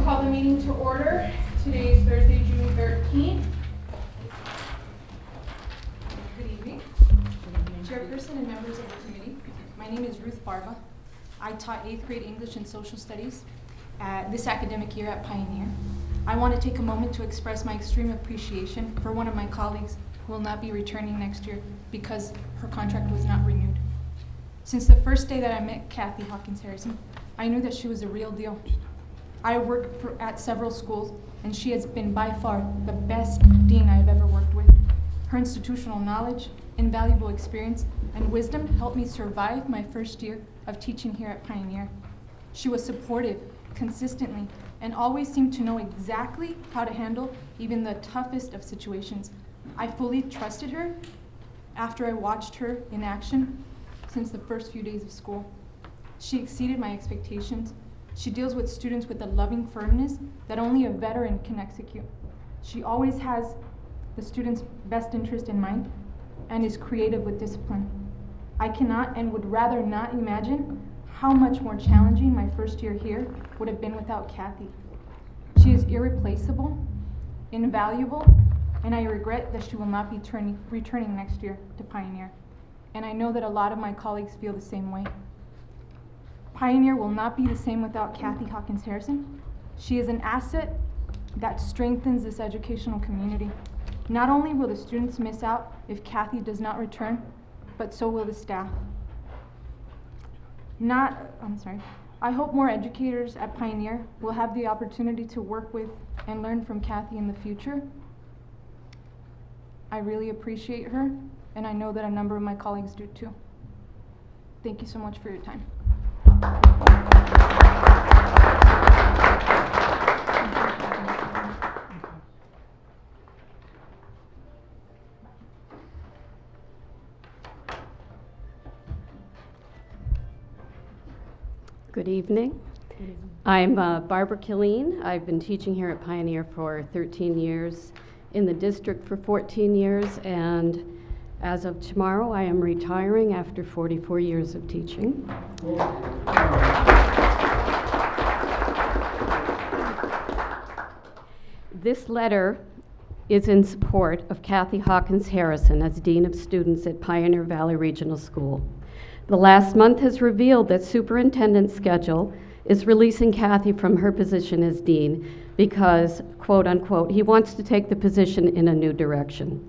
call the meeting to order. Today is Thursday, June 13th. Good evening. Chairperson and members of the committee, my name is Ruth Barbra. I taught 8th grade English and Social Studies this academic year at Pioneer. I want to take a moment to express my extreme appreciation for one of my colleagues who will not be returning next year because her contract was not renewed. Since the first day that I met Cathy Hawkins Harrison, I knew that she was a real deal. I worked at several schools, and she has been by far the best dean I have ever worked with. Her institutional knowledge, invaluable experience, and wisdom helped me survive my first year of teaching here at Pioneer. She was supportive, consistently, and always seemed to know exactly how to handle even the toughest of situations. I fully trusted her after I watched her in action since the first few days of school. She exceeded my expectations. She deals with students with a loving firmness that only a veteran can execute. She always has the student's best interest in mind and is creative with discipline. I cannot and would rather not imagine how much more challenging my first year here would have been without Cathy. She is irreplaceable, invaluable, and I regret that she will not be returning next year to Pioneer. And I know that a lot of my colleagues feel the same way. Pioneer will not be the same without Cathy Hawkins Harrison. She is an asset that strengthens this educational community. Not only will the students miss out if Cathy does not return, but so will the staff. I hope more educators at Pioneer will have the opportunity to work with and learn from Cathy in the future. I really appreciate her, and I know that a number of my colleagues do too. Thank you so much for your time. Good evening. I'm Barbara Killeen. I've been teaching here at Pioneer for 13 years, in the district for 14 years, and as of tomorrow, I am retiring after 44 years of teaching. This letter is in support of Cathy Hawkins Harrison as Dean of Students at Pioneer Valley Regional School. The last month has revealed that Superintendent's schedule is releasing Cathy from her position as Dean because, quote unquote, he wants to take the position in a new direction.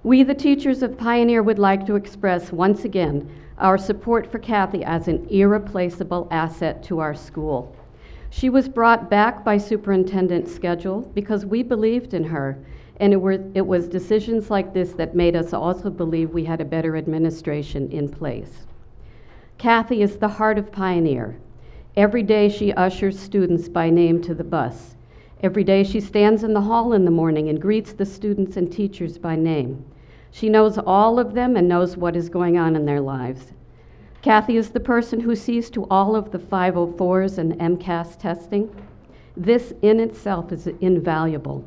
We, the teachers of Pioneer, would like to express once again our support for Cathy as an irreplaceable asset to our school. She was brought back by Superintendent's schedule because we believed in her, and it was decisions like this that made us also believe we had a better administration in place. Cathy is the heart of Pioneer. Every day she ushers students by name to the bus. Every day she stands in the hall in the morning and greets the students and teachers by name. She knows all of them and knows what is going on in their lives. Cathy is the person who sees to all of the 504s and MCAS testing. This in itself is invaluable.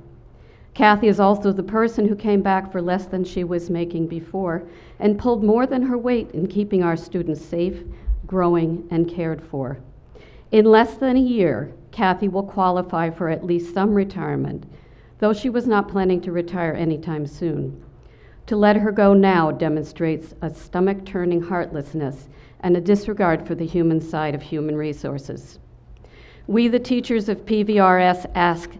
Cathy is also the person who came back for less than she was making before and pulled more than her weight in keeping our students safe, growing, and cared for. In less than a year, Cathy will qualify for at least some retirement, though she was not planning to retire anytime soon. To let her go now demonstrates a stomach-turning heartlessness and a disregard for the human side of human resources. We, the teachers of PVRS, ask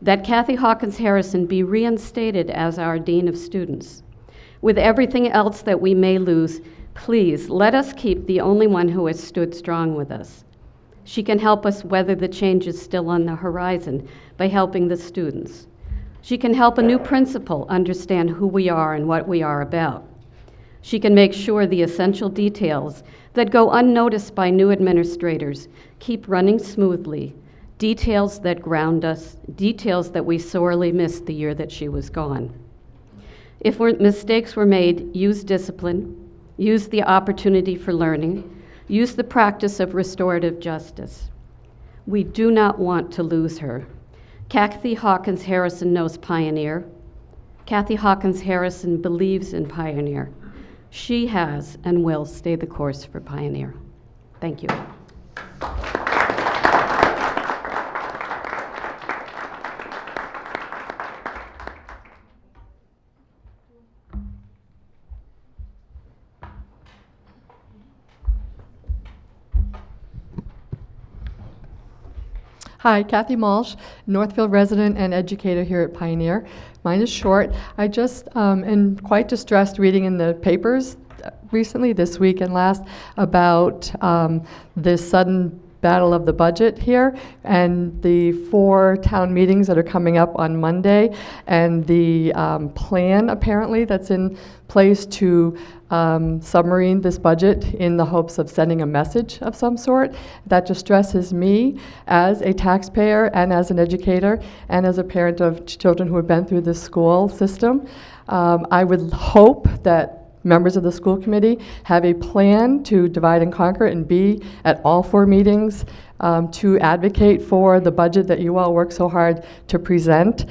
that Cathy Hawkins Harrison be reinstated as our Dean of Students. With everything else that we may lose, please let us keep the only one who has stood strong with us. She can help us weather the changes still on the horizon by helping the students. She can help a new principal understand who we are and what we are about. She can make sure the essential details that go unnoticed by new administrators keep running smoothly, details that ground us, details that we sorely missed the year that she was gone. If mistakes were made, use discipline, use the opportunity for learning, use the practice of restorative justice. We do not want to lose her. Cathy Hawkins Harrison knows Pioneer. Cathy Hawkins Harrison believes in Pioneer. She has and will stay the course for Pioneer. Thank you. Hi, Cathy Mulch, Northfield resident and educator here at Pioneer. Mine is short. I just am quite distressed reading in the papers recently, this week and last, about this sudden battle of the budget here and the 4 town meetings that are coming up on Monday, and the plan apparently that's in place to submarine this budget in the hopes of sending a message of some sort. That distresses me as a taxpayer and as an educator and as a parent of children who have been through this school system. I would hope that members of the school committee have a plan to divide and conquer and be at all 4 meetings to advocate for the budget that you all work so hard to present,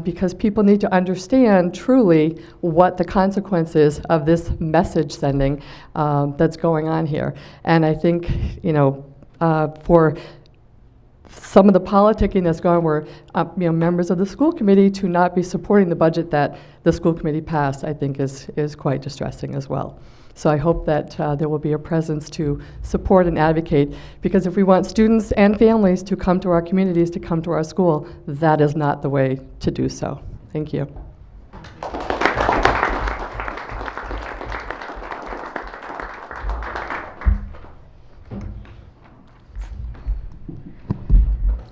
because people need to understand truly what the consequences of this message sending that's going on here. And I think, for some of the politicking that's going, where members of the school committee to not be supporting the budget that the school committee passed, I think is quite distressing as well. So I hope that there will be a presence to support and advocate, because if we want students and families to come to our communities, to come to our school, that is not the way to do so. Thank you.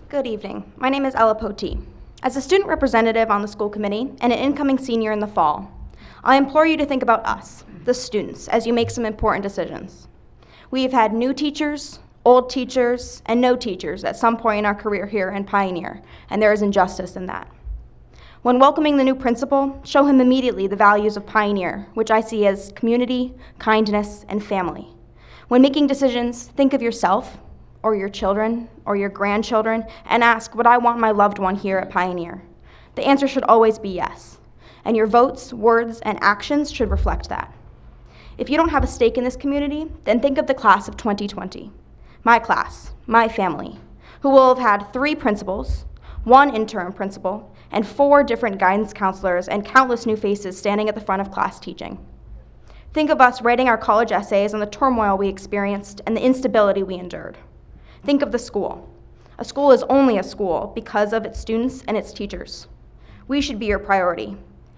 Good evening. My name is Ella Poti. As a student representative on the school committee and an incoming senior in the fall, I implore you to think about us, the students, as you make some important decisions. We have had new teachers, old teachers, and no teachers at some point in our career here in Pioneer, and there is injustice in that. When welcoming the new principal, show him immediately the values of Pioneer, which I see as community, kindness, and family. When making decisions, think of yourself, or your children, or your grandchildren, and ask, would I want my loved one here at Pioneer? The answer should always be yes, and your votes, words, and actions should reflect that. If you don't have a stake in this community, then think of the class of 2020, my class, my family, who will have had 3 principals, 1 interim principal, and 4 different guidance counselors, and countless new faces standing at the front of class teaching. Think of us writing our college essays on the turmoil we experienced and the instability we endured. Think of the school. A school is only a school because of its students and its teachers. We should be your priority.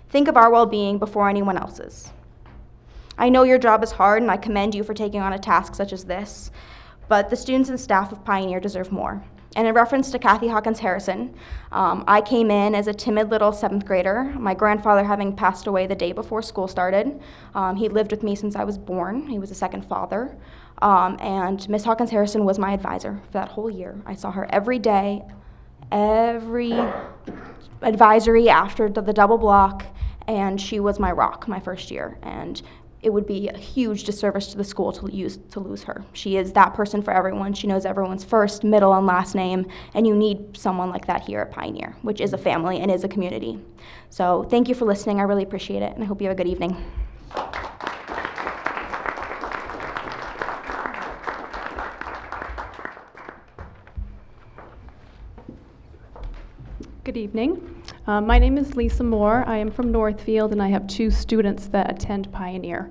Think of our well-being before anyone else's. I know your job is hard, and I commend you for taking on a task such as this, but the students and staff of Pioneer deserve more. And in reference to Cathy Hawkins Harrison, I came in as a timid little 7th grader, my grandfather having passed away the day before school started. He lived with me since I was born. He was a second father. And Miss Hawkins Harrison was my advisor for that whole year. I saw her every day, every advisory after the double block, and she was my rock my first year. And it would be a huge disservice to the school to lose her. She is that person for everyone. She knows everyone's first, middle, and last name, and you need someone like that here at Pioneer, which is a family and is a community. So thank you for listening. I really appreciate it, and I hope you have a good evening. Good evening. My name is Lisa Moore. I am from Northfield, and I have 2 students that attend Pioneer.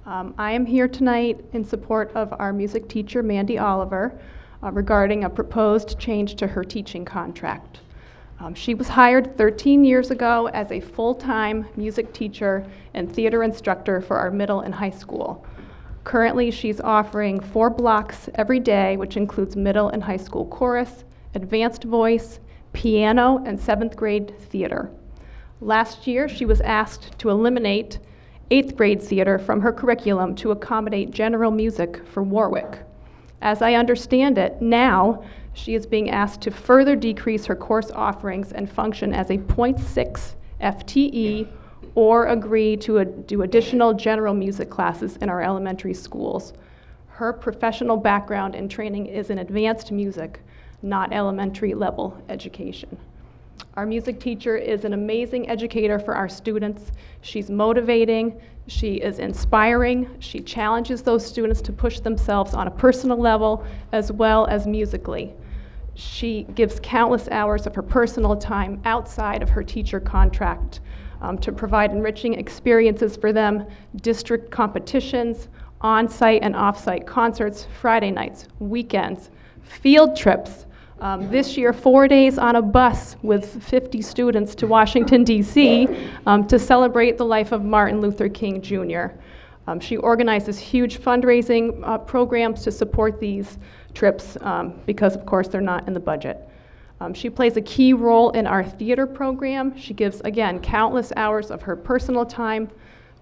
I am here tonight in support of our music teacher, Mandy Oliver, regarding a proposed change to her teaching contract. She was hired 13 years ago as a full-time music teacher and theater instructor for our middle and high school. Currently, she's offering 4 blocks every day, which includes middle and high school chorus, advanced voice, piano, and 7th grade theater. Last year, she was asked to eliminate 8th grade theater from her curriculum to accommodate general music for Warwick. As I understand it, now she is being asked to further decrease her course offerings and function as a 0.6 FTE or agree to do additional general music classes in our elementary schools. Her professional background and training is in advanced music, not elementary level education. Our music teacher is an amazing educator for our students. She's motivating, she is inspiring, she challenges those students to push themselves on a personal level as well as musically. She gives countless hours of her personal time outside of her teacher contract to provide enriching experiences for them, district competitions, on-site and off-site concerts, Friday nights, weekends, field trips, This year, 4 days on a bus with 50 students to Washington, D.C. To celebrate the life of Martin Luther King Jr. She organizes huge fundraising programs to support these trips because, of course, they're not in the budget. She plays a key role in our theater program. She gives, again, countless hours of her personal time,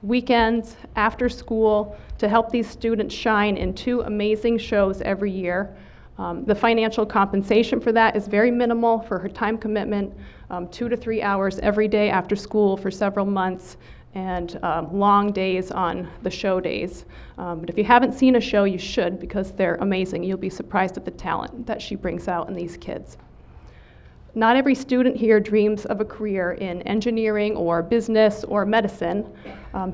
weekends, after school, to help these students shine in 2 amazing shows every year. The financial compensation for that is very minimal for her time commitment, 2 to 3 hours every day after school for several months, and long days on the show days. But if you haven't seen a show, you should, because they're amazing. You'll be surprised at the talent that she brings out in these kids. Not every student here dreams of a career in engineering or business or medicine.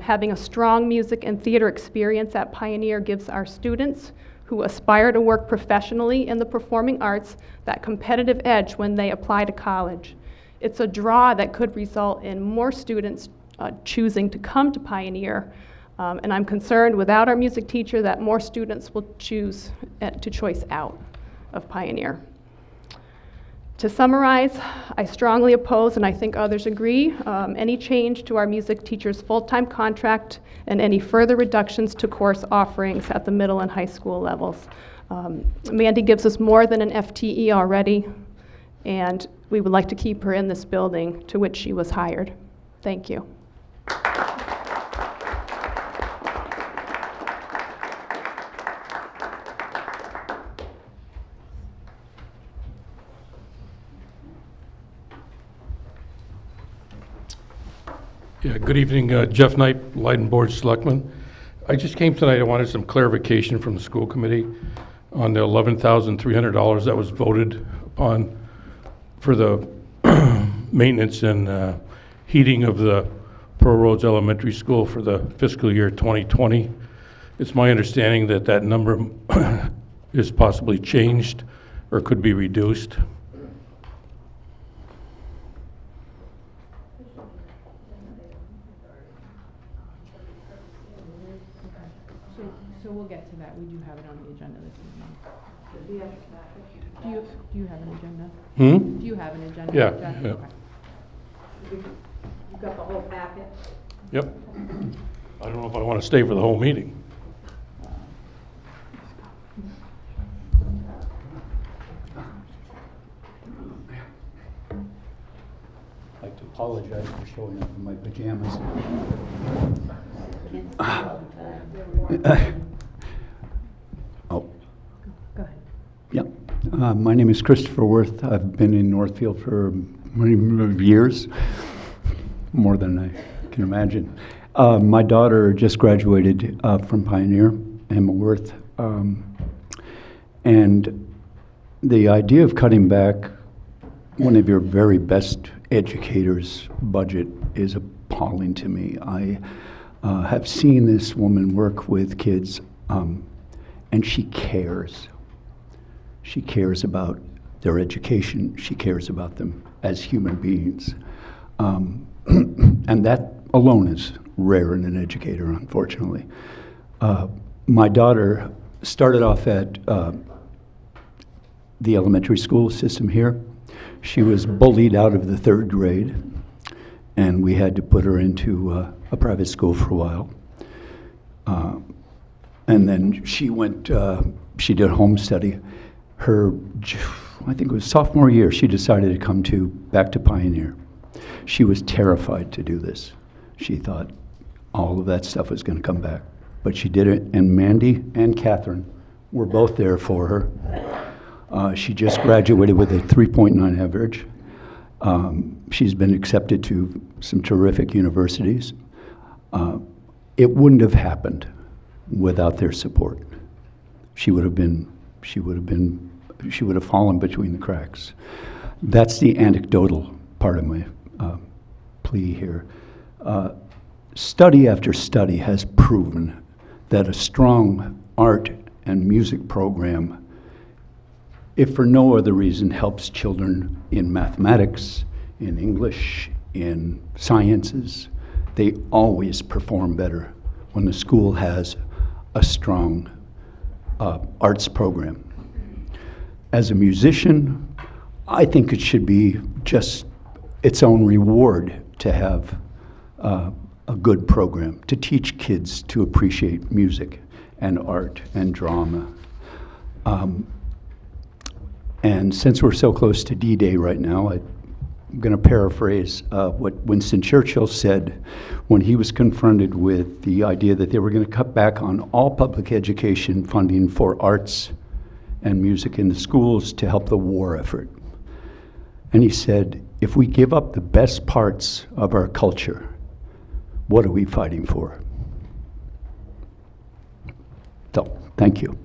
Having a strong music and theater experience at Pioneer gives our students who aspire to work professionally in the performing arts that competitive edge when they apply to college. It's a draw that could result in more students choosing to come to Pioneer, and I'm concerned without our music teacher that more students will choose to choice out of Pioneer. To summarize, I strongly oppose, and I think others agree, any change to our music teacher's full-time contract and any further reductions to course offerings at the middle and high school levels. Mandy gives us more than an FTE already, and we would like to keep her in this building to which she was hired. Thank you. Yeah, good evening, Jeff Knight, Leiden Board Luckman. I just came tonight, I wanted some clarification from the school committee on the $11,300 that was voted upon for the maintenance and heating of the Pearl Rhodes Elementary School for the fiscal year 2020. It's my understanding that that number is possibly changed or could be reduced. So we'll get to that. We do have it on the agenda this evening. Do you have an agenda? Hmm? Do you have an agenda? Yeah, Jeff? yeah. Okay. You've got the whole packet? Yep. I don't know if I want to stay for the whole meeting. I'd like to apologize for showing up in my pajamas. Oh, Go ahead. yeah. My name is Christopher Worth. I've been in Northfield for many years, more than I can imagine. My daughter just graduated from Pioneer, Emma Worth, and the idea of cutting back one of your very best educators' budget is appalling to me. I have seen this woman work with kids, and she cares. She cares about their education. She cares about them as human beings. And that alone is rare in an educator, unfortunately. My daughter started off at the elementary school system here. She was bullied out of the 3rd grade, and we had to put her into a private school for a while. And then she went, she did home study. Her, I think it was sophomore year, she decided to come back to Pioneer. She was terrified to do this. She thought all of that stuff was going to come back. But she did it, and Mandy and Catherine were both there for her. She just graduated with a 3.9 average. She's been accepted to some terrific universities. It wouldn't have happened without their support. She would have fallen between the cracks. That's the anecdotal part of my plea here. Study after study has proven that a strong art and music program, if for no other reason, helps children in mathematics, in English, in sciences. They always perform better when the school has a strong arts program. As a musician, I think it should be just its own reward to have a good program, to teach kids to appreciate music and art and drama. And since we're so close to D-Day right now, I'm going to paraphrase what Winston Churchill said when he was confronted with the idea that they were going to cut back on all public education funding for arts and music in the schools to help the war effort. And he said, if we give up the best parts of our culture, what are we fighting for? So, thank you.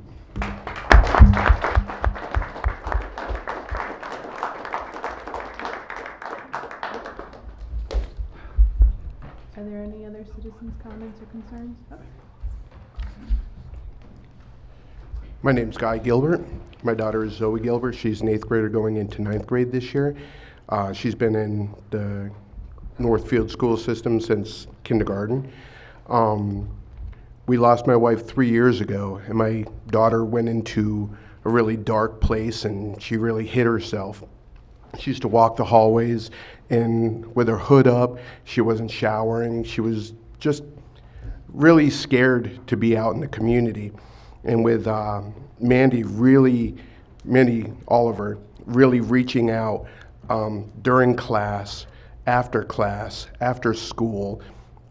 Are there any other citizens' comments or concerns? Oh. My name's Guy Gilbert. My daughter is Zoe Gilbert. She's an 8th grader going into 9th grade this year. She's been in the Northfield school system since kindergarten. We lost my wife 3 years ago, and my daughter went into a really dark place, and she really hit herself. She used to walk the hallways and with her hood up. She wasn't showering. She was just really scared to be out in the community. And with Mandy Oliver, really reaching out during class, after school.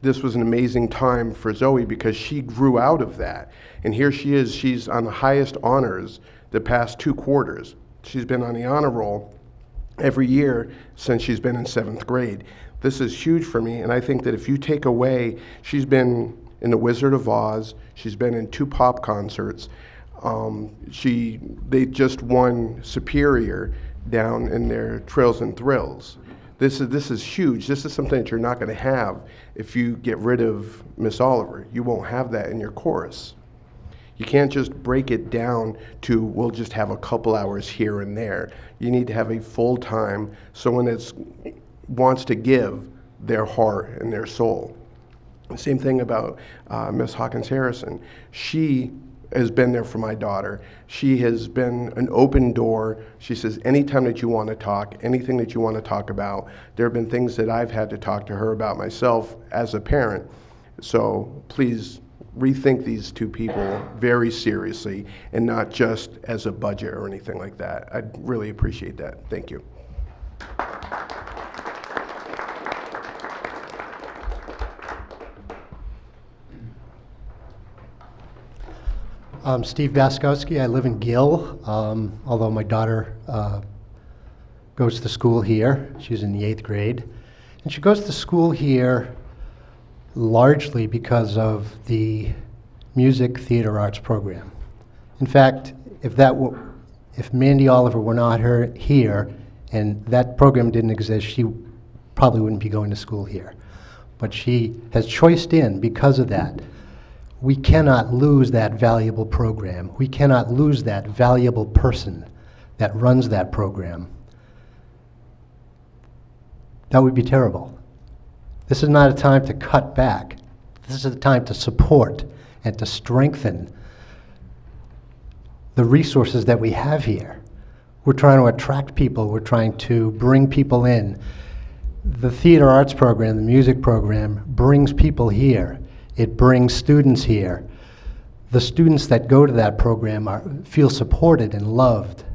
This was an amazing time for Zoe because she grew out of that. And here she is, she's on the highest honors the past 2 quarters. She's been on the honor roll every year since she's been in 7th grade. This is huge for me, and I think that if you take away, she's been in The Wizard of Oz, she's been in 2 pop concerts. They just won Superior down in their Trills and Thrills. This is huge. This is something that you're not going to have if you get rid of Miss Oliver. You won't have that in your chorus. You can't just break it down to, we'll just have a couple hours here and there. You need to have a full-time, someone that wants to give their heart and their soul. The same thing about Miss Hawkins-Harrison. She has been there for my daughter. She has been an open door. She says, anytime that you want to talk, anything that you want to talk about. There have been things that I've had to talk to her about myself as a parent. So please rethink these 2 people very seriously and not just as a budget or anything like that. I'd really appreciate that. Thank you. I'm Steve Baskowski. I live in Gill, although my daughter goes to school here. She's in the 8th grade. And she goes to school here largely because of the music theater arts program. In fact, if Mandy Oliver were not here and that program didn't exist, she probably wouldn't be going to school here. But she has choiced in because of that. We cannot lose that valuable program. We cannot lose that valuable person that runs that program. That would be terrible. This is not a time to cut back. This is a time to support and to strengthen the resources that we have here. We're trying to attract people. We're trying to bring people in. The theater arts program, the music program, brings people here. It brings students here. The students that go to that program feel supported and loved.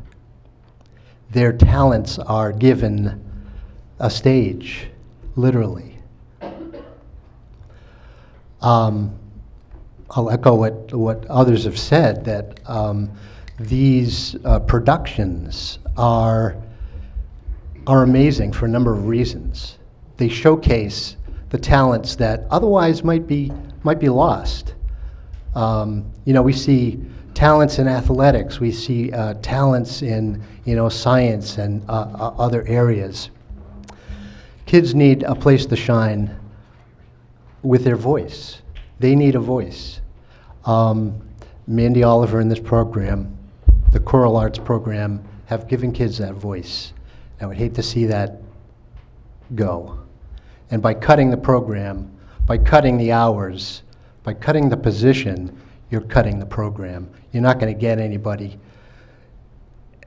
Their talents are given a stage, literally. I'll echo what others have said, that these productions are amazing for a number of reasons. They showcase the talents that otherwise might be lost. We see talents in athletics, we see talents in science and other areas. Kids need a place to shine with their voice. They need a voice. Mandy Oliver in this program, the choral arts program, have given kids that voice. I would hate to see that go. And by cutting the program, by cutting the hours, by cutting the position, you're cutting the program. You're not going to get anybody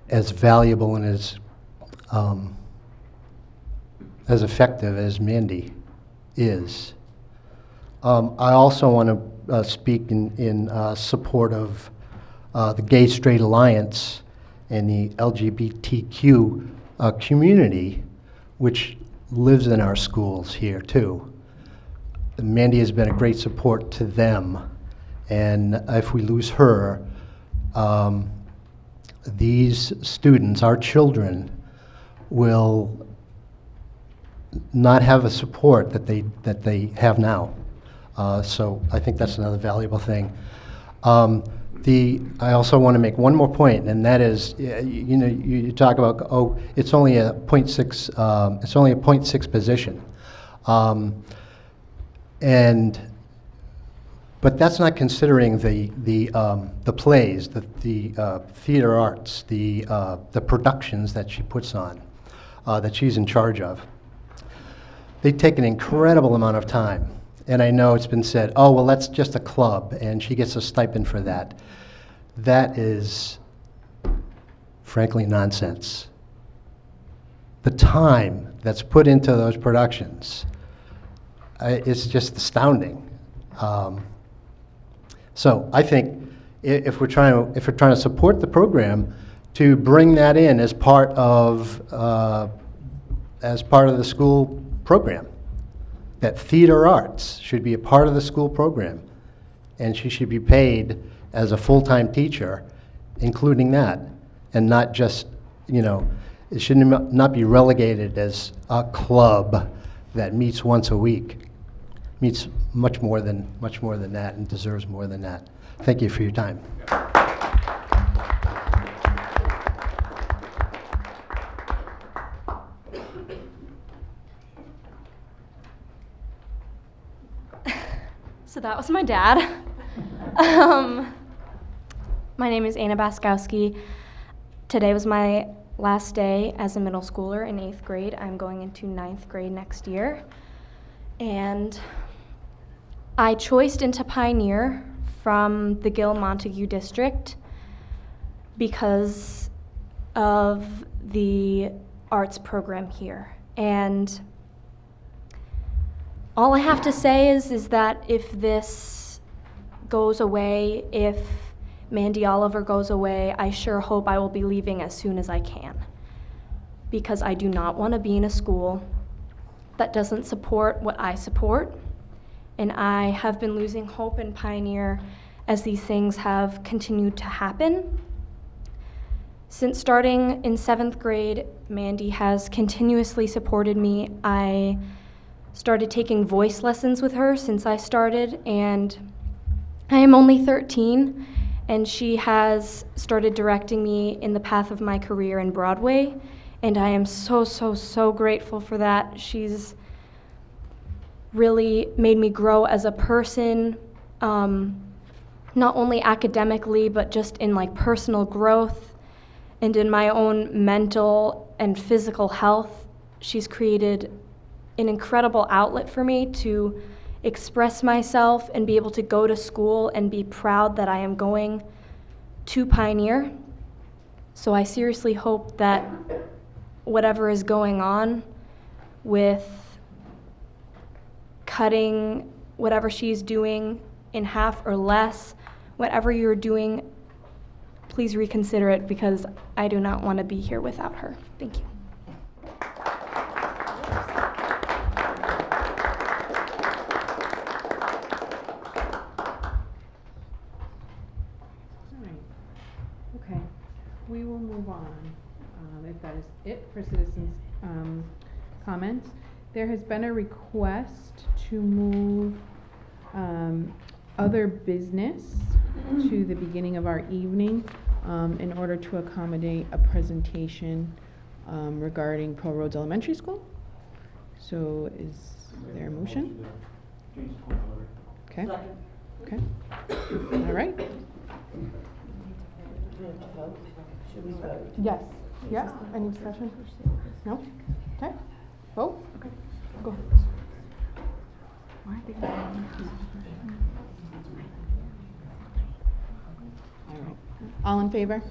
as valuable and as as effective as Mandy is. I also want to speak in support of the Gay Straight Alliance and the LGBTQ community, which lives in our schools here too. Mandy has been a great support to them, and if we lose her, these students, our children, will not have a support that they have now. So I think that's another valuable thing. I also want to make one more point, and that is, you talk about, oh, it's only a 0.6, it's only a 0.6 position, but that's not considering the plays, the theater arts, the productions that she puts on, that she's in charge of. They take an incredible amount of time. And I know it's been said, oh, well, that's just a club, and she gets a stipend for that. That is, frankly, nonsense. The time that's put into those productions, it's just astounding. So I think if we're trying to support the program, to bring that in as part of the school program. That theater arts should be a part of the school program, and she should be paid as a full-time teacher, including that, and not just, it should not be relegated as a club that meets once a week. Meets much more than that, and deserves more than that. Thank you for your time. So that was my dad. My name is Anna Kowski. Today was my last day as a middle schooler in 8th grade. I'm going into 9th grade next year. And I choiced into Pioneer from the Gill Montague district because of the arts program here. And all I have to say is that if this goes away, if Mandy Oliver goes away, I sure hope I will be leaving as soon as I can, because I do not want to be in a school that doesn't support what I support, and I have been losing hope in Pioneer as these things have continued to happen. Since starting in 7th grade, Mandy has continuously supported me. I started taking voice lessons with her since I started, and I am only 13, and she has started directing me in the path of my career in Broadway, and I am so, so, so grateful for that. She's really made me grow as a person, not only academically, but just in personal growth and in my own mental and physical health. She's created an incredible outlet for me to express myself and be able to go to school and be proud that I am going to Pioneer. So I seriously hope that whatever is going on with cutting whatever she's doing in half or less, whatever you're doing, please reconsider it, because I do not want to be here without her. Thank you. Okay, we will move on, if that is it for citizens' comments. There has been a request to move other business to the beginning of our evening in order to accommodate a presentation regarding Pearl Rhodes Elementary School. So is there a motion? Okay. Okay. All right. Yes. Yeah. Any discussion? No? Okay. Vote? Okay. Go. All right. All in favor?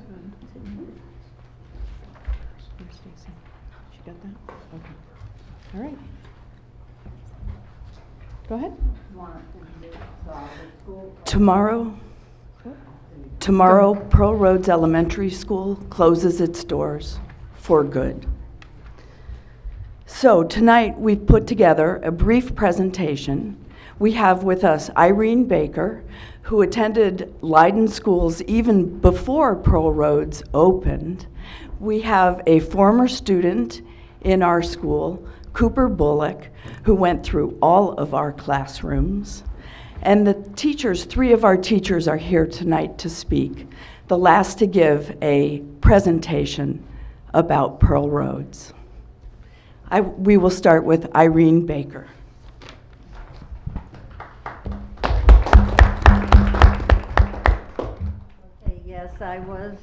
All right. Go ahead. Tomorrow, Pearl Rhodes Elementary School closes its doors for good. So tonight we've put together a brief presentation. We have with us Irene Baker, who attended Leiden schools even before Pearl Rhodes opened. We have a former student in our school, Cooper Bullock, who went through all of our classrooms. And the teachers, 3 of our teachers are here tonight to speak, the last to give a presentation about Pearl Rhodes. We will start with Irene Baker. Okay, yes, I was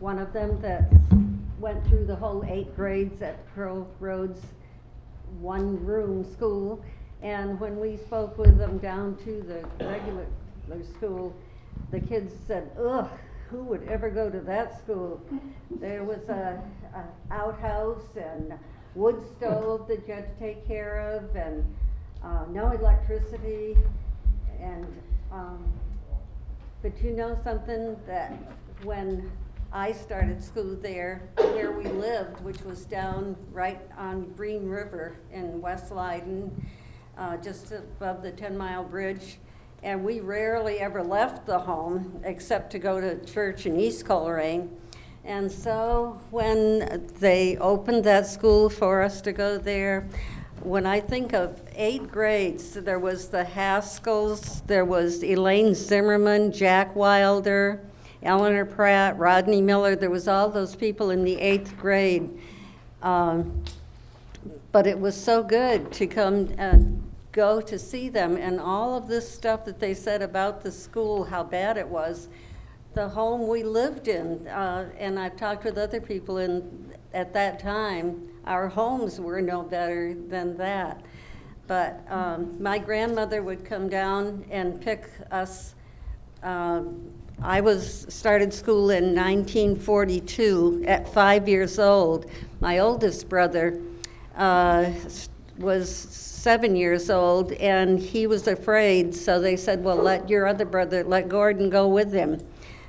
one of them that went through the whole 8 grades at Pearl Rhodes one-room school. And when we spoke with them down to the regular school, the kids said, ugh, who would ever go to that school? There was a outhouse and wood stove that you had to take care of, and no electricity. And but you know something, that when I started school there, where we lived, which was down right on Green River in West Leiden, just above the 10-mile bridge, and we rarely ever left the home except to go to church in East Coleraine. And so when they opened that school for us to go there, when I think of 8 grades, there was the Haskells, there was Elaine Zimmerman, Jack Wilder, Eleanor Pratt, Rodney Miller. There was all those people in the 8th grade. But it was so good to come and go to see them, and all of this stuff that they said about the school, how bad it was, the home we lived in, and I've talked with other people at that time, our homes were no better than that. But my grandmother would come down and pick us. I started school in 1942 at 5 years old. My oldest brother was 7 years old, and he was afraid, so they said, well, let your other brother, let Gordon go with him.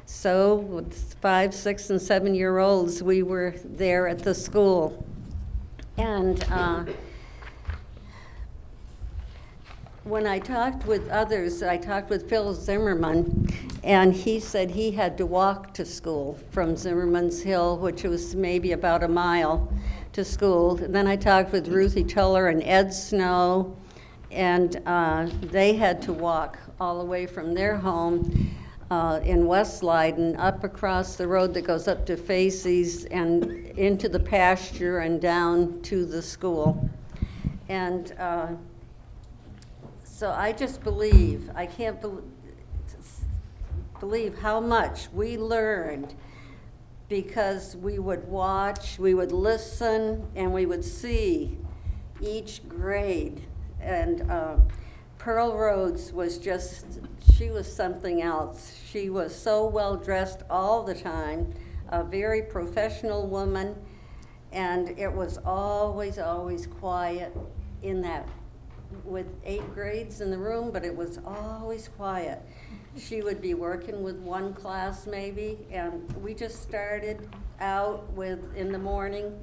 So with 5, 6, and 7-year-olds, we were there at the school. And when I talked with others, I talked with Phil Zimmerman, and he said he had to walk to school from Zimmerman's Hill, which was maybe about a mile to school. And then I talked with Ruthie Tuller and Ed Snow, and they had to walk all the way from their home in West Leiden up across the road that goes up to Facey's and into the pasture and down to the school. And so I just believe, I can't believe how much we learned, because we would watch, we would listen, and we would see each grade. And Pearl Rhodes was just, she was something else. She was so well dressed all the time, a very professional woman, and it was always, always quiet in that, with 8 grades in the room, but it was always quiet. She would be working with one class maybe, and we just started out with, in the morning,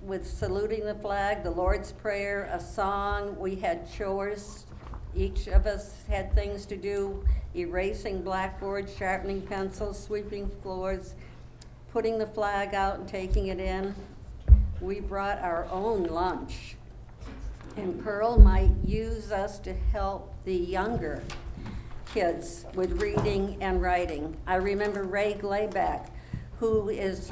with saluting the flag, the Lord's Prayer, a song. We had chores. Each of us had things to do, erasing blackboards, sharpening pencils, sweeping floors, putting the flag out and taking it in. We brought our own lunch. And Pearl might use us to help the younger kids with reading and writing. I remember Ray Glayback, who was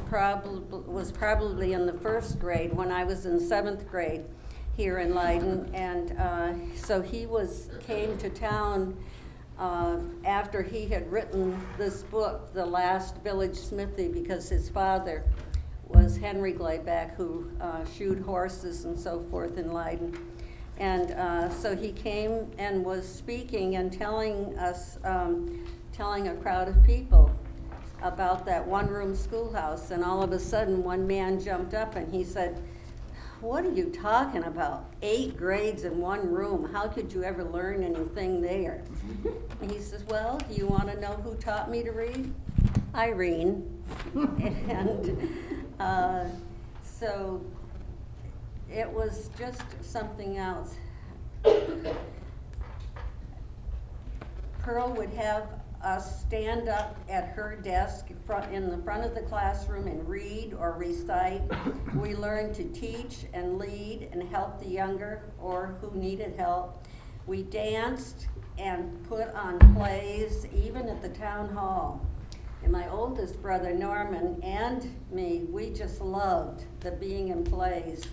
probably in the 1st grade when I was in 7th grade here in Leiden, and so he came to town after he had written this book, The Last Village Smithy, because his father was Henry Glayback, who shoed horses and so forth in Leiden. And so he came and was speaking and telling a crowd of people about that one-room schoolhouse. And all of a sudden, one man jumped up and he said, what are you talking about? 8 grades in one room. How could you ever learn anything there? And he says, well, do you want to know who taught me to read? Irene. And so it was just something else. Pearl would have us stand up at her desk in the front of the classroom and read or recite. We learned to teach and lead and help the younger or who needed help. We danced and put on plays, even at the town hall. And my oldest brother, Norman, and me, we just loved the being in plays.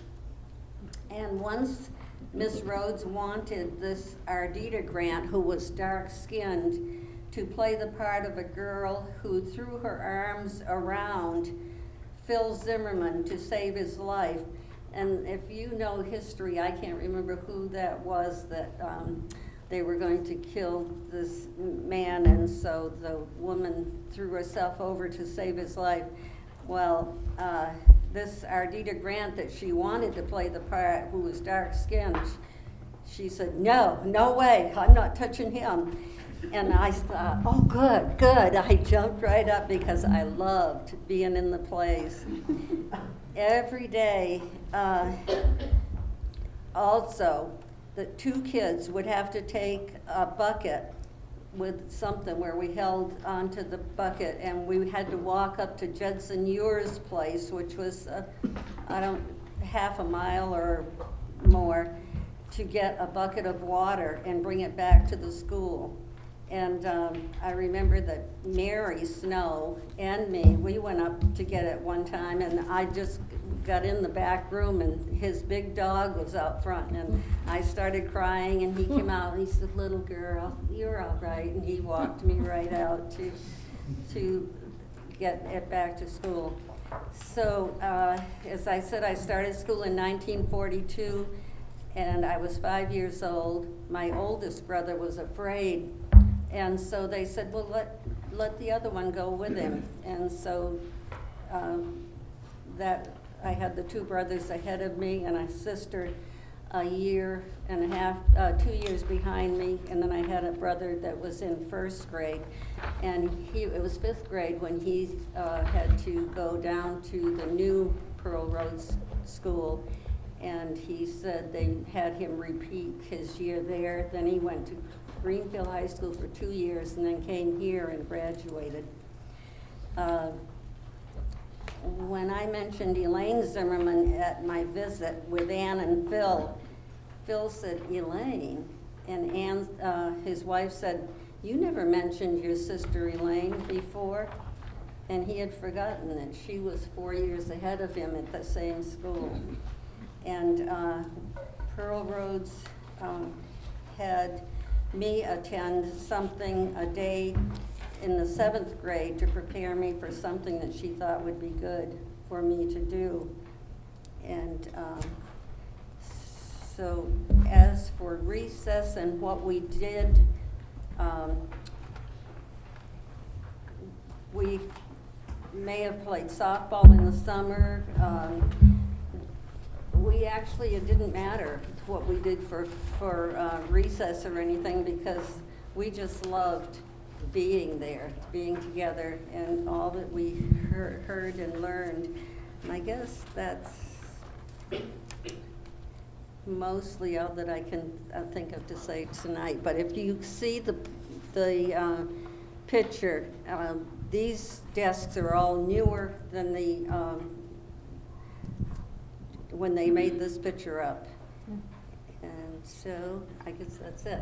And once Miss Rhodes wanted this Ardita Grant, who was dark-skinned, to play the part of a girl who threw her arms around Phil Zimmerman to save his life. And if you know history, I can't remember who that was that they were going to kill this man, and so the woman threw herself over to save his life. Well, this Ardita Grant that she wanted to play the part, who was dark-skinned, she said, no way, I'm not touching him. And I thought, oh, good. I jumped right up because I loved being in the plays. Every day, also, the 2 kids would have to take a bucket with something where we held onto the bucket, and we had to walk up to Judson Muir's place, which was, half a mile or more, to get a bucket of water and bring it back to the school. And I remember that Mary Snow and me, we went up to get it one time, and I just got in the back room, and his big dog was out front, and I started crying, and he came out, and he said, little girl, you're all right, and he walked me right out to get it back to school. So, as I said, I started school in 1942, and I was 5 years old. My oldest brother was afraid, and so they said, well, let the other one go with him. And so that I had the 2 brothers ahead of me, and a sister a year and a half, 2 years behind me, and then I had a brother that was in 1st grade, and it was 5th grade when he had to go down to the new Pearl Rhodes school, and he said they had him repeat his year there. Then he went to Greenfield High School for 2 years, and then came here and graduated. When I mentioned Elaine Zimmerman at my visit with Ann and Phil said, Elaine, and Ann, his wife, said, you never mentioned your sister Elaine before, and he had forgotten that she was 4 years ahead of him at the same school. And Pearl Rhodes had me attend something a day in the 7th grade to prepare me for something that she thought would be good for me to do. And so as for recess and what we did, we may have played softball in the summer. We actually, it didn't matter what we did for recess or anything, because we just loved being there, being together, and all that we heard and learned. And I guess that's mostly all that I can think of to say tonight. But if you see the picture, these desks are all newer than the when they made this picture up. And so I guess that's it.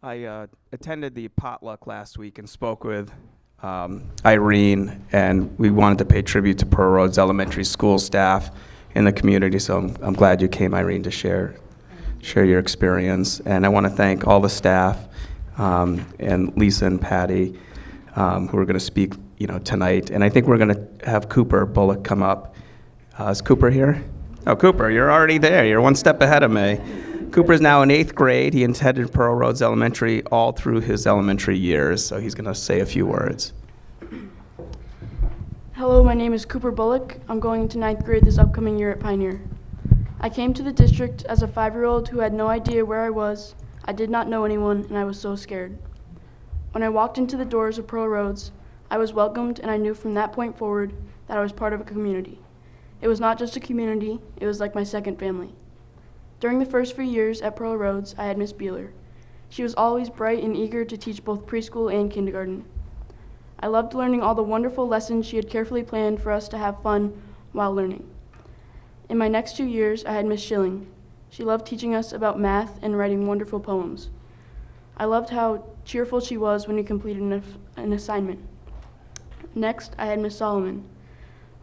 I attended the potluck last week and spoke with Irene, and we wanted to pay tribute to Pearl Rhodes Elementary School staff in the community, so I'm glad you came, Irene, to share your experience. And I want to thank all the staff and Lisa and Patty who are going to speak tonight. And I think we're going to have Cooper Bullock come up. Is Cooper here? Oh, Cooper, you're already there. You're one step ahead of me. Cooper is now in 8th grade. He attended Pearl Rhodes Elementary all through his elementary years, so he's going to say a few words. Hello, my name is Cooper Bullock. I'm going into 9th grade this upcoming year at Pioneer. I came to the district as a 5-year-old who had no idea where I was. I did not know anyone, and I was so scared. When I walked into the doors of Pearl Rhodes, I was welcomed, and I knew from that point forward that I was part of a community. It was not just a community, it was like my second family. During the first few years at Pearl Rhodes, I had Miss Beeler. She was always bright and eager to teach both preschool and kindergarten. I loved learning all the wonderful lessons she had carefully planned for us to have fun while learning. In my next 2 years, I had Miss Schilling. She loved teaching us about math and writing wonderful poems. I loved how cheerful she was when we completed an assignment. Next, I had Miss Solomon,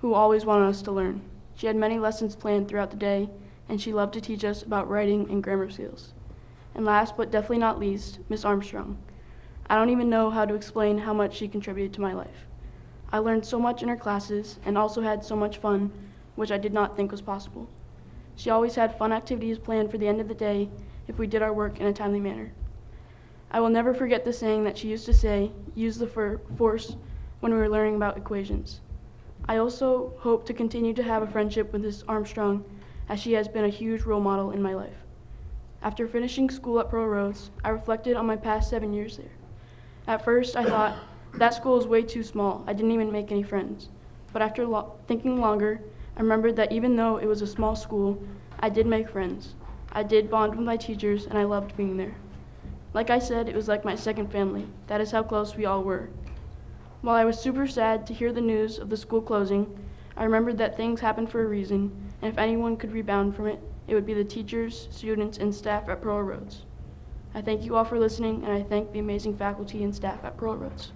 who always wanted us to learn. She had many lessons planned throughout the day, and she loved to teach us about writing and grammar skills. And last, but definitely not least, Miss Armstrong. I don't even know how to explain how much she contributed to my life. I learned so much in her classes and also had so much fun, which I did not think was possible. She always had fun activities planned for the end of the day if we did our work in a timely manner. I will never forget the saying that she used to say, use the force when we were learning about equations. I also hope to continue to have a friendship with Miss Armstrong, as she has been a huge role model in my life. After finishing school at Pearl Rhodes, I reflected on my past 7 years there. At first, I thought, that school is way too small. I didn't even make any friends. But after thinking longer, I remembered that even though it was a small school, I did make friends. I did bond with my teachers, and I loved being there. Like I said, it was like my second family. That is how close we all were. While I was super sad to hear the news of the school closing, I remembered that things happen for a reason, and if anyone could rebound from it, it would be the teachers, students, and staff at Pearl Rhodes. I thank you all for listening, and I thank the amazing faculty and staff at Pearl Rhodes.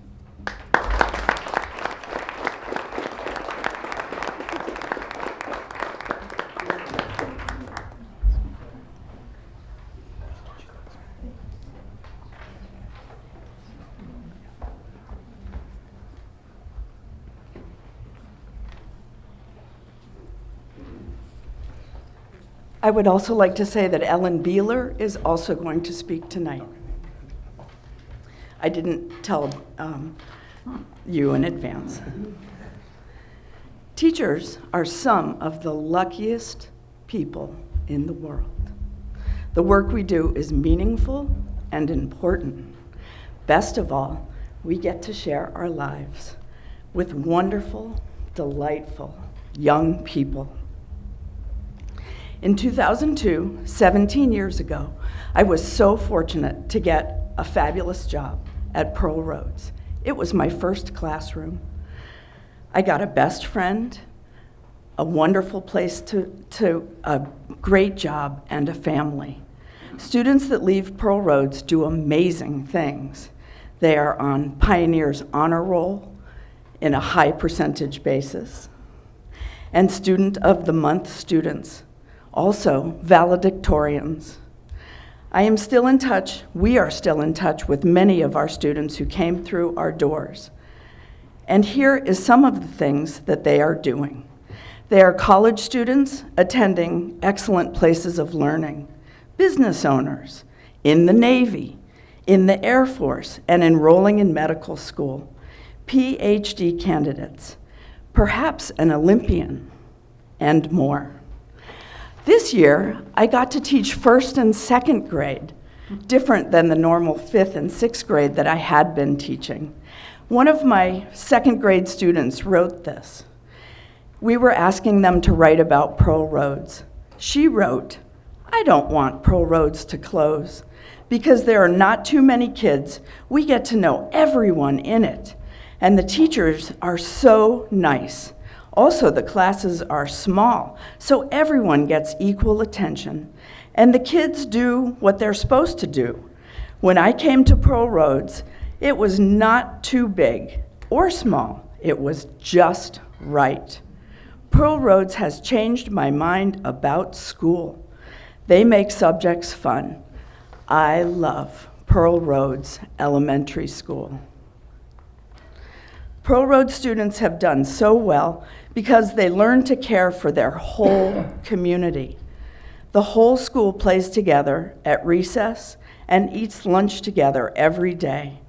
I would also like to say that Ellen Beeler is also going to speak tonight. I didn't tell you in advance. Teachers are some of the luckiest people in the world. The work we do is meaningful and important. Best of all, we get to share our lives with wonderful, delightful young people. In 2002, 17 years ago, I was so fortunate to get a fabulous job at Pearl Rhodes. It was my first classroom. I got a best friend, a wonderful place a great job, and a family. Students that leave Pearl Rhodes do amazing things. They are on Pioneer's honor roll in a high percentage basis, and Student of the Month students, also valedictorians. I am still in touch, we are still in touch with many of our students who came through our doors. And here is some of the things that they are doing. They are college students attending excellent places of learning, business owners, in the Navy, in the Air Force, and enrolling in medical school, PhD candidates, perhaps an Olympian, and more. This year, I got to teach 1st and 2nd grade, different than the normal 5th and 6th grade that I had been teaching. One of my 2nd grade students wrote this. We were asking them to write about Pearl Rhodes. She wrote, I don't want Pearl Rhodes to close because there are not too many kids. We get to know everyone in it, and the teachers are so nice. Also, the classes are small, so everyone gets equal attention, and the kids do what they're supposed to do. When I came to Pearl Rhodes, it was not too big or small. It was just right. Pearl Rhodes has changed my mind about school. They make subjects fun. I love Pearl Rhodes Elementary School. Pearl Rhodes students have done so well because they learn to care for their whole community. The whole school plays together at recess and eats lunch together every day.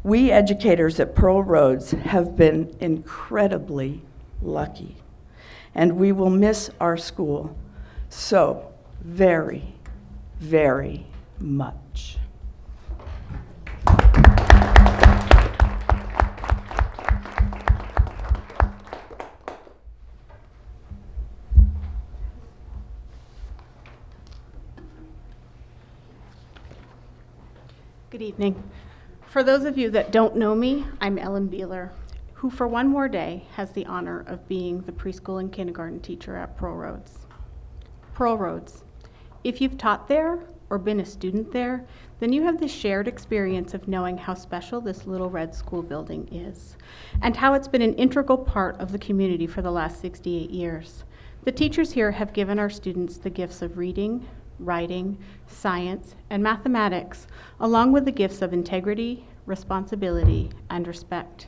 We educators at Pearl Rhodes have been incredibly lucky, and we will miss our school so very, very much. Good evening. For those of you that don't know me, I'm Ellen Beeler, who for one more day has the honor of being the preschool and kindergarten teacher at Pearl Rhodes. Pearl Rhodes. If you've taught there or been a student there, then you have the shared experience of knowing how special this little red school building is, and how it's been an integral part of the community for the last 68 years. The teachers here have given our students the gifts of reading, writing, science, and mathematics, along with the gifts of integrity, responsibility, and respect.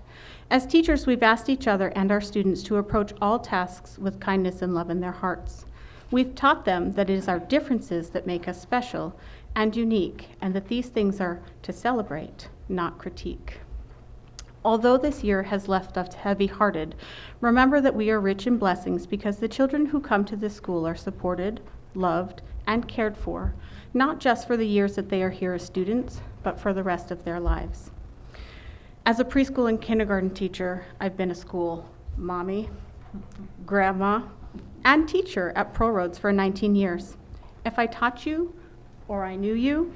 As teachers, we've asked each other and our students to approach all tasks with kindness and love in their hearts. We've taught them that it is our differences that make us special and unique, and that these things are to celebrate, not critique. Although this year has left us heavy-hearted, remember that we are rich in blessings because the children who come to this school are supported, loved, and cared for, not just for the years that they are here as students, but for the rest of their lives. As a preschool and kindergarten teacher, I've been a school mommy, grandma, and teacher at Pearl Rhodes for 19 years. If I taught you or I knew you,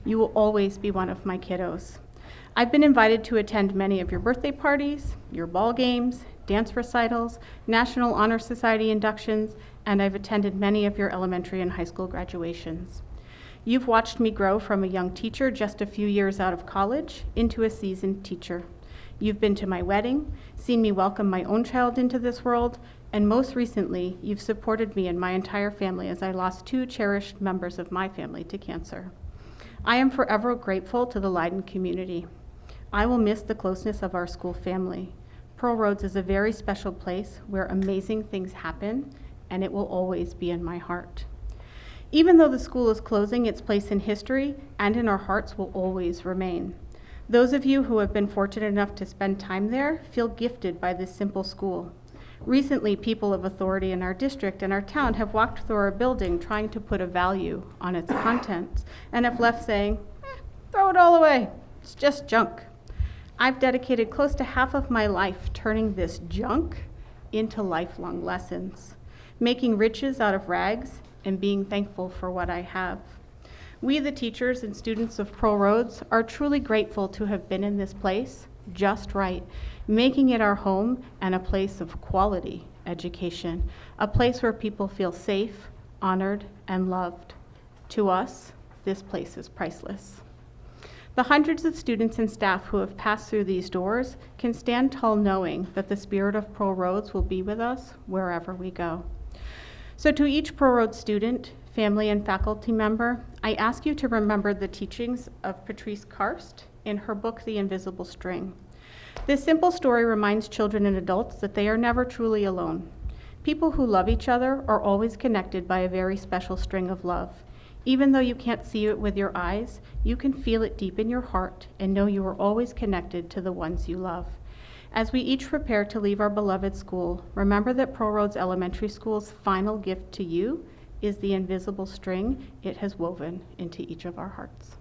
you will always be one of my kiddos. I've been invited to attend many of your birthday parties, your ball games, dance recitals, National Honor Society inductions, and I've attended many of your elementary and high school graduations. You've watched me grow from a young teacher just a few years out of college into a seasoned teacher. You've been to my wedding, seen me welcome my own child into this world, and most recently, you've supported me and my entire family as I lost 2 cherished members of my family to cancer. I am forever grateful to the Leiden community. I will miss the closeness of our school family. Pearl Rhodes is a very special place where amazing things happen, and it will always be in my heart. Even though the school is closing, its place in history and in our hearts will always remain. Those of you who have been fortunate enough to spend time there feel gifted by this simple school. Recently, people of authority in our district and our town have walked through our building trying to put a value on its contents and have left saying, throw it all away, it's just junk. I've dedicated close to half of my life turning this junk into lifelong lessons, making riches out of rags and being thankful for what I have. We, the teachers and students of Pearl Rhodes, are truly grateful to have been in this place just right, making it our home and a place of quality education, a place where people feel safe, honored, and loved. To us, this place is priceless. The hundreds of students and staff who have passed through these doors can stand tall knowing that the spirit of Pearl Rhodes will be with us wherever we go. So to each Pearl Rhodes student, family, and faculty member, I ask you to remember the teachings of Patrice Karst in her book, The Invisible String. This simple story reminds children and adults that they are never truly alone. People who love each other are always connected by a very special string of love. Even though you can't see it with your eyes, you can feel it deep in your heart and know you are always connected to the ones you love. As we each prepare to leave our beloved school, remember that Pearl Rhodes Elementary School's final gift to you is the invisible string it has woven into each of our hearts.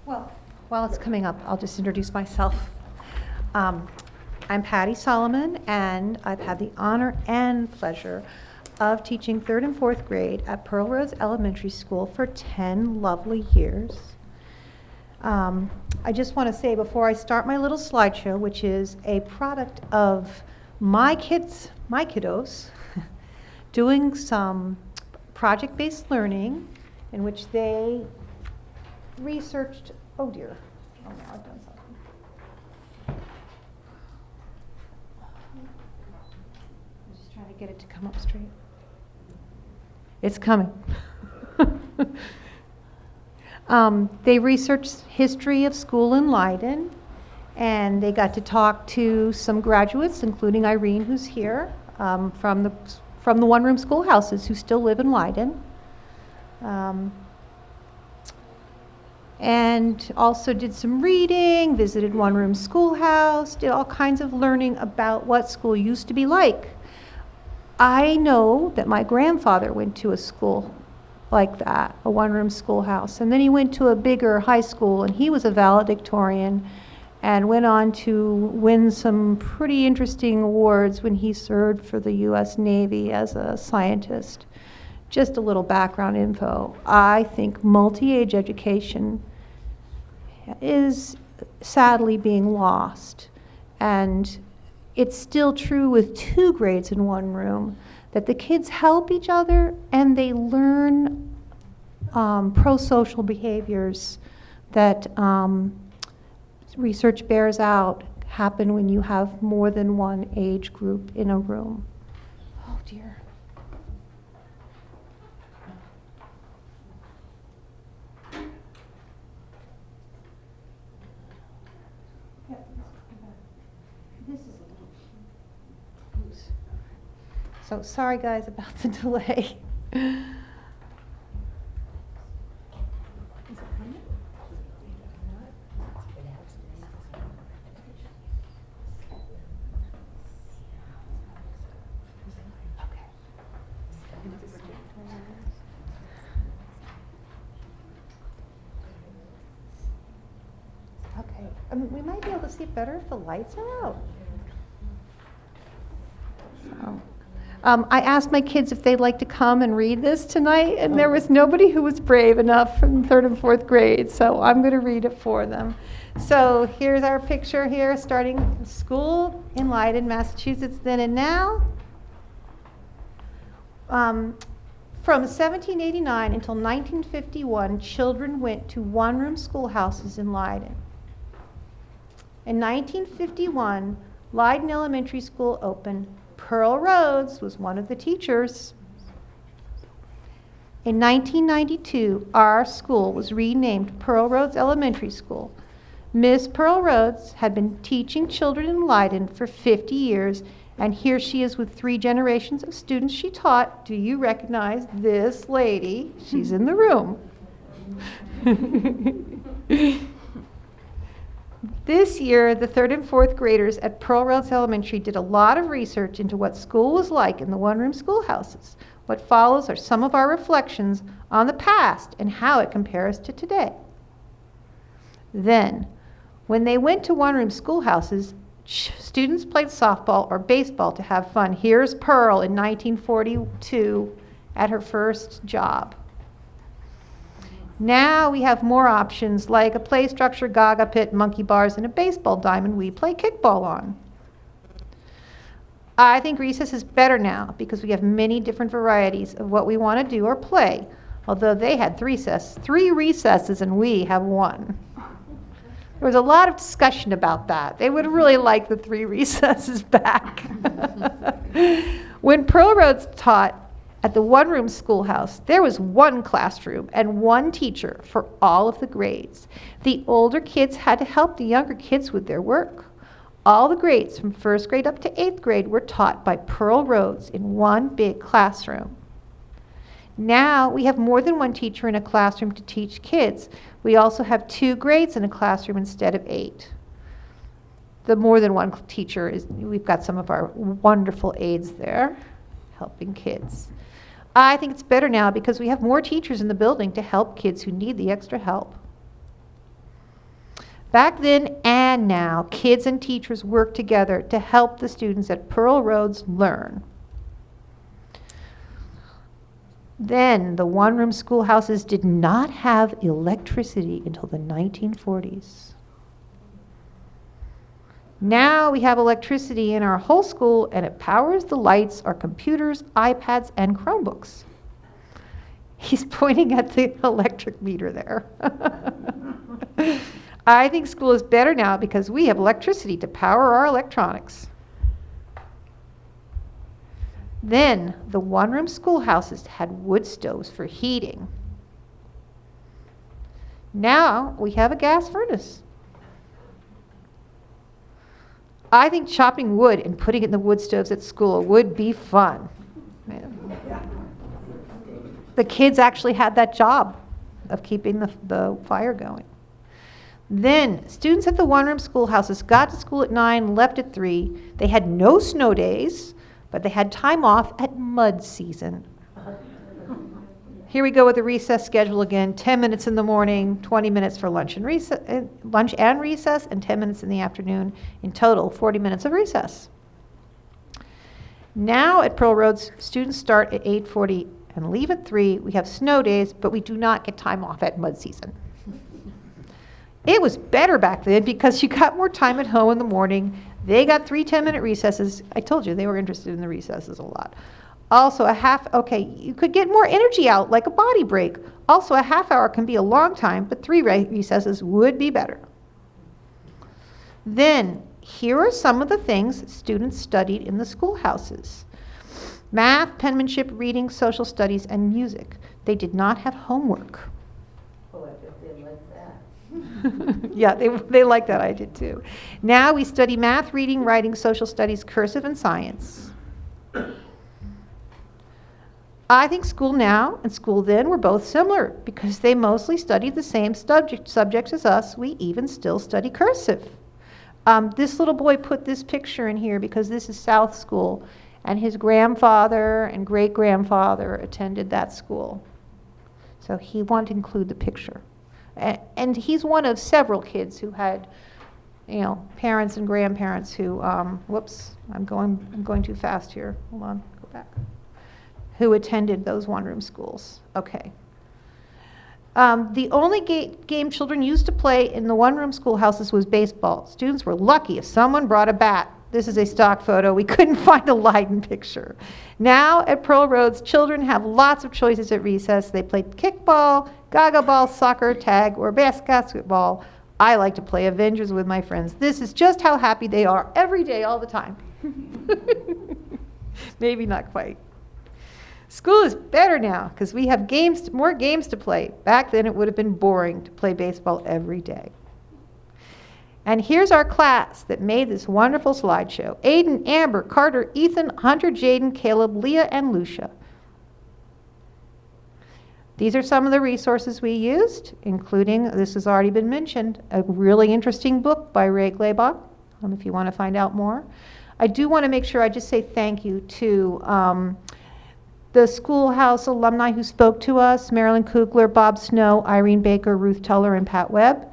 Well, while it's coming up, I'll just introduce myself. I'm Patty Solomon, and I've had the honor and pleasure of teaching 3rd and 4th grade at Pearl Rhodes Elementary School for 10 lovely years. I just want to say before I start my little slideshow, which is a product of my kiddos, doing some project-based learning in which they researched, oh dear, oh now I've done something. I'm just trying to get it to come up straight. It's coming. They researched history of school in Leiden, and they got to talk to some graduates, including Irene, who's here, from the one-room schoolhouses who still live in Leiden. And also did some reading, visited one-room schoolhouse, did all kinds of learning about what school used to be like. I know that my grandfather went to a school like that, a one-room schoolhouse, and then he went to a bigger high school, and he was a valedictorian and went on to win some pretty interesting awards when he served for the U.S. Navy as a scientist. Just a little background info. I think multi-age education is sadly being lost, and it's still true with 2 grades in one room, that the kids help each other and they learn pro-social behaviors that research bears out happen when you have more than one age group in a room. Oh dear. This is a little loose. So sorry guys about the delay. Okay, we might be able to see it better if the lights are out. So, I asked my kids if they'd like to come and read this tonight, and there was nobody who was brave enough from 3rd and 4th grade, so I'm going to read it for them. So here's our picture here, starting school in Leiden, Massachusetts, then and now. From 1789 until 1951, children went to one-room schoolhouses in Leiden. In 1951, Leiden Elementary School opened. Pearl Rhodes was one of the teachers. In 1992, our school was renamed Pearl Rhodes Elementary School. Miss Pearl Rhodes had been teaching children in Leiden for 50 years, and here she is with 3 generations of students she taught. Do you recognize this lady? She's in the room. This year, the 3rd and 4th graders at Pearl Rhodes Elementary did a lot of research into what school was like in the one-room schoolhouses. What follows are some of our reflections on the past and how it compares to today. Then, when they went to one-room schoolhouses, students played softball or baseball to have fun. Here's Pearl in 1942 at her first job. Now we have more options like a play structure, gaga pit, monkey bars, and a baseball diamond we play kickball on. I think recess is better now because we have many different varieties of what we want to do or play, although they had 3 recesses and we have 1. There was a lot of discussion about that. They would really like the 3 recesses back. When Pearl Rhodes taught at the one-room schoolhouse, there was 1 classroom and 1 teacher for all of the grades. The older kids had to help the younger kids with their work. All the grades from 1st grade up to 8th grade were taught by Pearl Rhodes in 1 big classroom. Now we have more than 1 teacher in a classroom to teach kids. We also have 2 grades in a classroom instead of 8. The more than 1 teacher is, we've got some of our wonderful aides there helping kids. I think it's better now because we have more teachers in the building to help kids who need the extra help. Back then and now, kids and teachers work together to help the students at Pearl Rhodes learn. Then the one-room schoolhouses did not have electricity until the 1940s. Now we have electricity in our whole school, and it powers the lights, our computers, iPads, and Chromebooks. He's pointing at the electric meter there. I think school is better now because we have electricity to power our electronics. Then the one-room schoolhouses had wood stoves for heating. Now we have a gas furnace. I think chopping wood and putting it in the wood stoves at school would be fun. The kids actually had that job of keeping the fire going. Then students at the one-room schoolhouses got to school at 9, left at 3. They had no snow days, but they had time off at mud season. Here we go with the recess schedule again. 10 minutes in the morning, 20 minutes for lunch and recess, and 10 minutes in the afternoon. In total, 40 minutes of recess. Now at Pearl Rhodes, students start at 8:40 and leave at 3. We have snow days, but we do not get time off at mud season. It was better back then because you got more time at home in the morning. They got 3 10-minute recesses. I told you they were interested in the recesses a lot. Also you could get more energy out, like a body break. Also, a half hour can be a long time, but 3 recesses would be better. Then, here are some of the things students studied in the schoolhouses. Math, penmanship, reading, social studies, and music. They did not have homework. Oh, I bet they like that. Yeah, they like that. I did too. Now we study math, reading, writing, social studies, cursive, and science. I think school now and school then were both similar because they mostly studied the same subjects as us. We even still study cursive. This little boy put this picture in here because this is South School, and his grandfather and great-grandfather attended that school. So he wanted to include the picture. And he's one of several kids who had, parents and grandparents who, whoops, I'm going too fast here. Hold on, go back. Who attended those one-room schools. Okay. The only game children used to play in the one-room schoolhouses was baseball. Students were lucky if someone brought a bat. This is a stock photo. We couldn't find a Leiden picture. Now at Pearl Rhodes, children have lots of choices at recess. They play kickball, gaga ball, soccer, tag, or basketball. I like to play Avengers with my friends. This is just how happy they are every day, all the time. Maybe not quite. School is better now because we have more games to play. Back then it would have been boring to play baseball every day. And here's our class that made this wonderful slideshow. Aiden, Amber, Carter, Ethan, Hunter, Jaden, Caleb, Leah, and Lucia. These are some of the resources we used, including, this has already been mentioned, a really interesting book by Ray Glabaugh, if you want to find out more. I do want to make sure I just say thank you to the schoolhouse alumni who spoke to us, Marilyn Kugler, Bob Snow, Irene Baker, Ruth Tuller, and Pat Webb.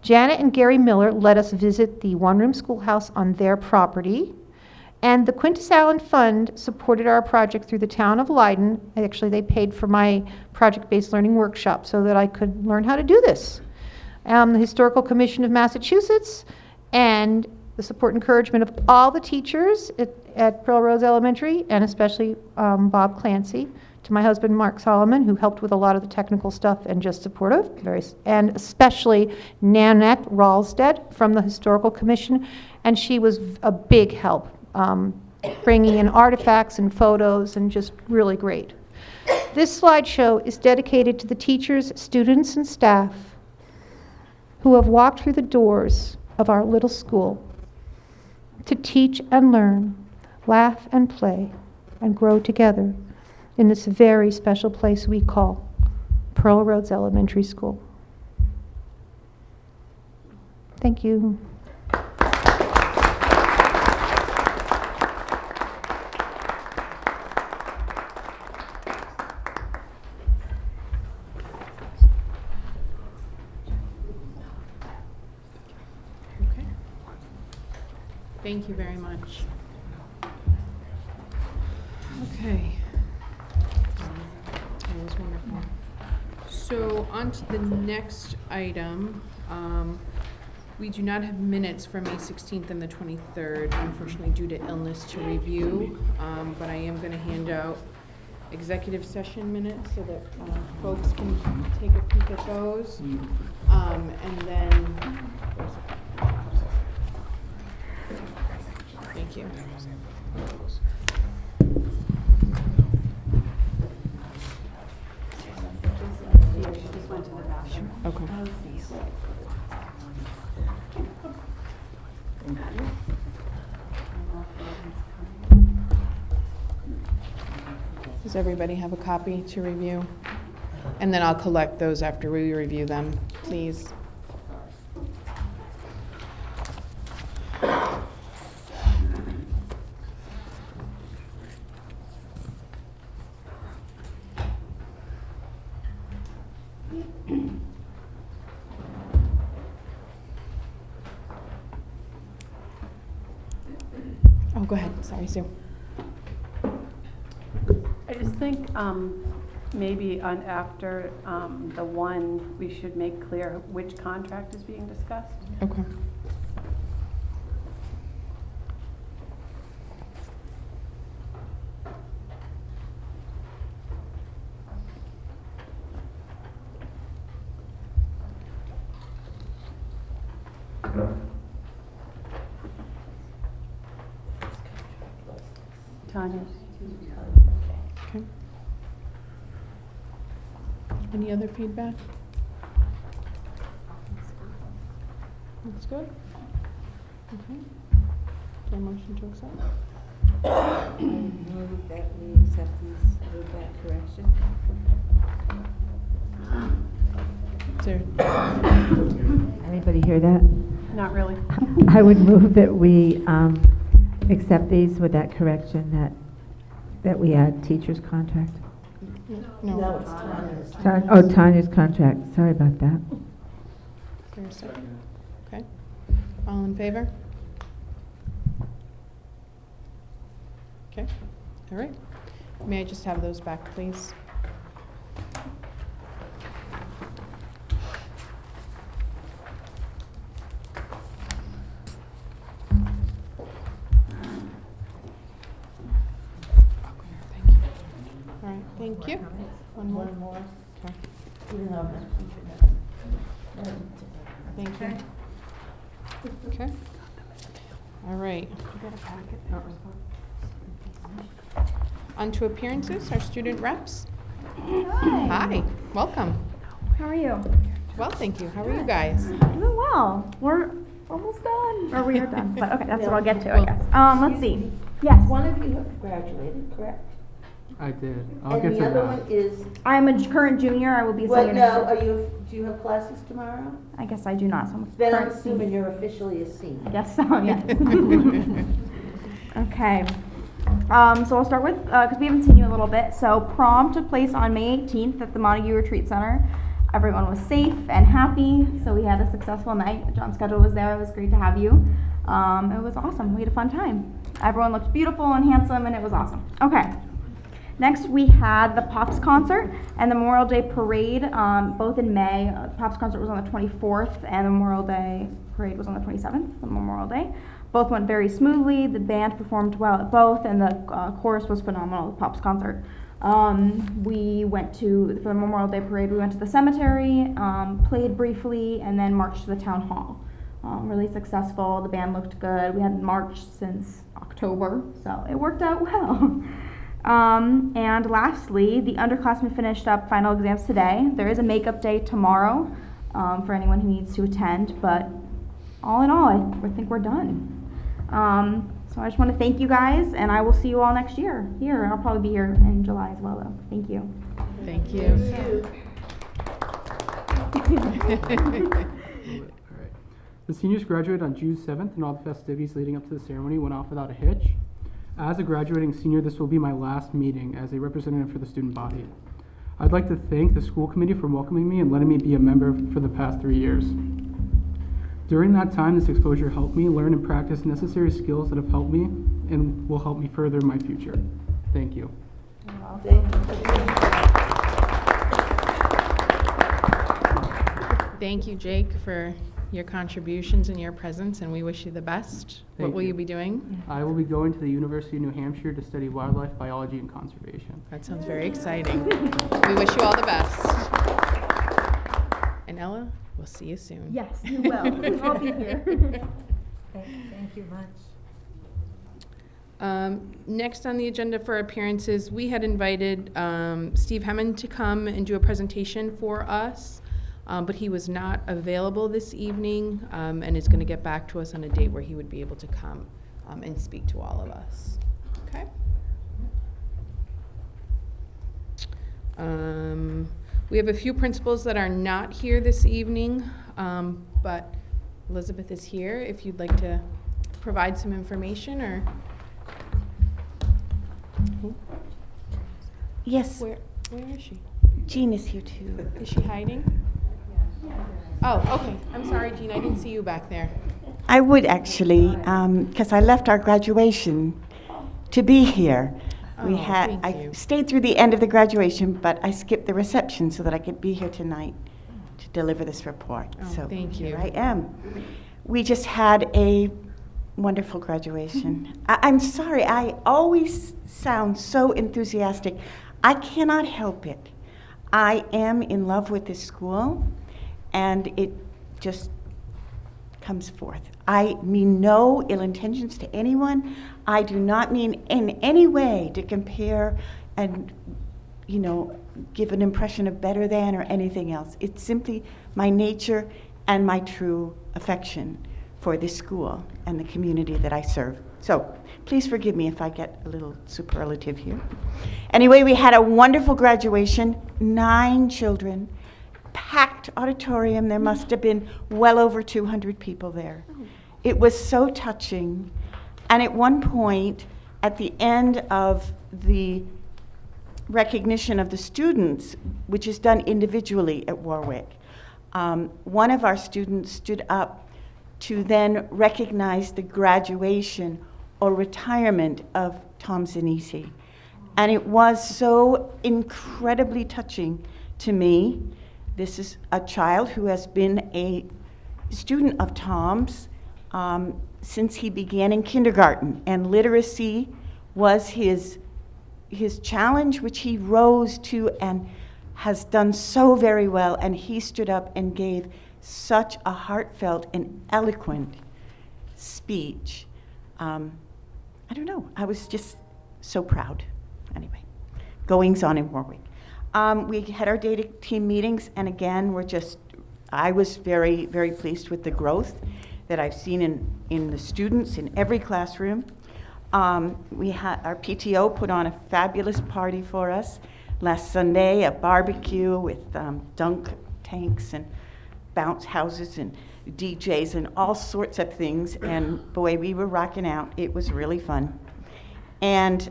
Janet and Gary Miller let us visit the one-room schoolhouse on their property. And the Quintus Allen Fund supported our project through the town of Leiden. Actually, they paid for my project-based learning workshop so that I could learn how to do this. The Historical Commission of Massachusetts and the support and encouragement of all the teachers at Pearl Rhodes Elementary, and especially Bob Clancy, to my husband Mark Solomon, who helped with a lot of the technical stuff and just supportive, and especially Nanette Ralstead from the Historical Commission, and she was a big help, bringing in artifacts and photos, and just really great. This slideshow is dedicated to the teachers, students, and staff who have walked through the doors of our little school to teach and learn, laugh and play, and grow together in this very special place we call Pearl Rhodes Elementary School. Thank you. Okay. Thank you very much. Okay. on to the next item. We do not have minutes for May 16th and the 23rd, unfortunately due to illness to review, but I am going to hand out executive session minutes so that folks can take a peek at those. And then, thank you. Okay. Does everybody have a copy to review? And then I'll collect those after we review them, please. Oh, go ahead. Sorry, Sue. I just think maybe on after the one, we should make clear which contract is being discussed. Okay. Tanya. Okay. Any other feedback? Looks good. Okay. Is there a motion to accept? Move that we accept these with that correction. Is there? Anybody hear that? Not really. I would move that we accept these with that correction that we add teacher's contract. No. It's Tanya's contract. Sorry about that. Is there a second? Okay. All in favor? Okay. All right. May I just have those back, please? All right, thank you. One more. Okay. Thank you. Okay. All right. On to appearances, our student reps. Hi, welcome. How are you? Well, thank you. How are you guys? Doing well. We're almost done. Or we are done. But okay, that's what I'll get to, I guess. Let's see. Yes. One of you have graduated, correct? I did. I'll And get the to other that. one is, I'm a current junior. I will be a what, senior no, next year. do you have classes tomorrow? I guess I do not. So I'm a Then I'm current assuming senior. you're officially a senior. I guess so, yes. Okay. So I'll start with, because we haven't seen you a little bit. So prom took place on May 18th at the Montague Retreat Center. Everyone was safe and happy, so we had a successful night. John's schedule was there. It was great to have you. It was awesome. We had a fun time. Everyone looked beautiful and handsome, and it was awesome. Okay. Next, we had the Pops concert and the Memorial Day Parade, both in May. The Pops concert was on the 24th, and the Memorial Day Parade was on the 27th, the Memorial Day. Both went very smoothly. The band performed well at both, and the chorus was phenomenal, the Pops concert. We went to, for the Memorial Day Parade, we went to the cemetery, played briefly, and then marched to the town hall. Really successful. The band looked good. We hadn't marched since October, so it worked out well. And lastly, the underclassmen finished up final exams today. There is a makeup day tomorrow for anyone who needs to attend, but all in all, I think we're done. So I just want to thank you guys, and I will see you all next year. Here, I'll probably be here in July as well, though. Thank you. Thank you. The seniors graduated on June 7th, and all the festivities leading up to the ceremony went off without a hitch. As a graduating senior, this will be my last meeting as a representative for the student body. I'd like to thank the school committee for welcoming me and letting me be a member for the past 3 years. During that time, this exposure helped me learn and practice necessary skills that have helped me and will help me further my future. Thank you. Thank you. Thank you, Jake, for your contributions and your presence, and we wish you the best. What will you be doing? I will be going to the University of New Hampshire to study wildlife biology and conservation. That sounds very exciting. We wish you all the best. And Ella, we'll see you soon. Yes, you will. I'll be here. Thank you much. Next on the agenda for appearances, we had invited Steve Hemmond to come and do a presentation for us, but he was not available this evening and is going to get back to us on a date where he would be able to come and speak to all of us. Okay? We have a few principals that are not here this evening, but Elizabeth is here if you'd like to provide some information or... Yes. Where is she? Jean is here too. Is she hiding? Oh, okay. I'm sorry, Jean. I didn't see you back there. I would actually, because I left our graduation to be here. Oh, I stayed through the end of the graduation, but I skipped the reception so that I could be here tonight to deliver this report. Oh, so thank you. Here I am. We just had a wonderful graduation. I'm sorry, I always sound so enthusiastic. I cannot help it. I am in love with this school, and it just comes forth. I mean no ill intentions to anyone. I do not mean in any way to compare and, you know, give an impression of better than or anything else. It's simply my nature and my true affection for this school and the community that I serve. So please forgive me if I get a little superlative here. Anyway, we had a wonderful graduation, 9 children, packed auditorium. There must have been well over 200 people there. It was so touching. And at one point, at the end of the recognition of the students, which is done individually at Warwick, one of our students stood up to then recognize the graduation or retirement of Tom Zanisi. And it was so incredibly touching to me. This is a child who has been a student of Tom's since he began in kindergarten, and literacy was his challenge, which he rose to and has done so very well. And he stood up and gave such a heartfelt and eloquent speech. I don't know, I was just so proud. Anyway, goings on in Warwick. We had our data team meetings, and again, I was very, very pleased with the growth that I've seen in the students in every classroom. We had our PTO put on a fabulous party for us last Sunday, a barbecue with dunk tanks and bounce houses and DJs and all sorts of things, and boy, we were rocking out. It was really fun. And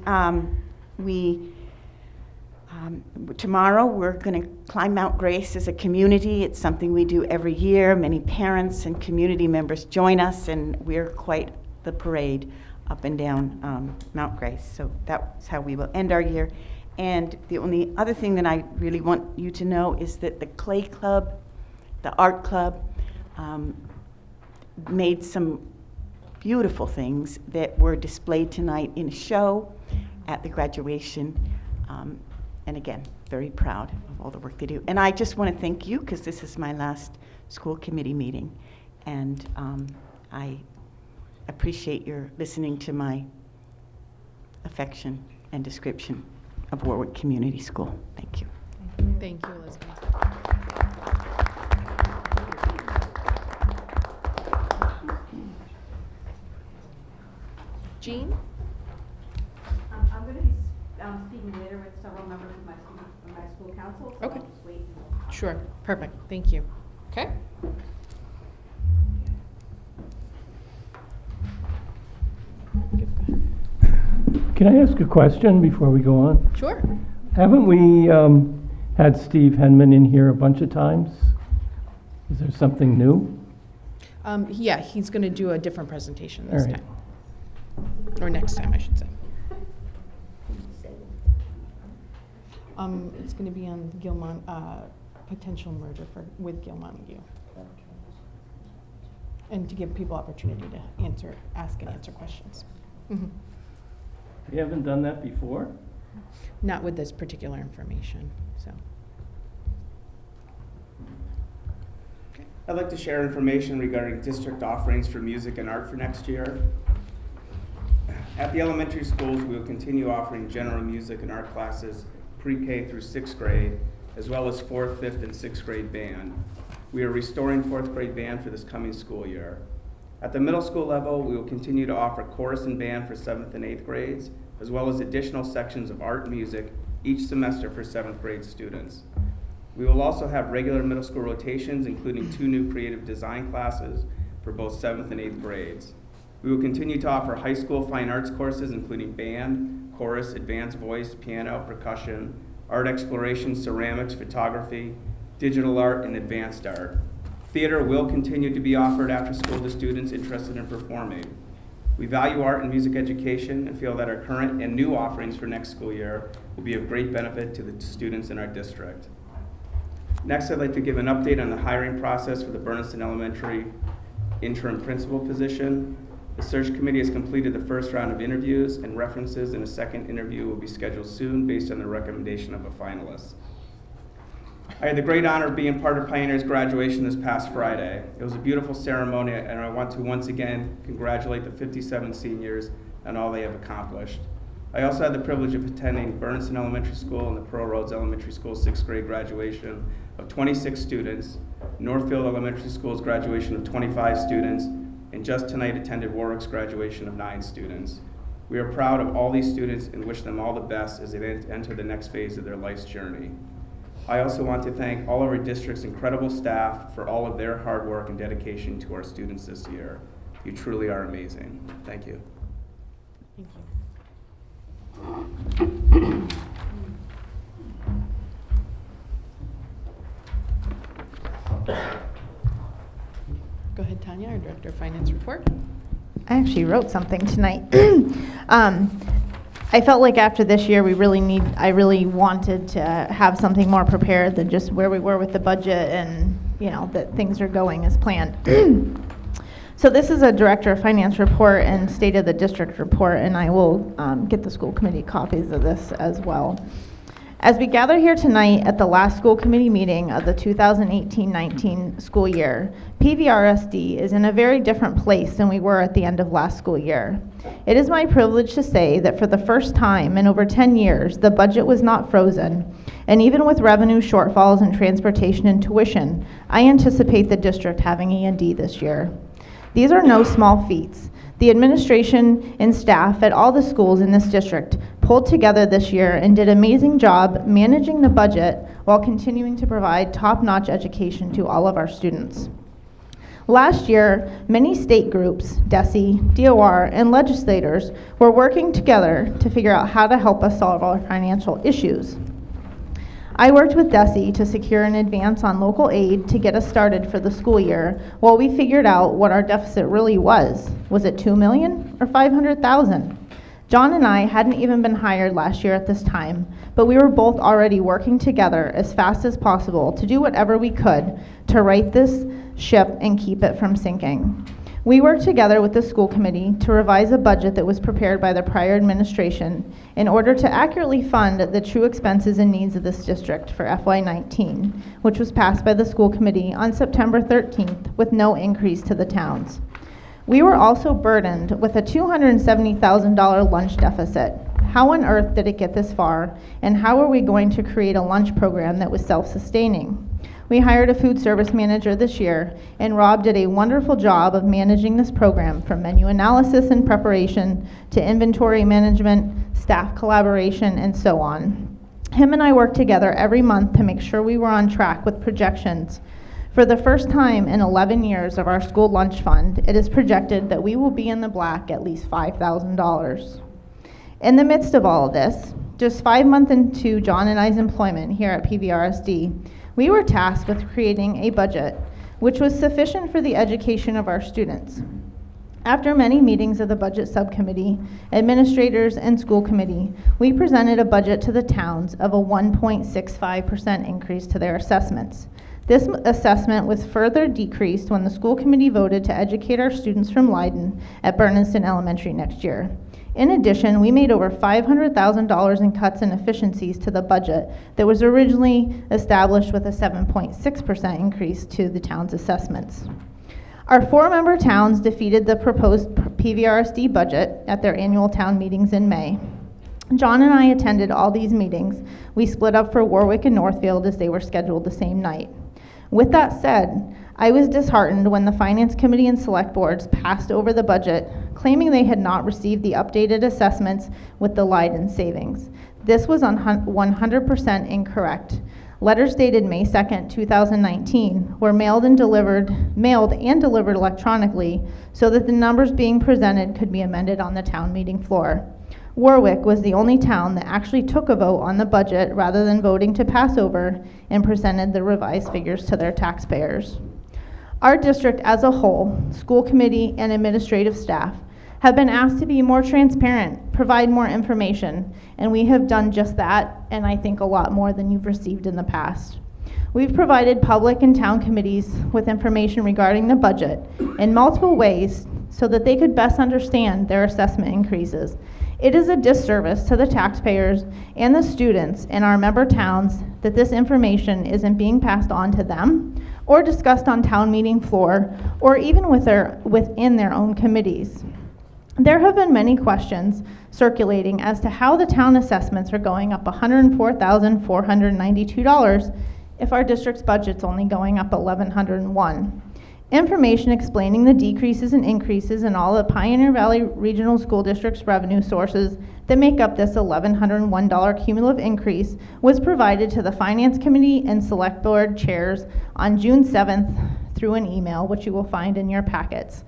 tomorrow we're going to climb Mount Grace as a community. It's something we do every year. Many parents and community members join us, and we're quite the parade up and down Mount Grace. So that's how we will end our year. And the only other thing that I really want you to know is that the Clay Club, the art club, made some beautiful things that were displayed tonight in a show at the graduation. And again, very proud of all the work they do. And I just want to thank you, because this is my last school committee meeting. And I appreciate your listening to my affection and description of Warwick Community School. Thank you. Thank you, Elizabeth. Jean? I'm going to be speaking later with several members of my school council, so Okay. I'll just wait. Sure, perfect, thank you. Okay? Can I ask a question before we go on? Sure. Haven't we had Steve Henman in here a bunch of times? Is there something new? Yeah, he's going to do a different presentation this All right. time. Or next time, I should say. It's going to be on Gilmont, potential merger with Gilmont. And to give people opportunity to ask and answer questions. Mhm. You haven't done that before? Not with this particular information, so. I'd like to share information regarding district offerings for music and art for next year. At the elementary schools, we will continue offering general music and art classes pre-K through 6th grade, as well as 4th, 5th, and 6th grade band. We are restoring 4th grade band for this coming school year. At the middle school level, we will continue to offer chorus and band for 7th and 8th grades, as well as additional sections of art and music each semester for 7th grade students. We will also have regular middle school rotations, including 2 new creative design classes for both 7th and 8th grades. We will continue to offer high school fine arts courses, including band, chorus, advanced voice, piano, percussion, art exploration, ceramics, photography, digital art, and advanced art. Theater will continue to be offered after school to students interested in performing. We value art and music education and feel that our current and new offerings for next school year will be of great benefit to the students in our district. Next, I'd like to give an update on the hiring process for the Bernardston Elementary interim principal position. The search committee has completed the first round of interviews and references, and a second interview will be scheduled soon based on the recommendation of a finalist. I had the great honor of being part of Pioneer's graduation this past Friday. It was a beautiful ceremony, and I want to once again congratulate the 57 seniors on all they have accomplished. I also had the privilege of attending Bernardston Elementary School and the Pearl Rhodes Elementary School 6th grade graduation of 26 students, Northfield Elementary School's graduation of 25 students, and just tonight attended Warwick's graduation of 9 students. We are proud of all these students and wish them all the best as they enter the next phase of their life's journey. I also want to thank all of our district's incredible staff for all of their hard work and dedication to our students this year. You truly are amazing. Thank you. Thank you. Go ahead, Tanya, our Director of Finance report. I actually wrote something tonight. I felt like after this year, I really wanted to have something more prepared than just where we were with the budget and, that things are going as planned. So this is a Director of Finance report and State of the District report, and I will get the school committee copies of this as well. As we gather here tonight at the last school committee meeting of the 2018-19 school year, PVRSD is in a very different place than we were at the end of last school year. It is my privilege to say that for the first time in over 10 years, the budget was not frozen, and even with revenue shortfalls in transportation and tuition, I anticipate the district having E&D this year. These are no small feats. The administration and staff at all the schools in this district pulled together this year and did an amazing job managing the budget while continuing to provide top-notch education to all of our students. Last year, many state groups, DESE, DOR, and legislators were working together to figure out how to help us solve our financial issues. I worked with DESE to secure an advance on local aid to get us started for the school year while we figured out what our deficit really was. Was it $2 million or $500,000? John and I hadn't even been hired last year at this time, but we were both already working together as fast as possible to do whatever we could to right this ship and keep it from sinking. We worked together with the school committee to revise a budget that was prepared by the prior administration in order to accurately fund the true expenses and needs of this district for FY19, which was passed by the school committee on September 13th with no increase to the towns. We were also burdened with a $270,000 lunch deficit. How on earth did it get this far, and how are we going to create a lunch program that was self-sustaining? We hired a food service manager this year, and Rob did a wonderful job of managing this program from menu analysis and preparation to inventory management, staff collaboration, and so on. Him and I worked together every month to make sure we were on track with projections. For the first time in 11 years of our school lunch fund, it is projected that we will be in the black at least $5,000. In the midst of all of this, just 5 months into John and I's employment here at PVRSD, we were tasked with creating a budget which was sufficient for the education of our students. After many meetings of the budget subcommittee, administrators, and school committee, we presented a budget to the towns of a 1.65% increase to their assessments. This assessment was further decreased when the school committee voted to educate our students from Leiden at Bernardston Elementary next year. In addition, we made over $500,000 in cuts and efficiencies to the budget that was originally established with a 7.6% increase to the town's assessments. Our 4-member towns defeated the proposed PVRSD budget at their annual town meetings in May. John and I attended all these meetings. We split up for Warwick and Northfield as they were scheduled the same night. With that said, I was disheartened when the Finance Committee and Select Boards passed over the budget, claiming they had not received the updated assessments with the Leiden savings. This was 100% incorrect. Letters dated May 2nd, 2019 were mailed and delivered electronically so that the numbers being presented could be amended on the town meeting floor. Warwick was the only town that actually took a vote on the budget rather than voting to pass over and presented the revised figures to their taxpayers. Our district as a whole, school committee and administrative staff, have been asked to be more transparent, provide more information, and we have done just that, and I think a lot more than you've received in the past. We've provided public and town committees with information regarding the budget in multiple ways so that they could best understand their assessment increases. It is a disservice to the taxpayers and the students in our member towns that this information isn't being passed on to them or discussed on town meeting floor or even within their own committees. There have been many questions circulating as to how the town assessments are going up $104,492 if our district's budget's only going up $1,101. Information explaining the decreases and increases in all the Pioneer Valley Regional School District's revenue sources that make up this $1,101 cumulative increase was provided to the Finance Committee and Select Board chairs on June 7th through an email, which you will find in your packets.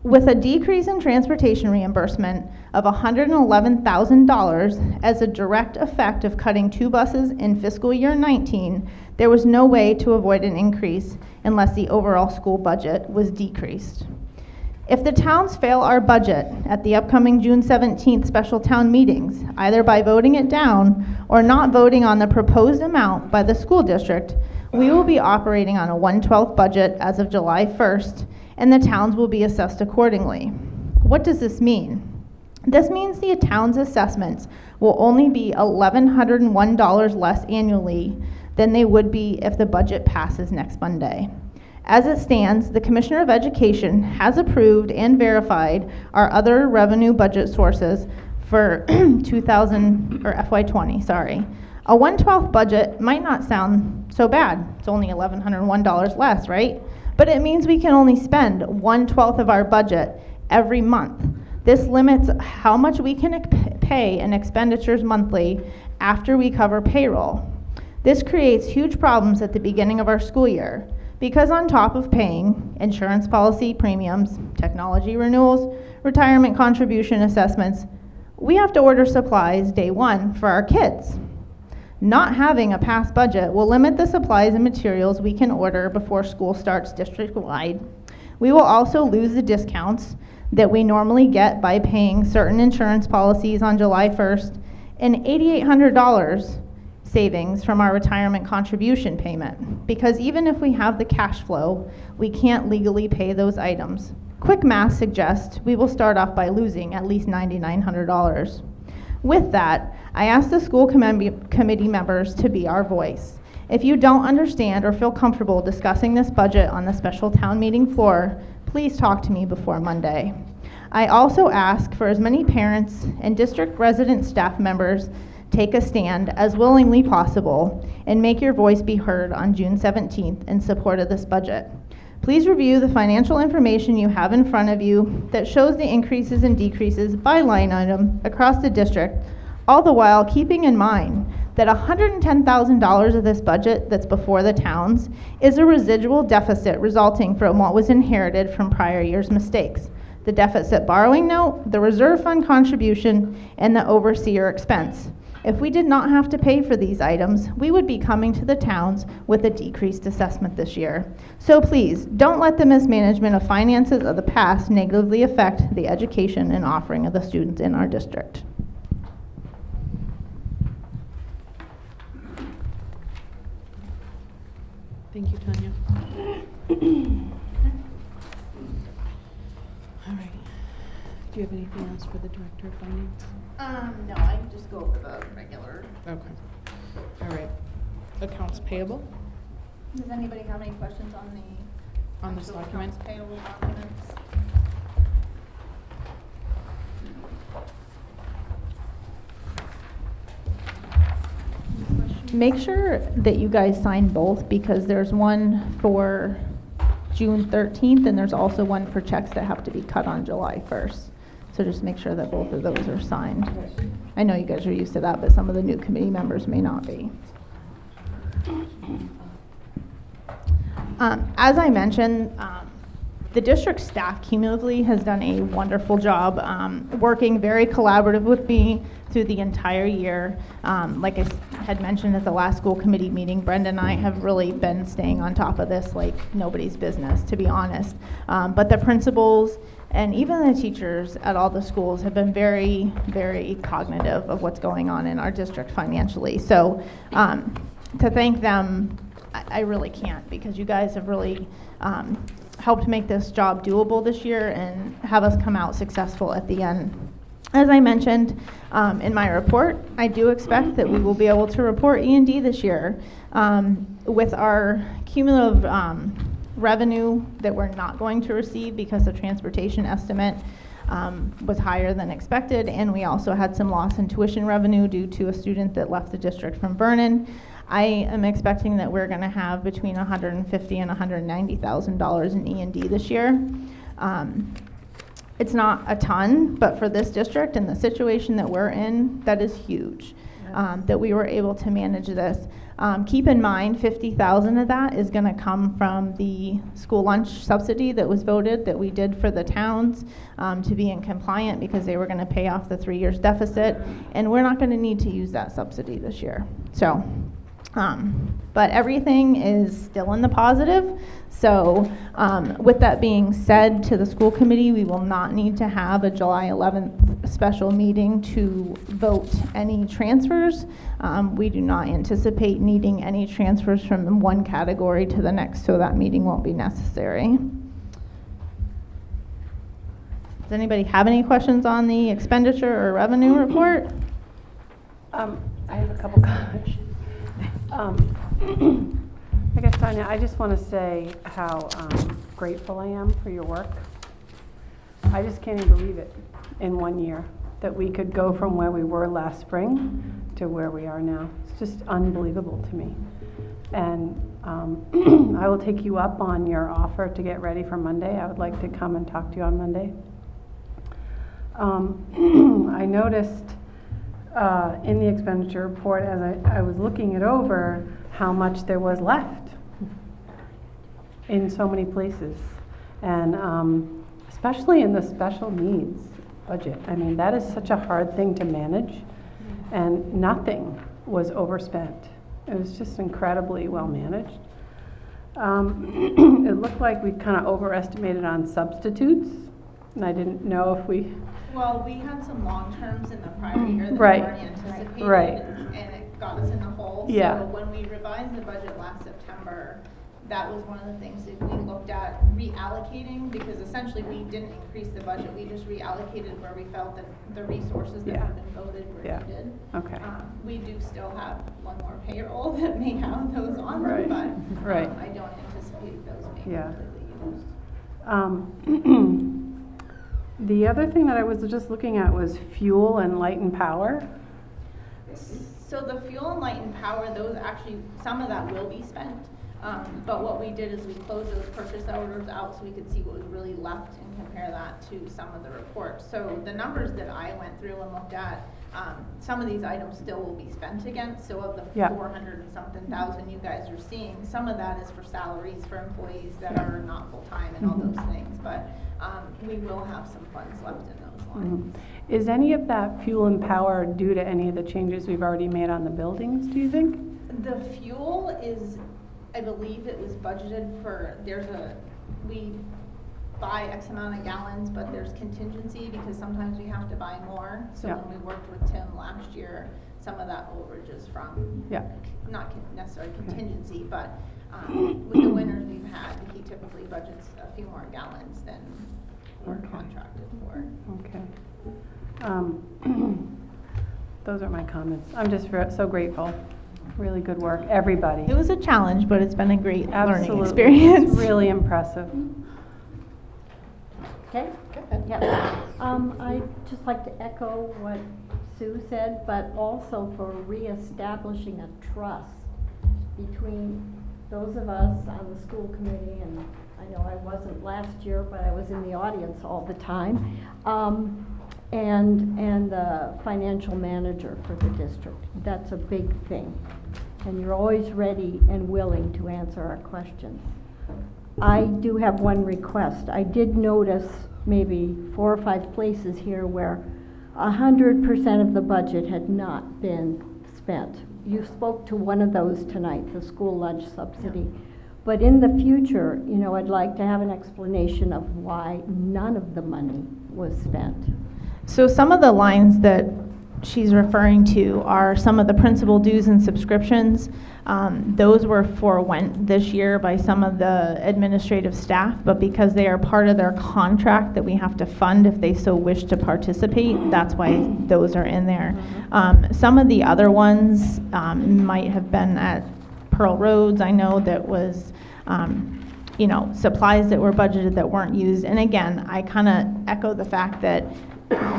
With a decrease in transportation reimbursement of $111,000 as a direct effect of cutting 2 buses in fiscal year 19, there was no way to avoid an increase unless the overall school budget was decreased. If the towns fail our budget at the upcoming June 17th special town meetings, either by voting it down or not voting on the proposed amount by the school district, we will be operating on a 1/12 budget as of July 1st, and the towns will be assessed accordingly. What does this mean? This means the town's assessments will only be $1,101 less annually than they would be if the budget passes next Monday. As it stands, the Commissioner of Education has approved and verified our other revenue budget sources for FY20, sorry. A 1/12 budget might not sound so bad. It's only $1,101 less, right? But it means we can only spend 1/12 of our budget every month. This limits how much we can pay in expenditures monthly after we cover payroll. This creates huge problems at the beginning of our school year because on top of paying insurance policy premiums, technology renewals, retirement contribution assessments, we have to order supplies day one for our kids. Not having a past budget will limit the supplies and materials we can order before school starts district-wide. We will also lose the discounts that we normally get by paying certain insurance policies on July 1st and $8,800 savings from our retirement contribution payment, because even if we have the cash flow, we can't legally pay those items. Quick math suggests we will start off by losing at least $9,900. With that, I ask the school committee members to be our voice. If you don't understand or feel comfortable discussing this budget on the special town meeting floor, please talk to me before Monday. I also ask for as many parents and district resident staff members take a stand as willingly possible and make your voice be heard on June 17th in support of this budget. Please review the financial information you have in front of you that shows the increases and decreases by line item across the district, all the while keeping in mind that $110,000 of this budget that's before the towns is a residual deficit resulting from what was inherited from prior year's mistakes. The deficit borrowing note, the reserve fund contribution, and the overseer expense. If we did not have to pay for these items, we would be coming to the towns with a decreased assessment this year. So please, don't let the mismanagement of finances of the past negatively affect the education and offering of the students in our district. Thank you, Tanya. All right. Do you have anything else for the Director of Finance? No, I can just go over the regular. Okay. All right. Accounts payable Does anybody have any questions on this document? accounts payable documents? Make sure that you guys sign both, because there's one for June 13th and there's also one for checks that have to be cut on July 1st. So just make sure that both of those are signed. I know you guys are used to that, but some of the new committee members may not be. As I mentioned, the district staff cumulatively has done a wonderful job working very collaborative with me through the entire year. Like I had mentioned at the last school committee meeting, Brenda and I have really been staying on top of this like nobody's business, to be honest. But the principals and even the teachers at all the schools have been very, very cognitive of what's going on in our district financially. So to thank them, I really can't, because you guys have really helped make this job doable this year and have us come out successful at the end. As I mentioned in my report, I do expect that we will be able to report E&D this year with our cumulative revenue that we're not going to receive because the transportation estimate was higher than expected, and we also had some loss in tuition revenue due to a student that left the district from Vernon. I am expecting that we're going to have between $150,000 and $190,000 in E&D this year. It's not a ton, but for this district and the situation that we're in, that is huge, that we were able to manage this. Keep in mind, $50,000 of that is going to come from the school lunch subsidy that was voted, that we did for the towns to be in compliant, because they were going to pay off the 3 years deficit, and we're not going to need to use that subsidy this year. So, but everything is still in the positive. So with that being said, to the school committee, we will not need to have a July 11th special meeting to vote any transfers. We do not anticipate needing any transfers from one category to the next, so that meeting won't be necessary. Does anybody have any questions on the expenditure or revenue report? I have a couple questions. I guess, Tanya, I just want to say how grateful I am for your work. I just can't even believe it in 1 year that we could go from where we were last spring to where we are now. It's just unbelievable to me. And I will take you up on your offer to get ready for Monday. I would like to come and talk to you on Monday. I noticed in the expenditure report, as I was looking it over, how much there was left in so many places, and especially in the special needs budget. I mean, that is such a hard thing to manage, and nothing was overspent. It was just incredibly well managed. It looked like we kind of overestimated on substitutes, and I didn't know if we... Well, we had some long terms in the prior year that Right. weren't anticipated, Right. and it got us in the hole. Yeah. So when we revised the budget last September, that was one of the things that we looked at reallocating, because essentially we didn't increase the budget, we just reallocated where we felt that the resources that had been voted were needed. Okay. We do still have one more payroll that may have those on Right. them, but Right. I don't anticipate those being Yeah. completely used. The other thing that I was just looking at was fuel and light and power. So the fuel and light and power, those actually, some of that will be spent. But what we did is we closed those purchase orders out so we could see what was really left and compare that to some of the reports. So the numbers that I went through and looked at, some of these items still will be spent against. So of the 400 and something thousand you guys are seeing, some of that is for salaries for employees that are not full-time and all those things. But we will have some funds left in those lines. Is any of that fuel and power due to any of the changes we've already made on the buildings, do you think? The fuel is, I believe it was budgeted for, we buy X amount of gallons, but there's contingency because sometimes we have to buy more. So when we worked with Tim last year, some of that overage is from, not necessarily contingency, but With the winters we've had, he typically budgets a few more gallons than we're contracted for. Okay. Those are my comments. I'm just so grateful. Really good work, everybody. It was a challenge, but it's been a great learning Absolutely. experience. It's really impressive. Okay? Yeah. I'd just like to echo what Sue said, but also for reestablishing a trust between those of us on the school committee, and I know I wasn't last year, but I was in the audience all the time, and the financial manager for the district. That's a big thing. And you're always ready and willing to answer our questions. I do have one request. I did notice maybe 4 or 5 places here where 100% of the budget had not been spent. You spoke to one of those tonight, the school lunch subsidy. But in the future, you know, I'd like to have an explanation of why none of the money was spent. So some of the lines that she's referring to are some of the principal dues and subscriptions. Those were forwent this year by some of the administrative staff, but because they are part of their contract that we have to fund if they so wish to participate, that's why those are in there. Some of the other ones might have been at Pearl Rhodes. I know that was you know, supplies that were budgeted that weren't used. And again, I kind of echo the fact that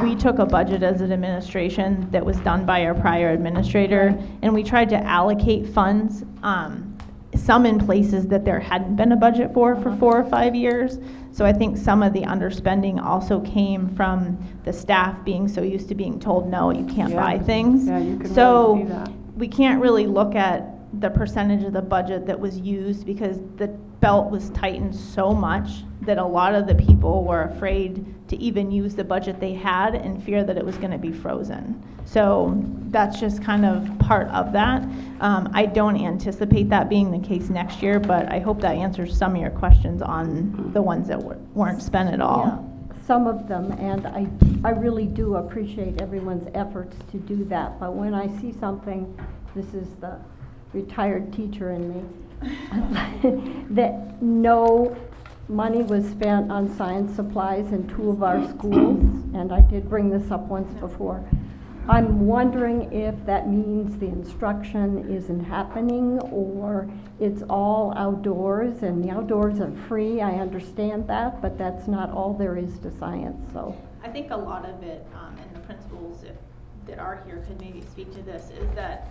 we took a budget as an administration that was done by our prior administrator, and we tried to allocate funds, some in places that there hadn't been a budget for 4 or 5 years. So I think some of the underspending also came from the staff being so used to being told, no, you can't buy things. Yeah, you can so really see that. we can't really look at the percentage of the budget that was used because the belt was tightened so much that a lot of the people were afraid to even use the budget they had and fear that it was going to be frozen. So that's just kind of part of that. I don't anticipate that being the case next year, but I hope that answers some of your questions on the ones that weren't spent at all. Yeah, some of them, and I really do appreciate everyone's efforts to do that. But when I see something, this is the retired teacher in me, that no money was spent on science supplies in 2 of our schools, and I did bring this up once before. I'm wondering if that means the instruction isn't happening or it's all outdoors, and the outdoors are free. I understand that, but that's not all there is to science. So I think a lot of it, and the principals that are here could maybe speak to this, is that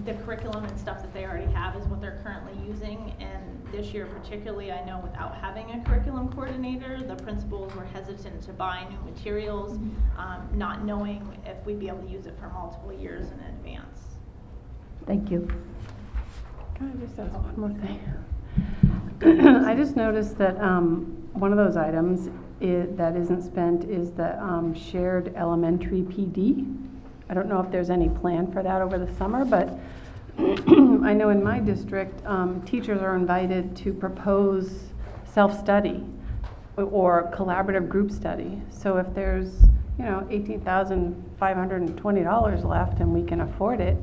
the curriculum and stuff that they already have is what they're currently using, and this year particularly, I know without having a curriculum coordinator, the principals were hesitant to buy new materials, not knowing if we'd be able to use it for multiple years in advance. thank you. Can I just ask one more thing? I just noticed that one of those items that isn't spent is the shared elementary PD. I don't know if there's any plan for that over the summer, but I know in my district, teachers are invited to propose self-study or collaborative group study. So if there's, you know, $18,520 left and we can afford it,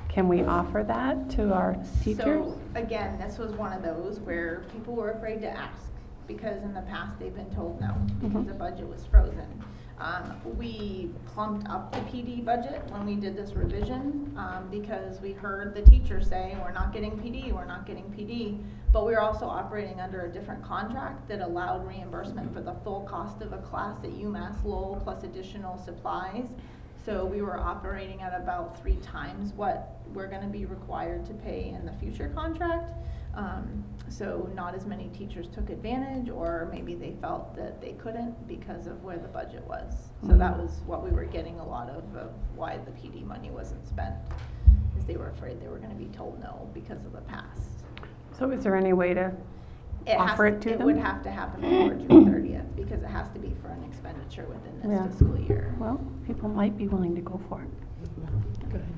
can we offer that to our teachers? So again, this was one of those where people were afraid to ask because in the past they've been told no because the budget was frozen. We plumped up the PD budget when we did this revision because we heard the teachers say, we're not getting PD, we're not getting PD, but we were also operating under a different contract that allowed reimbursement for the full cost of a class at UMass Lowell plus additional supplies. So we were operating at about 3 times what we're going to be required to pay in the future contract. So not as many teachers took advantage, or maybe they felt that they couldn't because of where the budget was. So that was what we were getting a lot of why the PD money wasn't spent, is they were afraid they were going to be told no because of the past. So is there any way to offer it to them? It would have to happen before June 30th because it has to be for an expenditure within this fiscal year. Well, people might be willing to go for it. Go ahead,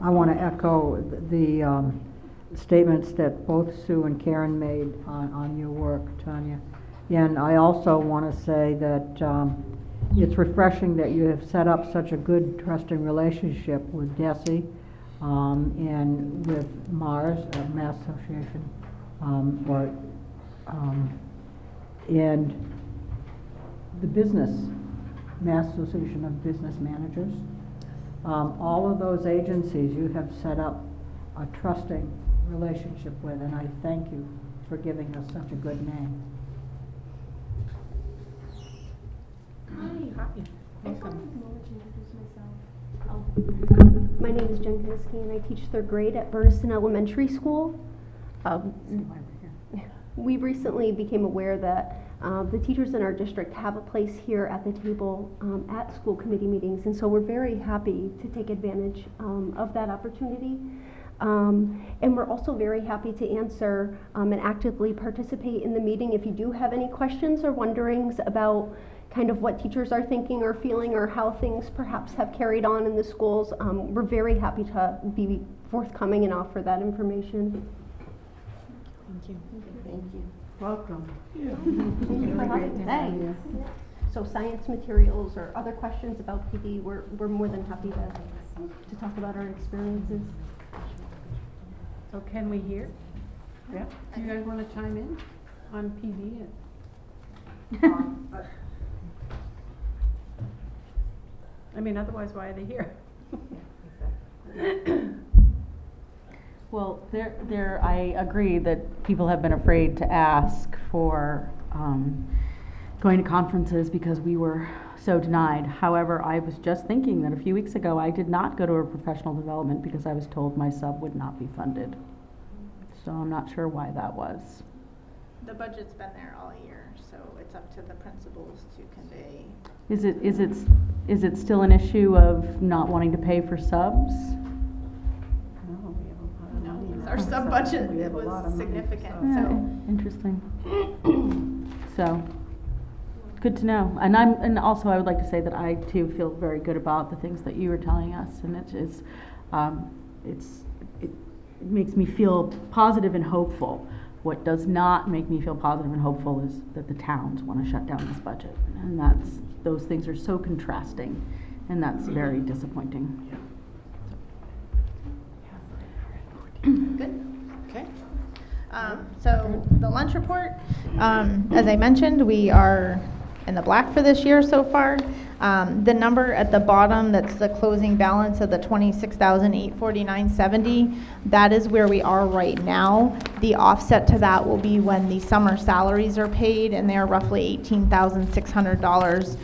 I want to echo the statements that both Sue and Karen made on your work, Tanya. And I also want to say that it's refreshing that you have set up such a good, trusting relationship with Desi. and with MARS, Mass Association, and the Mass Association of Business Managers. All of those agencies you have set up a trusting relationship with, and I thank you for giving us such a good name. Hi. Welcome. My name is Jen Kowski, and I teach 3rd grade at Bernardston Elementary School. We recently became aware that the teachers in our district have a place here at the table at school committee meetings, and so we're very happy to take advantage of that opportunity. And we're also very happy to answer and actively participate in the meeting. If you do have any questions or wonderings about kind of what teachers are thinking or feeling or how things perhaps have carried on in the schools, we're very happy to be forthcoming and offer that information. Thank you. Thank you. Welcome. Thank you for having me. Thanks. So science materials or other questions about PD, we're more than happy to talk about our experiences. So can we hear? Yeah. Do you guys want to chime in on PD? I mean, otherwise, why are they here? Well, I agree that people have been afraid to ask for going to conferences because we were so denied. However, I was just thinking that a few weeks ago I did not go to a professional development because I was told my sub would not be funded. So I'm not sure why that was. The budget's been there all year, so it's up to the principals to convey. Is it still an issue of not wanting to pay for subs? Our sub budget was significant, so. Interesting. So, good to know. And also I would like to say that I too feel very good about the things that you were telling us, and it makes me feel positive and hopeful. What does not make me feel positive and hopeful is that the towns want to shut down this budget, and those things are so contrasting, and that's very disappointing. Good. Okay. So the lunch report, as I mentioned, we are in the black for this year so far. The number at the bottom, that's the closing balance of the $26,849.70. That is where we are right now. The offset to that will be when the summer salaries are paid, and they are roughly $18,600.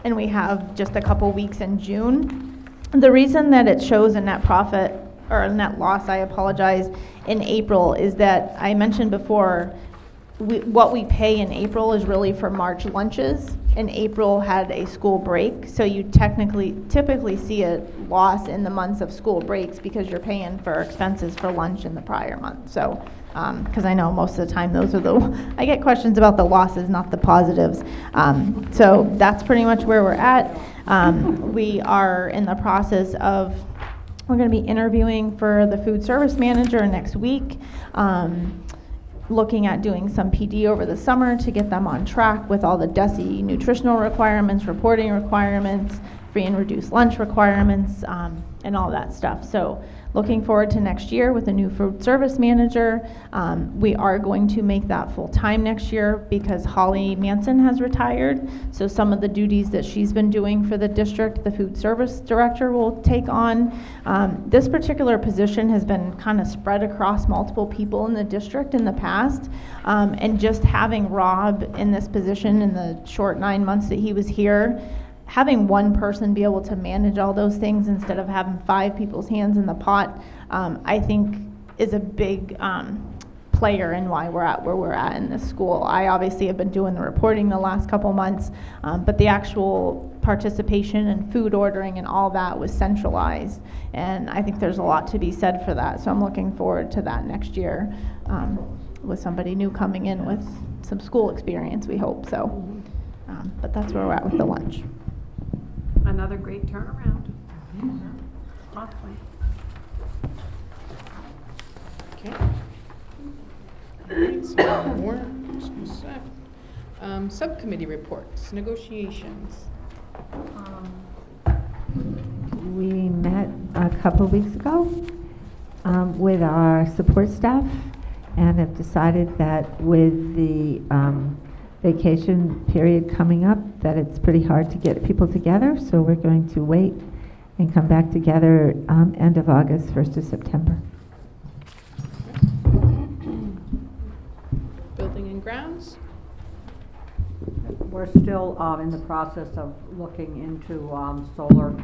And we have just a couple weeks in June. The reason that it shows a net profit or a net loss, I apologize, in April is that I mentioned before, what we pay in April is really for March lunches, and April had a school break, so you typically see a loss in the months of school breaks because you're paying for expenses for lunch in the prior month. So, because I know most of the time I get questions about the losses, not the positives. So that's pretty much where we're at. We are in the process of, we're going to be interviewing for the food service manager next week. Looking at doing some PD over the summer to get them on track with all the DESE nutritional requirements, reporting requirements, free and reduced lunch requirements, and all that stuff. So looking forward to next year with a new food service manager. We are going to make that full-time next year because Holly Manson has retired. So some of the duties that she's been doing for the district, the food service director will take on. This particular position has been kind of spread across multiple people in the district in the past. And just having Rob in this position in the short 9 months that he was here, having one person be able to manage all those things instead of having 5 people's hands in the pot, I think is a big player in why we're at where we're at in this school. I obviously have been doing the reporting the last couple months, but the actual participation and food ordering and all that was centralized, and I think there's a lot to be said for that. So I'm looking forward to that next year with somebody new coming in with some school experience, we hope so. But that's where we're at with the lunch. Another great turnaround. Awesome. Okay. All right, so more, just a sec. Subcommittee reports, negotiations. We met a couple of weeks ago with our support staff and have decided that with the vacation period coming up, that it's pretty hard to get people together, so we're going to wait and come back together end of August, 1st of September. Building and grounds? We're still in the process of looking into solar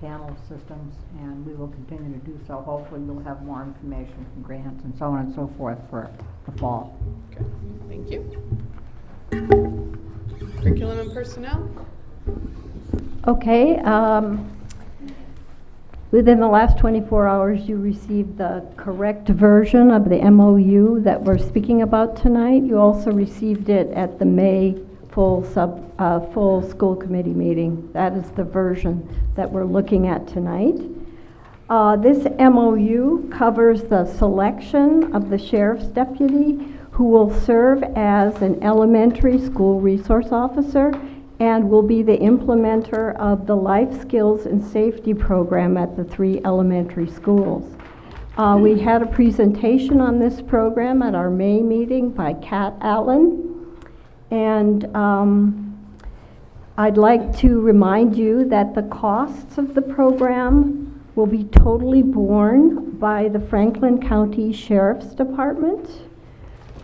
panel systems, and we will continue to do so. Hopefully we'll have more information from grants and so on and so forth for the fall. Okay, thank you. Curriculum and personnel? Okay, within the last 24 hours, you received the correct version of the MOU that we're speaking about tonight. You also received it at the May full school committee meeting. That is the version that we're looking at tonight. This MOU covers the selection of the sheriff's deputy who will serve as an elementary school resource officer and will be the implementer of the life skills and safety program at the 3 elementary schools. We had a presentation on this program at our May meeting by Kat Allen. And I'd like to remind you that the costs of the program will be totally borne by the Franklin County Sheriff's Department.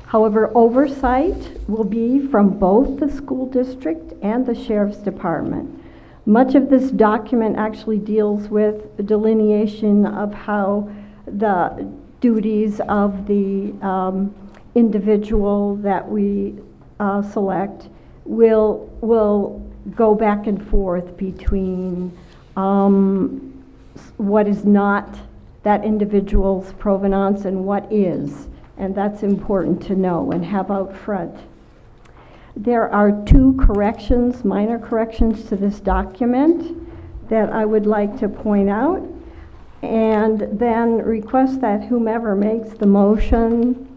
However, oversight will be from both the school district and the Sheriff's Department. Much of this document actually deals with the delineation of how the duties of the individual that we select will go back and forth between what is not that individual's provenance and what is. And that's important to know and have out front. There are 2 corrections, minor corrections to this document that I would like to point out, and then request that whomever makes the motion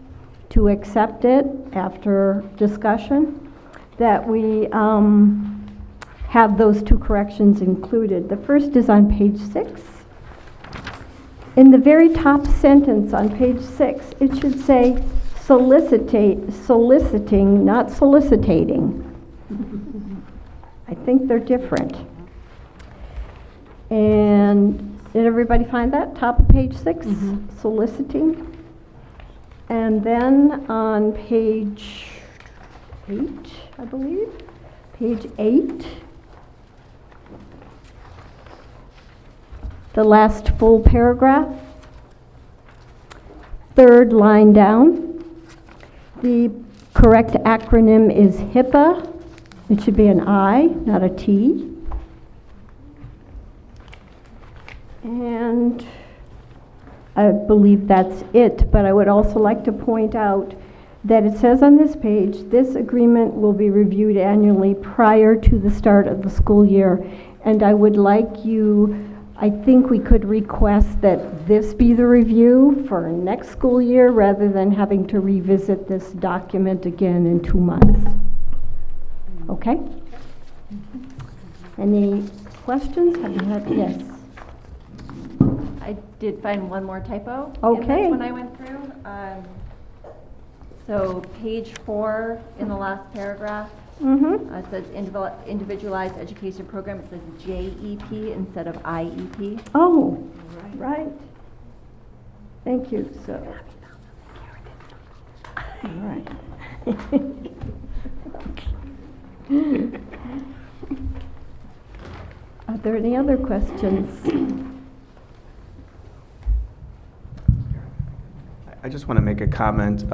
to accept it after discussion, that we have those 2 corrections included. The first is on page 6. In the very top sentence on page 6, it should say soliciting, not solicitating. I think they're different. And did everybody find that? Top of page 6, soliciting. And then on page 8, I believe, page 8, the last full paragraph, 3rd line down. The correct acronym is HIPAA. It should be an I, not a T. And I believe that's it, but I would also like to point out that it says on this page, this agreement will be reviewed annually prior to the start of the school year. And I would like you, I think we could request that this be the review for next school year rather than having to revisit this document again in 2 months. Okay? Any questions? Have you had, yes? I did find one more typo Okay. in this when I went through. So page 4 in the last paragraph, it says individualized education program. It says JEP instead of IEP. Oh, right. Thank you. So, all right. Are there any other questions? I just want to make a comment.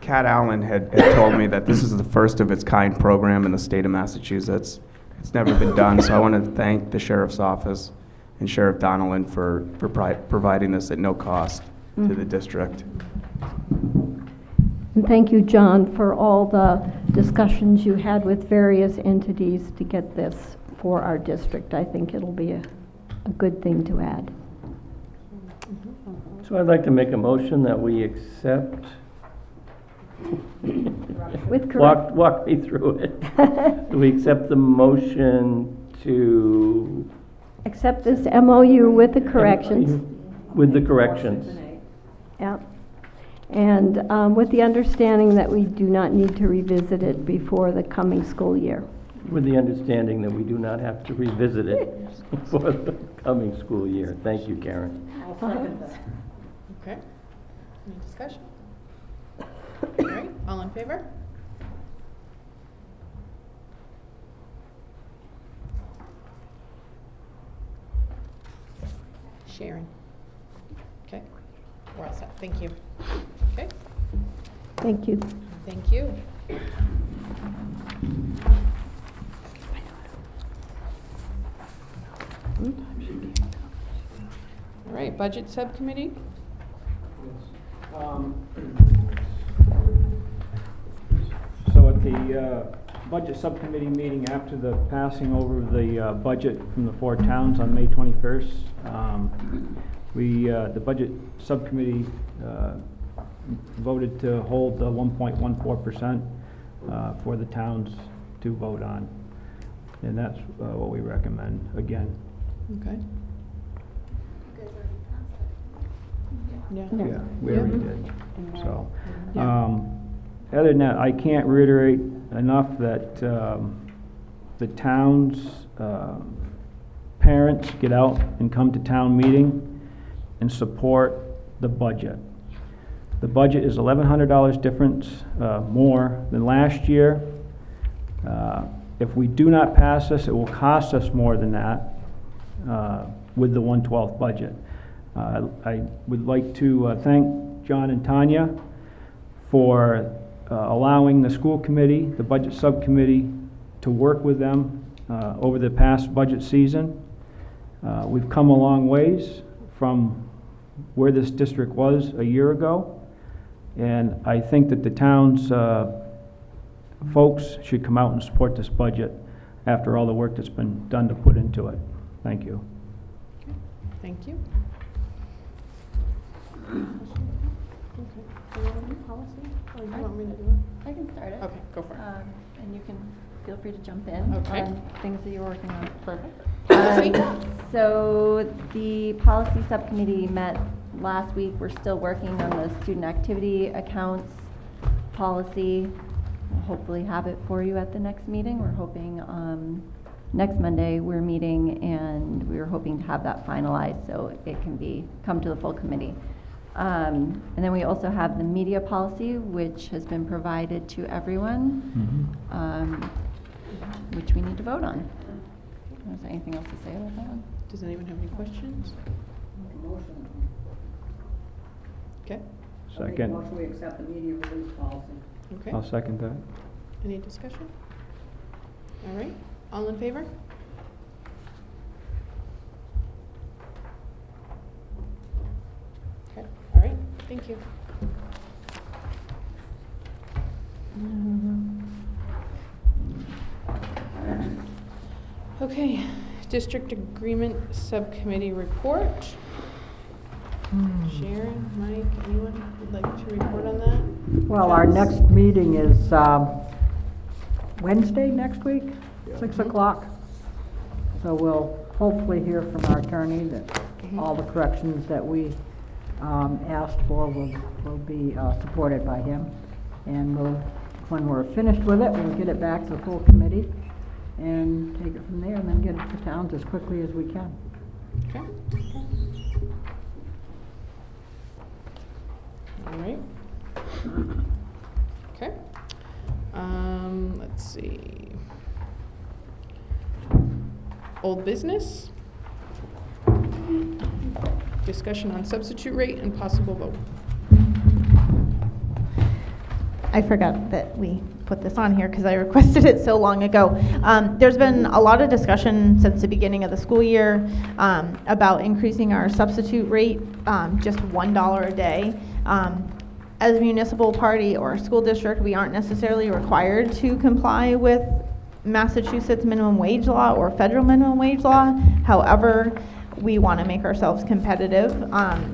Kat Allen had told me that this is the first of its kind program in the state of Massachusetts. It's never been done, so I want to thank the Sheriff's Office and Sheriff Donnellan for providing this at no cost to the district. And thank you, John, for all the discussions you had with various entities to get this for our district. I think it'll be a good thing to add. So I'd like to make a motion that we accept. With correct. Walk me through it. We accept the motion to accept this MOU with the corrections. With the corrections. Yep. And with the understanding that we do not need to revisit it before the coming school year. With the understanding that we do not have to revisit it for the coming school year. Thank you, Karen. I'll second that. Okay. Any discussion? All right, all in favor? Sharon. Okay, we're all set. Thank you. Okay, Thank you. thank you. All right, budget subcommittee. So at the budget subcommittee meeting after the passing over of the budget from the 4 towns on May 21st, the budget subcommittee voted to hold the 1.14% for the towns to vote on. And that's what we recommend again. Okay. Yeah. Yeah, we already did. So, other than that, I can't reiterate enough that the town's parents get out and come to town meeting and support the budget. The budget is $1,100 difference more than last year. If we do not pass this, it will cost us more than that with the 1/12 budget. I would like to thank John and Tanya for allowing the school committee, the budget subcommittee, to work with them over the past budget season. We've come a long ways from where this district was a year ago, and I think that the town's folks should come out and support this budget after all the work that's been done to put into it. Thank you. Thank you. Okay. Do you want to do policy, or do you want me to do it? I can start it. Okay, go for it. And you can feel free to jump in Okay. on things that you're working on. Perfect. So the policy subcommittee met last week. We're still working on the student activity accounts policy. We'll hopefully have it for you at the next meeting. We're hoping next Monday we're meeting, and we're hoping to have that finalized so it can come to the full committee. And then we also have the media policy, which has been provided to everyone, which we need to vote on. Is there anything else to say about that one? Does anyone have any questions? Okay. Second. Motion we accept the media release policy. Okay. I'll second that. Any discussion? All right, all in favor? Okay, all right, thank you. Okay, district agreement subcommittee report. Sharon, Mike, anyone would like to report on that? Well, our next meeting is Wednesday next week, 6 o'clock. So we'll hopefully hear from our attorney that all the corrections that we asked for will be supported by him. And when we're finished with it, we'll get it back to the full committee and take it from there, and then get it to towns as quickly as we can. Okay. All right. Okay. Let's see. Old business. Discussion on substitute rate and possible vote. I forgot that we put this on here because I requested it so long ago. There's been a lot of discussion since the beginning of the school year about increasing our substitute rate, just $1 a day. As a municipal party or a school district, we aren't necessarily required to comply with Massachusetts minimum wage law or federal minimum wage law. However, we want to make ourselves competitive.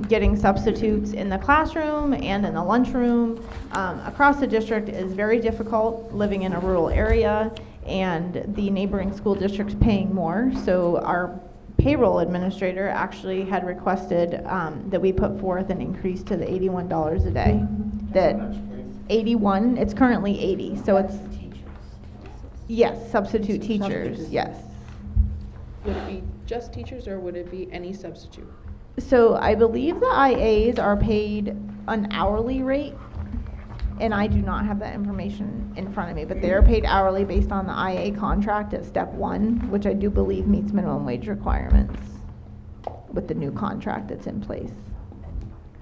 Getting substitutes in the classroom and in the lunchroom across the district is very difficult, living in a rural area, and the neighboring school district's paying more. So our payroll administrator actually had requested that we put forth an increase to the $81 a day. That 81, it's currently 80, so it's, yes, substitute teachers, yes. Would it be just teachers, or would it be any substitute? So I believe the IAs are paid an hourly rate, and I do not have that information in front of me, but they are paid hourly based on the IA contract at step 1, which I do believe meets minimum wage requirements with the new contract that's in place.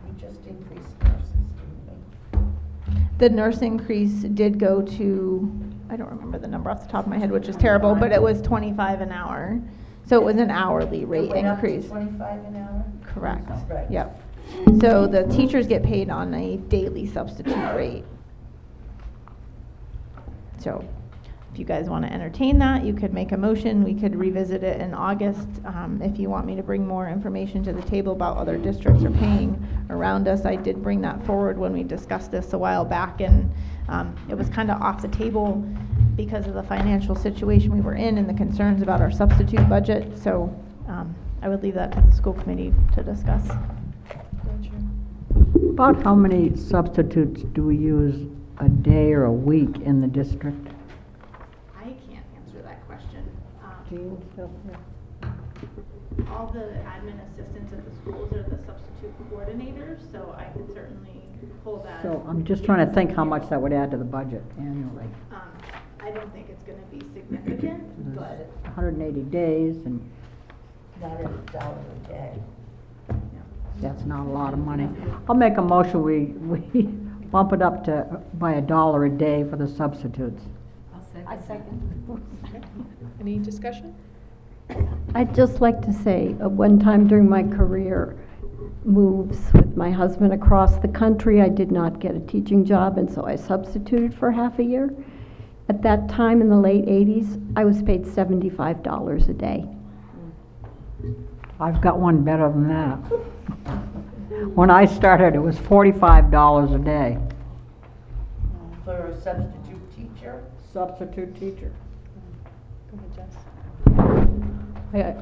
We just increased nurses, didn't we? The nurse increase did go to, I don't remember the number off the top of my head, which is terrible, but it was 25 an hour. So it was an hourly rate increase. It went up to 25 an hour? Correct. Right. Yep. So the teachers get paid on a daily substitute rate. So if you guys want to entertain that, you could make a motion. We could revisit it in August. If you want me to bring more information to the table about other districts are paying around us, I did bring that forward when we discussed this a while back, and it was kind of off the table because of the financial situation we were in and the concerns about our substitute budget. So I would leave that to the school committee to discuss. About how many substitutes do we use a day or a week in the district? I can't answer that question. Jean, still here? All the admin assistants at the schools are the substitute coordinators, so I could certainly pull that. So I'm just trying to think how much that would add to the budget annually. I don't think it's going to be significant, but 180 days, and Not at $1 a day. that's not a lot of money. I'll make a motion, we bump it up to by $1 a day for the substitutes. I second. Any discussion? I'd just like to say, one time during my career moves with my husband across the country, I did not get a teaching job, and so I substituted for half a year. At that time, in the late 80s, I was paid $75 a day. I've got one better than that. When I started, it was $45 a day. For a substitute teacher? Substitute teacher. Go ahead, Jess.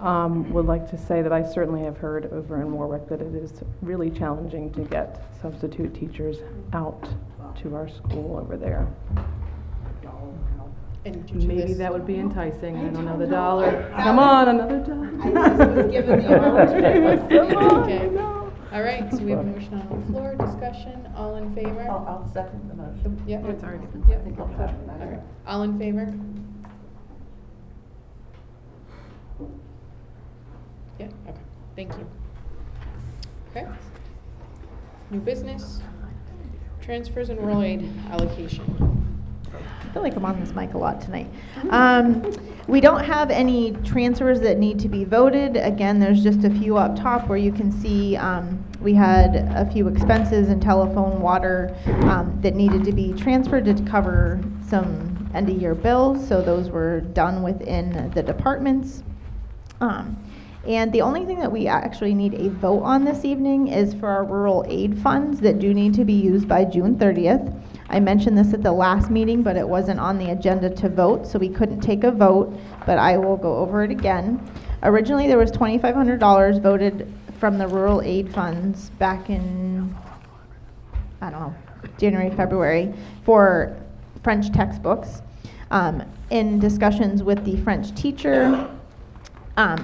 I would like to say that I certainly have heard over in Warwick that it is really challenging to get substitute teachers out to our school over there. And maybe that would be enticing. I don't know the dollar. Come on, another dollar. I just was given the opportunity. Okay. All right, so we have a motion on the floor. Discussion. All in favor? I'll second the motion. Yep. It's already been Yep. seconded. All right. All in favor? Yeah, okay. Thank you. Okay. New business. Transfers and rural aid allocation. I feel like I'm on this mic a lot tonight. We don't have any transfers that need to be voted. Again, there's just a few up top where you can see we had a few expenses in telephone, water that needed to be transferred to cover some end-of-year bills. So those were done within the departments. And the only thing that we actually need a vote on this evening is for our rural aid funds that do need to be used by June 30th. I mentioned this at the last meeting, but it wasn't on the agenda to vote, so we couldn't take a vote, but I will go over it again. Originally, there was $2,500 voted from the rural aid funds back in, I don't know, January, February, for French textbooks. In discussions with the French teacher,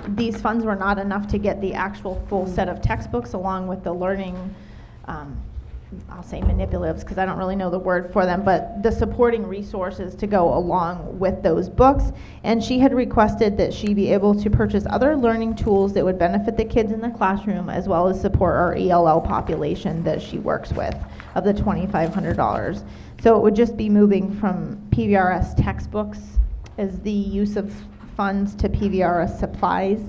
these funds were not enough to get the actual full set of textbooks along with the learning, I'll say manipulatives because I don't really know the word for them, but the supporting resources to go along with those books. And she had requested that she be able to purchase other learning tools that would benefit the kids in the classroom as well as support our ELL population that she works with of the $2,500. So it would just be moving from PVRS textbooks as the use of funds to PVRS supplies.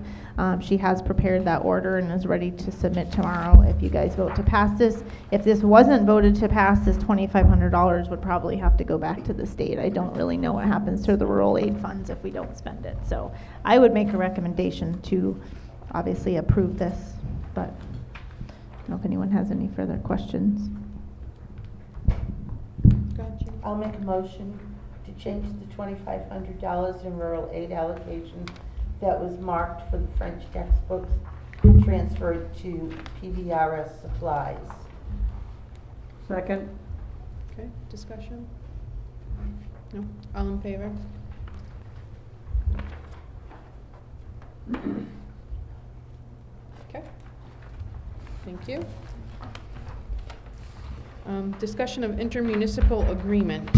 She has prepared that order and is ready to submit tomorrow if you guys vote to pass this. If this wasn't voted to pass, this $2,500 would probably have to go back to the state. I don't really know what happens to the rural aid funds if we don't spend it. So I would make a recommendation to obviously approve this, but I don't know if anyone has any further questions. Gotcha. I'll make a motion to change the $2,500 in rural aid allocation that was marked for the French textbooks and transferred to PVRS supplies. Second. Okay, discussion? No? All in favor? Okay. Thank you. Discussion of intermunicipal agreement.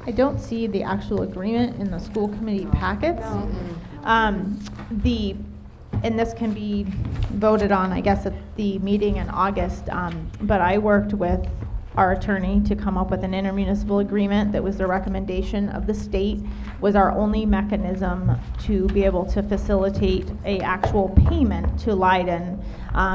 I don't see the actual agreement in the school committee packets. And this can be voted on, I guess, at the meeting in August, but I worked with our attorney to come up with an intermunicipal agreement that was the recommendation of the state, was our only mechanism to be able to facilitate a actual payment to Leiden,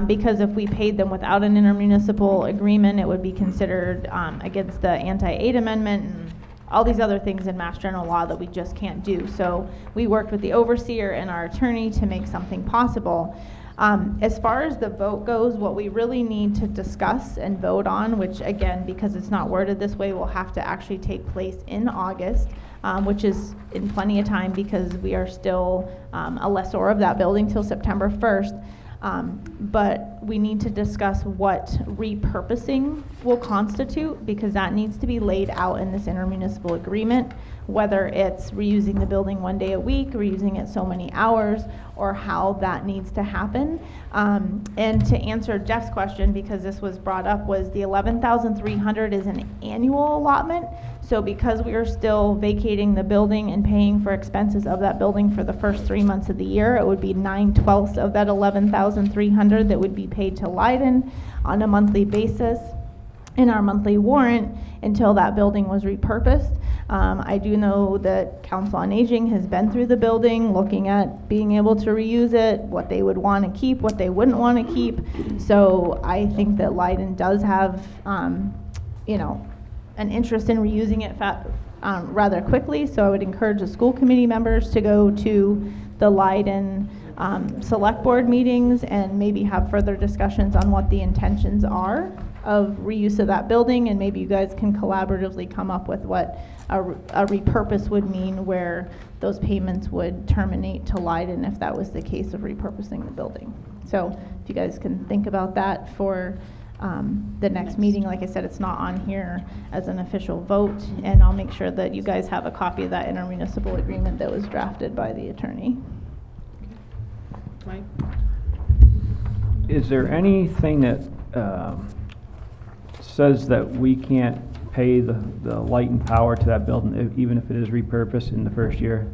because if we paid them without an intermunicipal agreement, it would be considered against the anti-aid amendment and all these other things in Mass General Law that we just can't do. So we worked with the overseer and our attorney to make something possible. As far as the vote goes, what we really need to discuss and vote on, which again, because it's not worded this way, will have to actually take place in August, which is in plenty of time because we are still a lessor of that building till September 1st. But we need to discuss what repurposing will constitute, because that needs to be laid out in this intermunicipal agreement, whether it's reusing the building 1 day a week, reusing it so many hours, or how that needs to happen. And to answer Jeff's question, because this was brought up, was the $11,300 is an annual allotment. So because we are still vacating the building and paying for expenses of that building for the first 3 months of the year, it would be 9/12 of that $11,300 that would be paid to Leiden on a monthly basis in our monthly warrant until that building was repurposed. I do know that Council on Aging has been through the building, looking at being able to reuse it, what they would want to keep, what they wouldn't want to keep. So I think that Leiden does have, an interest in reusing it rather quickly. So I would encourage the school committee members to go to the Leiden select board meetings and maybe have further discussions on what the intentions are of reuse of that building, and maybe you guys can collaboratively come up with what a repurpose would mean, where those payments would terminate to Leiden if that was the case of repurposing the building. So if you guys can think about that for the next meeting. Like I said, it's not on here as an official vote, and I'll make sure that you guys have a copy of that intermunicipal agreement that was drafted by the attorney. Mike? Is there anything that says that we can't pay the light and power to that building, even if it is repurposed in the first year?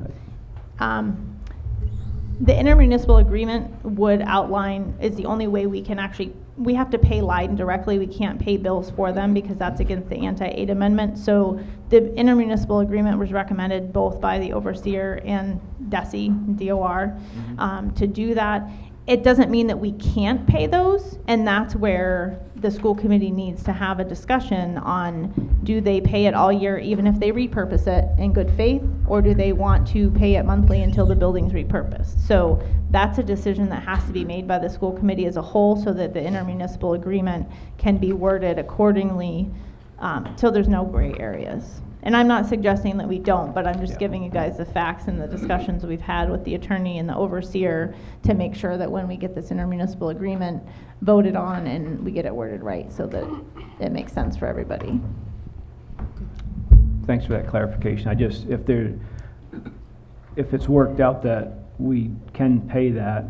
The intermunicipal agreement would outline, is the only way we can actually, we have to pay Leiden directly. We can't pay bills for them because that's against the anti-aid amendment. So the intermunicipal agreement was recommended both by the overseer and DOR, to do that. It doesn't mean that we can't pay those, and that's where the school committee needs to have a discussion on, do they pay it all year even if they repurpose it in good faith, or do they want to pay it monthly until the building's repurposed? So that's a decision that has to be made by the school committee as a whole, so that the intermunicipal agreement can be worded accordingly, so there's no gray areas. And I'm not suggesting that we don't, but I'm just giving you guys the facts and the discussions we've had with the attorney and the overseer to make sure that when we get this intermunicipal agreement voted on and we get it worded right so that it makes sense for everybody. Thanks for that clarification. I just, if it's worked out that we can pay that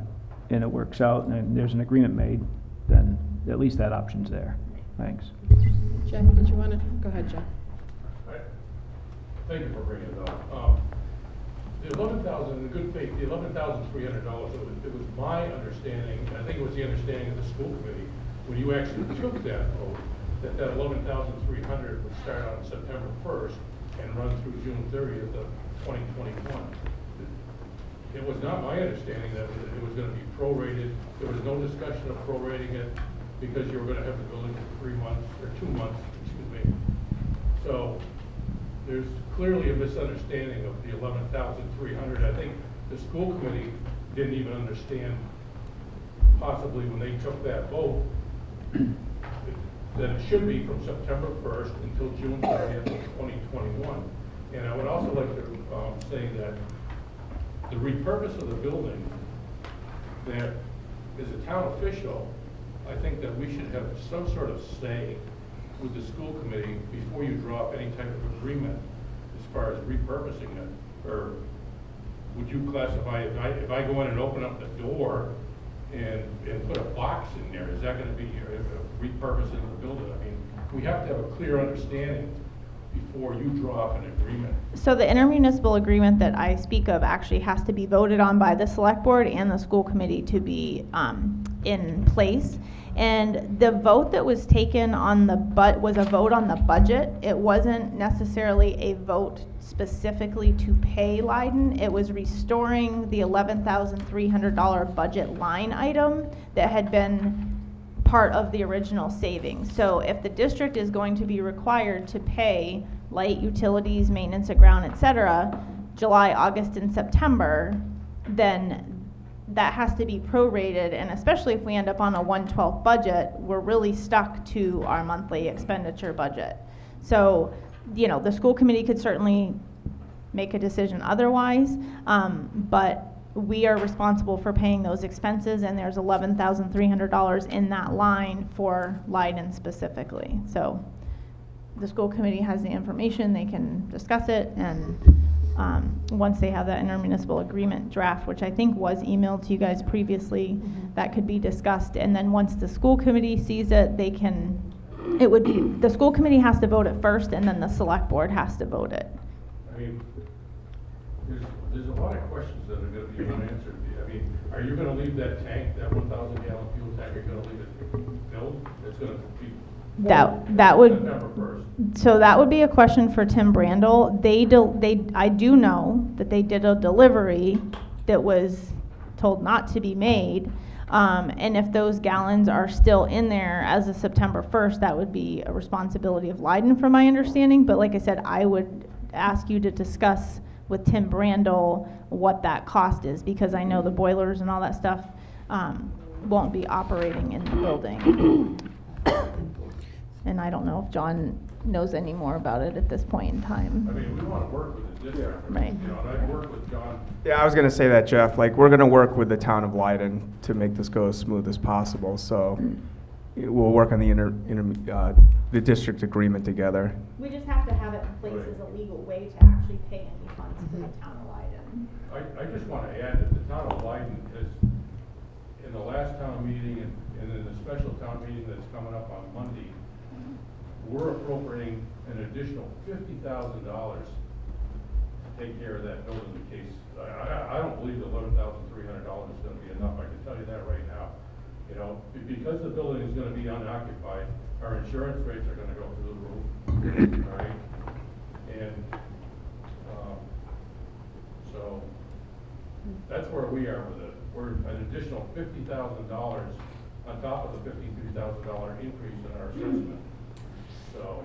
and it works out and there's an agreement made, then at least that option's there. Thanks. Jeff, did you want to? Go ahead, Jeff. Thank you for bringing it up. The $11,000, in good faith, the $11,300, it was my understanding, and I think it was the understanding of the school committee, when you actually took that vote, that $11,300 would start on September 1st and run through June 30th of 2021. It was not my understanding that it was going to be prorated. There was no discussion of prorating it because you were going to have the building for 3 months, or 2 months, excuse me. So there's clearly a misunderstanding of the $11,300. I think the school committee didn't even understand, possibly when they took that vote, that it should be from September 1st until June 30th of 2021. And I would also like to say that the repurpose of the building, that as a town official, I think that we should have some sort of say with the school committee before you draw up any type of agreement as far as repurposing it. Or would you classify, if I go in and open up the door and put a box in there, is that going to be a repurposing of the building? I mean, we have to have a clear understanding before you draw up an agreement. So the intermunicipal agreement that I speak of actually has to be voted on by the select board and the school committee to be in place. And the vote that was taken on the was a vote on the budget. It wasn't necessarily a vote specifically to pay Leiden. It was restoring the $11,300 budget line item that had been part of the original savings. So if the district is going to be required to pay light, utilities, maintenance of ground, etc., July, August, and September, then that has to be prorated, and especially if we end up on a 1/12 budget, we're really stuck to our monthly expenditure budget. So, you know, the school committee could certainly make a decision otherwise, but we are responsible for paying those expenses, and there's $11,300 in that line for Leiden specifically. So the school committee has the information, they can discuss it, and once they have that intermunicipal agreement draft, which I think was emailed to you guys previously, that could be discussed. And then once the school committee sees it, they can, it would be, the school committee has to vote it first, and then the select board has to vote it. I mean, there's a lot of questions that are going to be unanswered. I mean, are you going to leave that tank, that 1,000 gallon fuel tank, you're going to leave it filled? It's going to be That would, September 1st. so that would be a question for Tim Brandel. I do know that they did a delivery that was told not to be made. And if those gallons are still in there as of September 1st, that would be a responsibility of Leiden from my understanding. But like I said, I would ask you to discuss with Tim Brandel what that cost is, because I know the boilers and all that stuff won't be operating in the building. And I don't know if John knows any more about it at this point in time. I mean, we want to work with the district. Right. You know, and I've worked with John. Yeah, I was going to say that, Jeff. Like, we're going to work with the town of Leiden to make this go as smooth as possible. So we'll work on the district agreement together. We just have to have it in place as a legal way to actually pay any funds to the town of Leiden. I just want to add that the town of Leiden is, in the last town meeting and in the special town meeting that's coming up on Monday, we're appropriating an additional $50,000 to take care of that building in case. I don't believe the $11,300 is going to be enough. I can tell you that right now. You know, because the building is going to be unoccupied, our insurance rates are going to go through the roof. All right, and so that's where we are with it. We're an additional $50,000 on top of the $53,000 increase in our assessment. So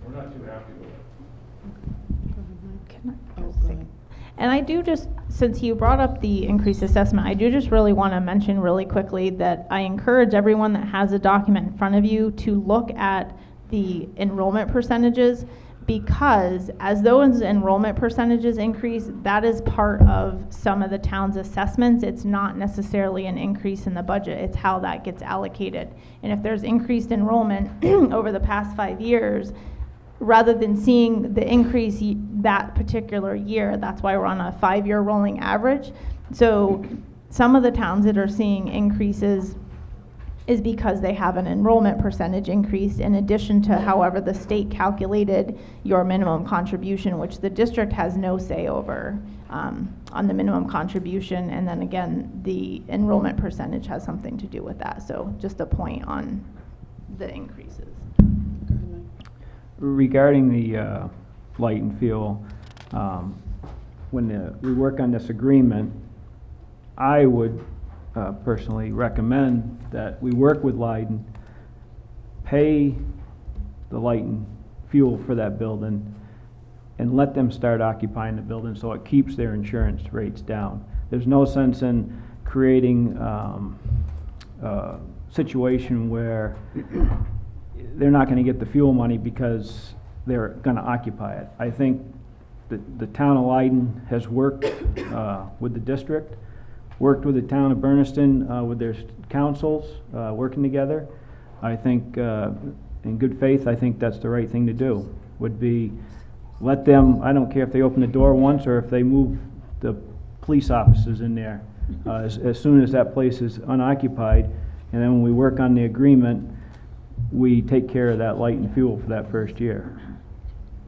we're not too happy with it. And I do just, since you brought up the increased assessment, I do just really want to mention really quickly that I encourage everyone that has a document in front of you to look at the enrollment percentages, because as those enrollment percentages increase, that is part of some of the town's assessments. It's not necessarily an increase in the budget, it's how that gets allocated. And if there's increased enrollment over the past 5 years, rather than seeing the increase that particular year, that's why we're on a 5-year rolling average. So some of the towns that are seeing increases is because they have an enrollment percentage increase in addition to however the state calculated your minimum contribution, which the district has no say over on the minimum contribution. And then again, the enrollment percentage has something to do with that. So just a point on the increases. Regarding the light and fuel, when we work on this agreement, I would personally recommend that we work with Leiden, pay the light and fuel for that building, and let them start occupying the building so it keeps their insurance rates down. There's no sense in creating a situation where they're not going to get the fuel money because they're gonna occupy it. I think the town of Leiden has worked with the district, worked with the town of Bernardston, with their councils, working together. I think, in good faith, I think that's the right thing to do, would be let them, I don't care if they open the door once or if they move the police officers in there, as soon as that place is unoccupied, and then when we work on the agreement, we take care of that light and fuel for that first year.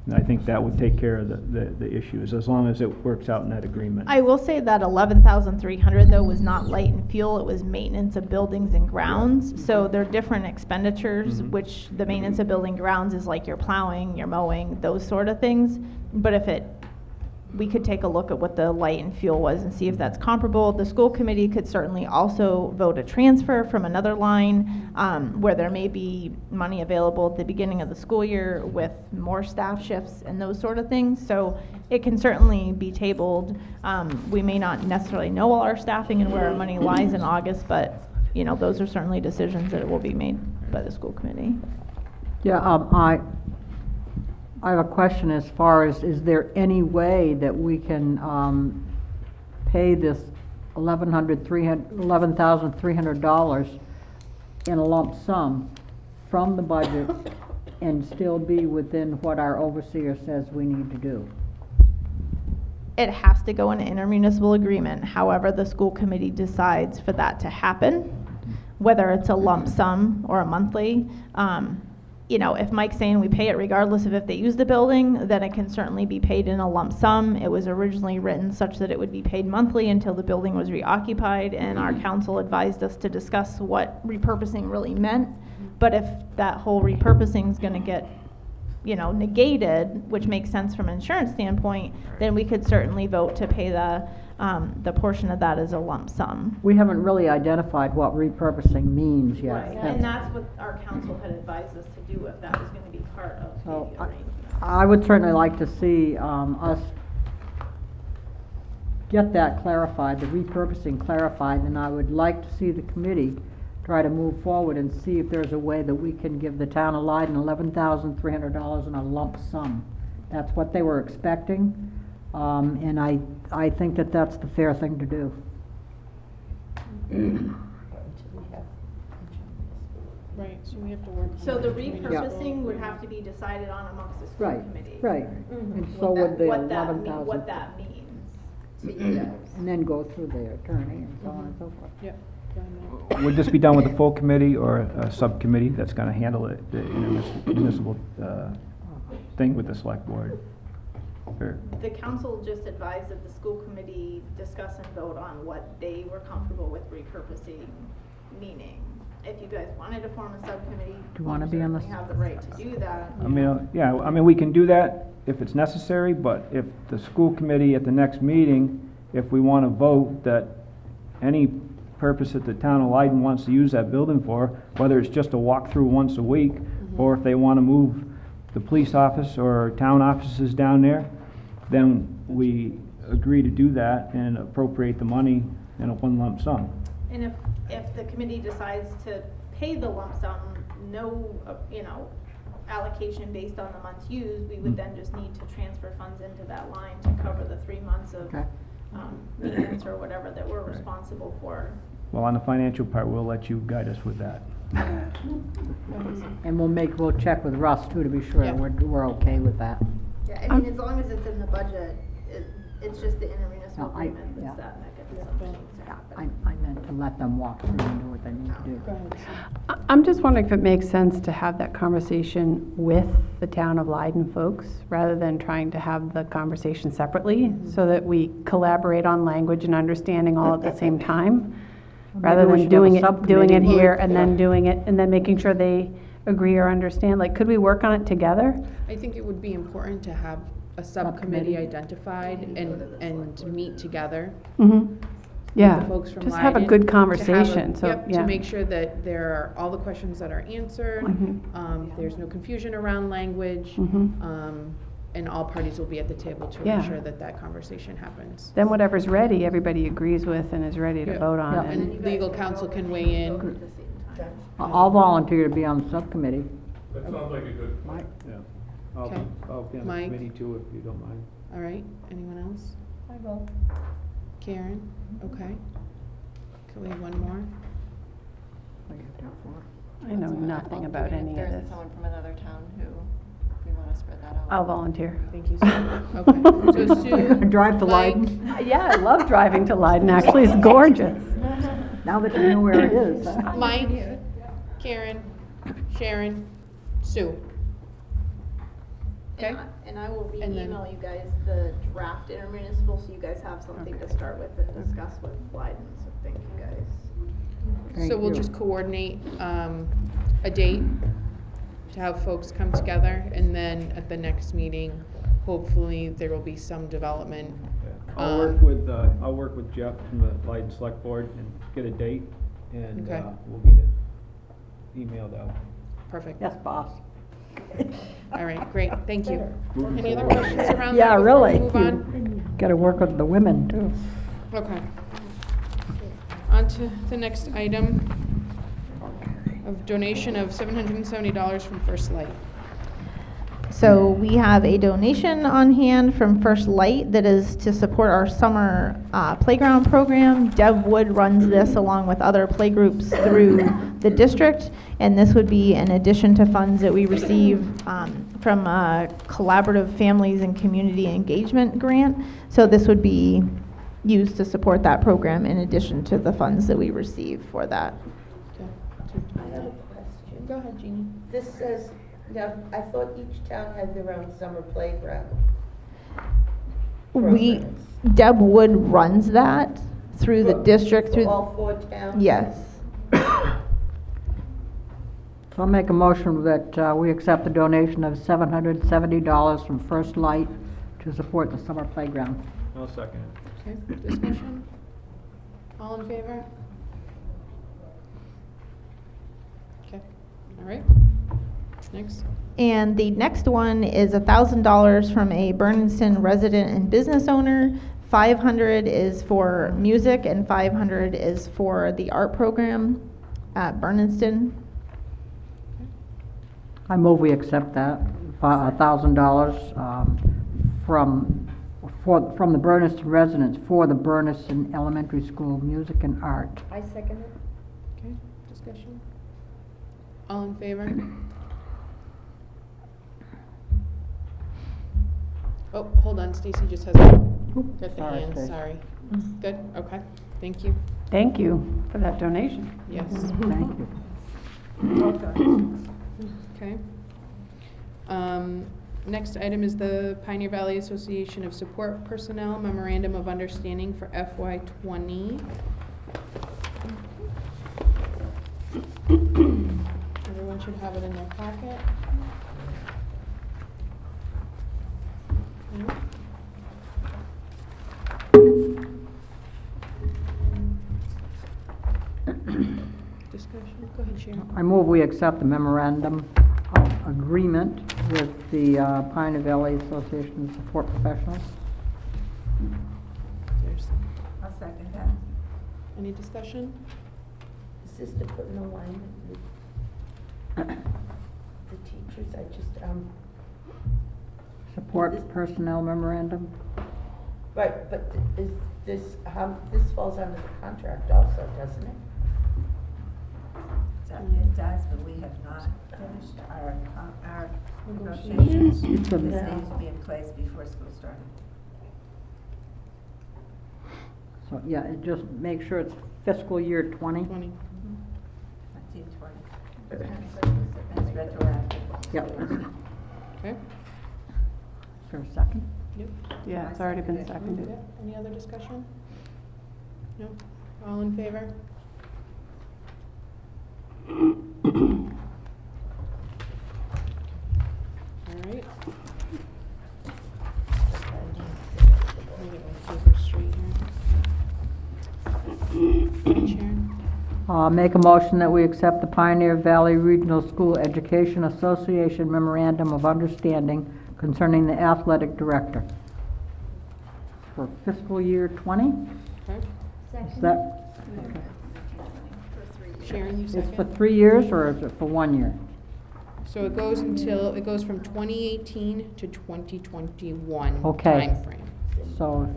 And I think that would take care of the issues, as long as it works out in that agreement. I will say that 11,300 though was not light and fuel, it was maintenance of buildings and grounds. So they're different expenditures, which the maintenance of building grounds is like your plowing, your mowing, those sort of things. But we could take a look at what the light and fuel was and see if that's comparable. The school committee could certainly also vote a transfer from another line where there may be money available at the beginning of the school year with more staff shifts and those sort of things. So it can certainly be tabled. We may not necessarily know all our staffing and where our money lies in August, but you know, those are certainly decisions that will be made by the school committee. Yeah, I have a question as far as, is there any way that we can pay this $11,300 in a lump sum from the budget and still be within what our overseer says we need to do? It has to go in an intermunicipal agreement. However, the school committee decides for that to happen, whether it's a lump sum or a monthly. You know, if Mike's saying we pay it regardless of if they use the building, then it can certainly be paid in a lump sum. It was originally written such that it would be paid monthly until the building was reoccupied, and our council advised us to discuss what repurposing really meant. But if that whole repurposing is going to get, you know, negated, which makes sense from an insurance standpoint, then we could certainly vote to pay the portion of that as a lump sum. We haven't really identified what repurposing means yet. Right, and that's what our council had advised us to do if that was going to be part of So the arrangement. I would certainly like to see us get that clarified, the repurposing clarified, and I would like to see the committee try to move forward and see if there's a way that we can give the town of Leiden $11,300 in a lump sum. That's what they were expecting, and I think that that's the fair thing to do. Right, so we have to work. So the repurposing would have to be decided on amongst the school committee. Right, and so would the What 11,000. what that means to you guys. And then go through the attorney and so on and so forth. Yep. Would this be done with a full committee or a subcommittee that's gonna handle it, the intermunicipal thing with the select board? Or- The council just advised that the school committee discuss and vote on what they were comfortable with repurposing meaning. If you guys wanted to form a subcommittee, Do you want to be on the? you have the right to do that. I mean, yeah, I mean, we can do that if it's necessary, but if the school committee at the next meeting, if we want to vote that any purpose that the town of Leiden wants to use that building for, whether it's just a walkthrough once a week, or if they want to move the police office or town offices down there, then we agree to do that and appropriate the money in a one lump sum. And if the committee decides to pay the lump sum, no, you know, allocation based on the months used, we would then just need to transfer funds into that line to cover the 3 months of maintenance or whatever that we're responsible for. Well, on the financial part, we'll let you guide us with that. And we'll check with Russ too to be sure that we're okay with that. Yeah, I mean, as long as it's in the budget, it's just the intermunicipal agreement that's that mechanism. I meant to let them walk through and do what they need to do. I'm just wondering if it makes sense to have that conversation with the town of Leiden folks, rather than trying to have the conversation separately, so that we collaborate on language and understanding all at the same time, rather than doing it here and then doing it, and then making sure they agree or understand. Like, could we work on it together? I think it would be important to have a subcommittee identified and meet together. Yeah, the folks from just have a Leiden, good conversation, to make sure that there are all the questions that are answered, there's no confusion around language, and all parties will be at the table to ensure that that conversation happens. Then whatever's ready, everybody agrees with and is ready to vote on. And legal counsel can weigh in. I'll volunteer to be on the subcommittee. That sounds like a good. Okay. I'll be on the Mike? committee too, if you don't mind. All right, anyone else? I will. Karen? Okay. Can we have one more? I know nothing about any of There's this. someone from another town who, we want to spread that out. I'll volunteer. Thank you, Sue. Okay, so Sue, Drive to Mike, Leiden. Yeah, I love driving to Leiden, actually, it's gorgeous. Now that you know where it is. Mike, Karen, Sharon, Sue. Okay? And I will And then- email you guys the draft intermunicipal, so you guys have something to start with and discuss with Leiden, so thank you guys. So we'll just coordinate a date to have folks come together, and then at the next meeting, hopefully there will be some development. I'll work with Jeff from the Leiden Select Board and get a date, and Okay. We'll get it emailed out. Perfect. Yes, boss. All right, great, thank you. Moving Any other forward. questions around Yeah, that before really. we move on? Got to work with the women too. Okay. On to the next item of donation of $770 from First Light. So we have a donation on hand from First Light that is to support our summer playground program. Deb Wood runs this along with other playgroups through the district, and this would be in addition to funds that we receive from a collaborative families and community engagement grant. So this would be used to support that program in addition to the funds that we receive for that. I have a question. Go ahead, Jeannie. This says, now, I thought each town had their own summer playground. Deb Wood runs that through the district, through. All 4 towns? Yes. So I'll make a motion that we accept the donation of $770 from First Light to support the summer playground. I'll second it. Okay, discussion? All in favor? Okay, all right. Next. And the next one is $1,000 from a Bernardston resident and business owner. 500 is for music and 500 is for the art program at Bernardston. I move we accept that, $1,000 from the Bernardston residents for the Bernardston Elementary School Music and Art. I second it. Okay, discussion? All in favor? Oh, hold on, Stacy just has got the Sorry, hand, Stacy. sorry. Good, okay, thank you. Thank you for that donation. Yes. Thank you. Okay. Next item is the Pioneer Valley Association of Support Personnel Memorandum of Understanding for FY20. Everyone should have it in their packet. Okay. Discussion, go ahead, Sharon. I move we accept the memorandum of agreement with the Pioneer Valley Association of Support Professionals. There's, I'll second that. any discussion? Is this to put in alignment with the teachers? I just, Support personnel memorandum. right, but is this, this falls under the contract also, doesn't it? It does, but we have not finished our negotiations. This needs to be in place before school started. So, yeah, it just make sure it's fiscal year 20. 20. 1920. It's retroactive. Yep. Okay. Is there a second? Yep. Yeah, it's already been seconded. Yep. Any other discussion? No? All in favor? All right. Let me get my paper straight here. Sharon? Make a motion that we accept the Pioneer Valley Regional School Education Association Memorandum of Understanding concerning the athletic director for fiscal year 20? Okay. Is that, Sharon, you it's second? for 3 years or is it for 1 year? So it goes from 2018 to 2021 Okay. timeframe. So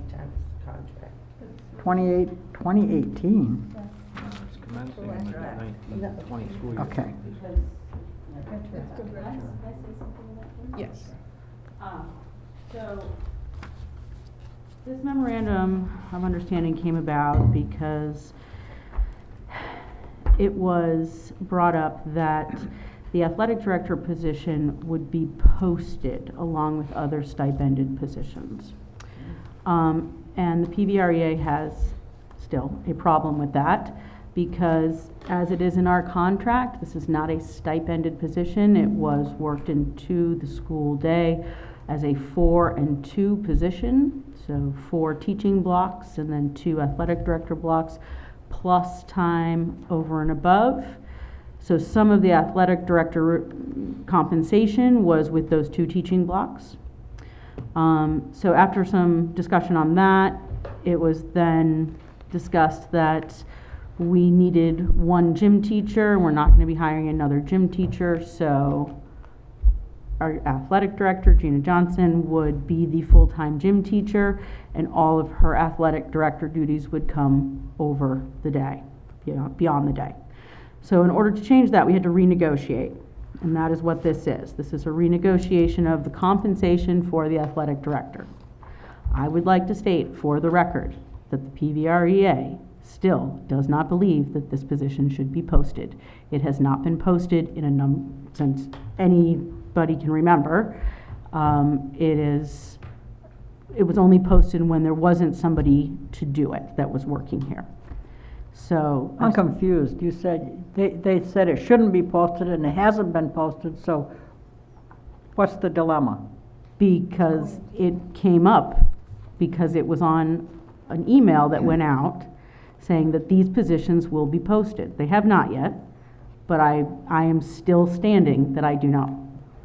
2018. It's commencing in the 1920 school year. Okay. Yes. So, this memorandum of understanding came about because it was brought up that the athletic director position would be posted along with other stipended positions. And the PVREA has still a problem with that because as it is in our contract, this is not a stipended position. It was worked into the school day as a 4 and 2 position. So 4 teaching blocks and then 2 athletic director blocks plus time over and above. So some of the athletic director compensation was with those 2 teaching blocks. So after some discussion on that, it was then discussed that we needed 1 gym teacher. We're not going to be hiring another gym teacher, so our athletic director, Gina Johnson, would be the full-time gym teacher, and all of her athletic director duties would come over the day, beyond the day. So in order to change that, we had to renegotiate, and that is what this is. This is a renegotiation of the compensation for the athletic director. I would like to state for the record that the PVREA still does not believe that this position should be posted. It has not been posted in since anybody can remember. It was only posted when there wasn't somebody to do it that was working here. So I'm confused. You said, they said it shouldn't be posted and it hasn't been posted, so what's the dilemma? Because it came up, because it was on an email that went out saying that these positions will be posted. They have not yet, but I am still standing that I do not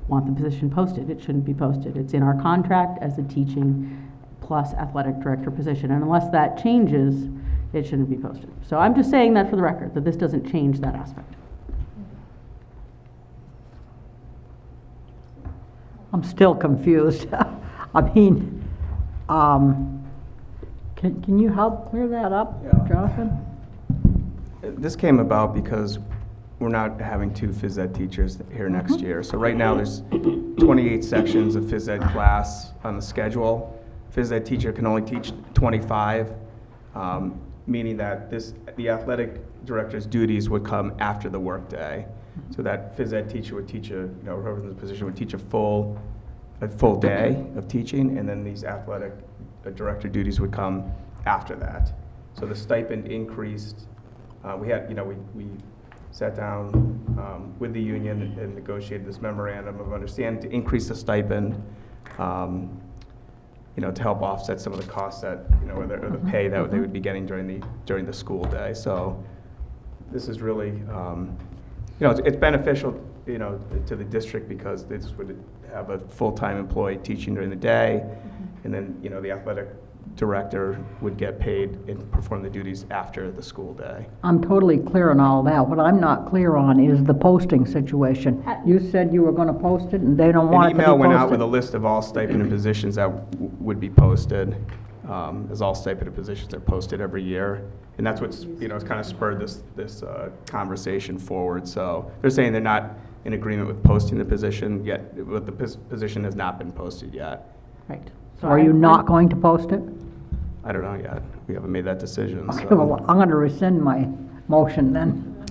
want the position posted. It shouldn't be posted. It's in our contract as a teaching plus athletic director position, and unless that changes, it shouldn't be posted. So I'm just saying that for the record, that this doesn't change that aspect. I'm still confused. I mean, can you help clear that up, Jonathan? This came about because we're not having 2 phys ed teachers here next year. So right now there's 28 sections of phys ed class on the schedule. Phys ed teacher can only teach 25, meaning that the athletic director's duties would come after the workday. So that phys ed teacher would teach whoever in the position would teach a full day of teaching, and then these athletic director duties would come after that. So the stipend increased. We sat down with the union and negotiated this memorandum of understanding to increase the stipend, to help offset some of the costs that, or the pay that they would be getting during the school day. So this is really, it's beneficial, to the district because this would have a full-time employee teaching during the day, and then, the athletic director would get paid and perform the duties after the school day. I'm totally clear on all that. What I'm not clear on is the posting situation. You said you were going to post it and they don't want it to be posted? An email went out with a list of all stipended positions that would be posted, as all stipended positions are posted every year. And that's what's, it's kind of spurred this conversation forward. So they're saying they're not in agreement with posting the position yet, but the position has not been posted yet. Right. So are you not going to post it? I don't know yet. We haven't made that decision. Okay, So. well, I'm going to rescind my motion then.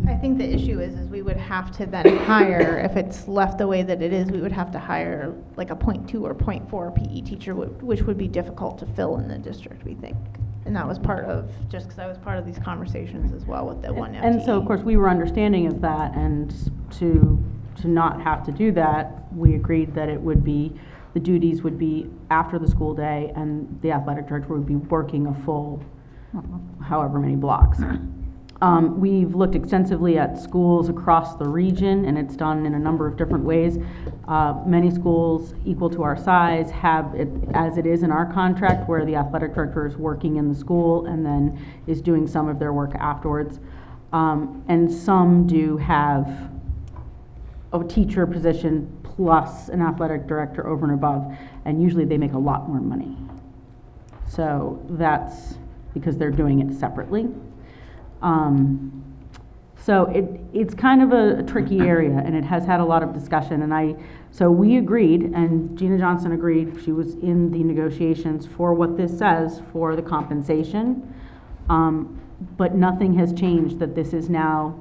I think the issue is we would have to then hire, if it's left the way that it is, we would have to hire like a 0.2 or 0.4 PE teacher, which would be difficult to fill in the district, we think. And that was part of, just because I was part of these conversations as well with the one FTE. And so, of course, we were understanding of that, and to not have to do that, we agreed that it would be, the duties would be after the school day, and the athletic director would be working a full however many blocks. We've looked extensively at schools across the region, and it's done in a number of different ways. Many schools equal to our size have it as it is in our contract, where the athletic director is working in the school and then is doing some of their work afterwards. And some do have a teacher position plus an athletic director over and above, and usually they make a lot more money. So that's because they're doing it separately. So it's kind of a tricky area, and it has had a lot of discussion, and so we agreed, and Gina Johnson agreed, she was in the negotiations for what this says for the compensation, but nothing has changed that this is now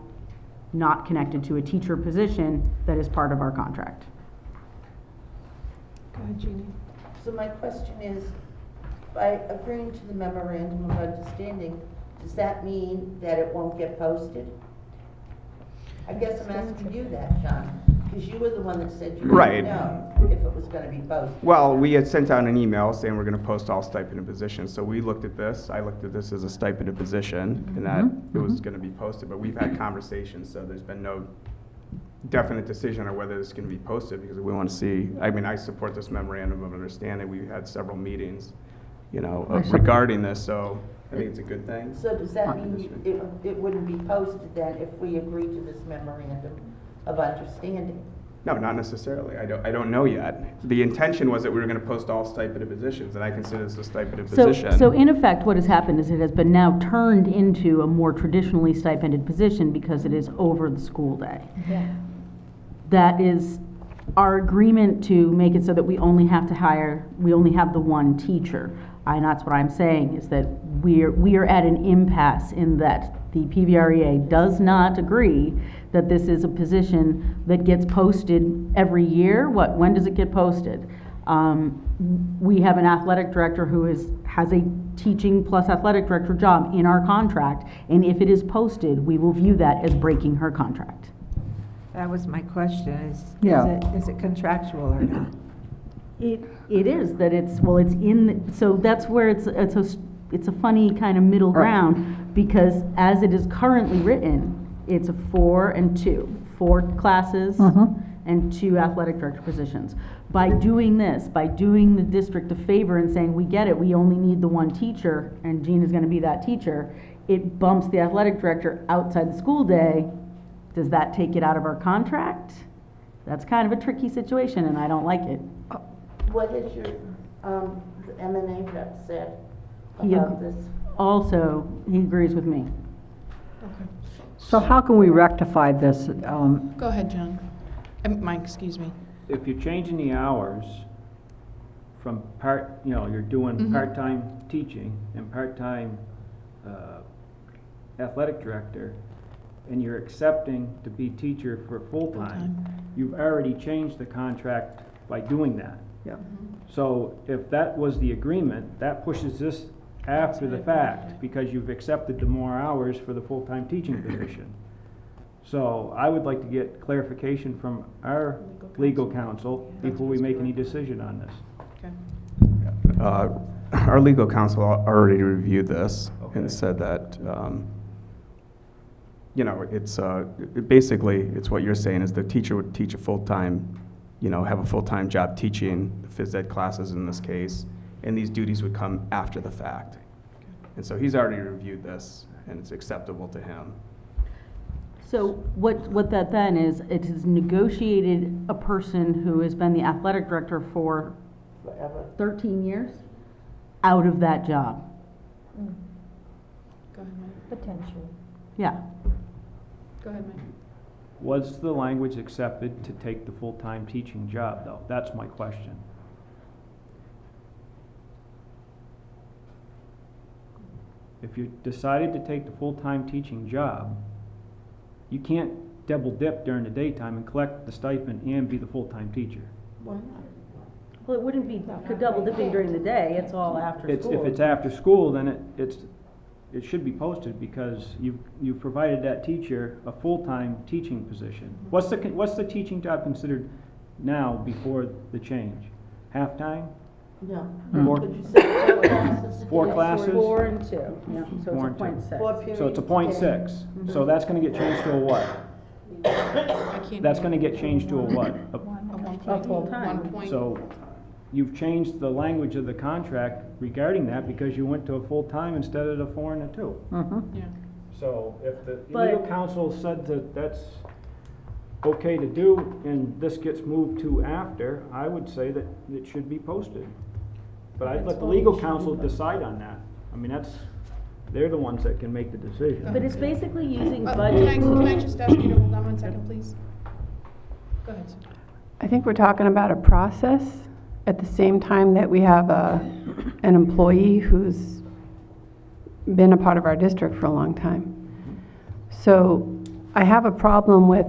not connected to a teacher position that is part of our contract. Go ahead, Jeannie. So my question is, by agreeing to the memorandum of understanding, does that mean that it won't get posted? I guess I'm asking you that, John, because you were the one that said you Right. didn't know if it was gonna be posted. Well, we had sent out an email saying we're going to post all stipended positions. So we looked at this. I looked at this as a stipended position, and that it was going to be posted. But we've had conversations, so there's been no definite decision on whether it's going to be posted, because we want to see. I mean, I support this memorandum of understanding. We've had several meetings, regarding this. So I think it's a good thing. So does that mean it wouldn't be posted then if we agree to this memorandum of understanding? No, not necessarily. I don't know yet. The intention was that we were going to post all stipended positions, and I consider this a stipended position. So in effect, what has happened is it has been now turned into a more traditionally stipended position because it is over the school day. Yeah. That is our agreement to make it so that we only have the one teacher. And that's what I'm saying, is that we are at an impasse in that the PVREA does not agree that this is a position that gets posted every year. When does it get posted? We have an athletic director who has a teaching plus athletic director job in our contract, and if it is posted, we will view that as breaking her contract. That was my question, is it contractual or not? It is, that it's in, so that's where it's a funny kind of middle ground, because as it is currently written, it's a 4 and 2, 4 classes and 2 athletic director positions. By doing this, by doing the district a favor and saying, we get it, we only need the one teacher, and Jean is gonna be that teacher, it bumps the athletic director outside the school day. Does that take it out of our contract? That's kind of a tricky situation, and I don't like it. What has your M&A rep said He about this? Also, he agrees with me. So how can we rectify this? Go ahead, John. Mike, excuse me. If you're changing the hours from you're doing part-time teaching and part-time athletic director, and you're accepting to be teacher for full-time, you've already changed the contract by doing that. Yeah. So if that was the agreement, that pushes this after the fact, because you've accepted the more hours for the full-time teaching position. So I would like to get clarification from our legal counsel before we make any decision on this. Okay. Our legal counsel already reviewed this and said that, it's basically, it's what you're saying, is the teacher would teach a full-time, have a full-time job teaching the phys ed classes in this case, and these duties would come after the fact. And so he's already reviewed this, and it's acceptable to him. So what that then is, it has negotiated a person who has been the athletic director for Forever. 13 years out of that job. Go ahead, Mike. Potentially. Yeah. Go ahead, Mike. Was the language accepted to take the full-time teaching job, though? That's my question. If you decided to take the full-time teaching job, you can't double dip during the daytime and collect the stipend and be the full-time teacher. Why not? Well, it wouldn't be double dipping during the day, it's all after school. If it's after school, then it should be posted, because you've provided that teacher a full-time teaching position. What's the teaching job considered now before the change? Half-time? No. Four- Could you say 4 classes? 4 classes? 4 and 2, yeah, so 4 it's and a 2. 0.6. 4 periods. So it's a 0.6. So that's gonna get changed to a what? I can't. That's gonna get changed to a what? A full-time. 1 point. So you've changed the language of the contract regarding that because you went to a full-time instead of the 4 and the 2. Yeah. So if the But- legal counsel said that that's okay to do and this gets moved to after, I would say that it should be posted. But I'd let the legal counsel decide on that. I mean, they're the ones that can make the decision. But it's basically using Can budget. I just ask you to hold on 1 second, please? Go ahead. Sue. I think we're talking about a process at the same time that we have an employee who's been a part of our district for a long time. So I have a problem with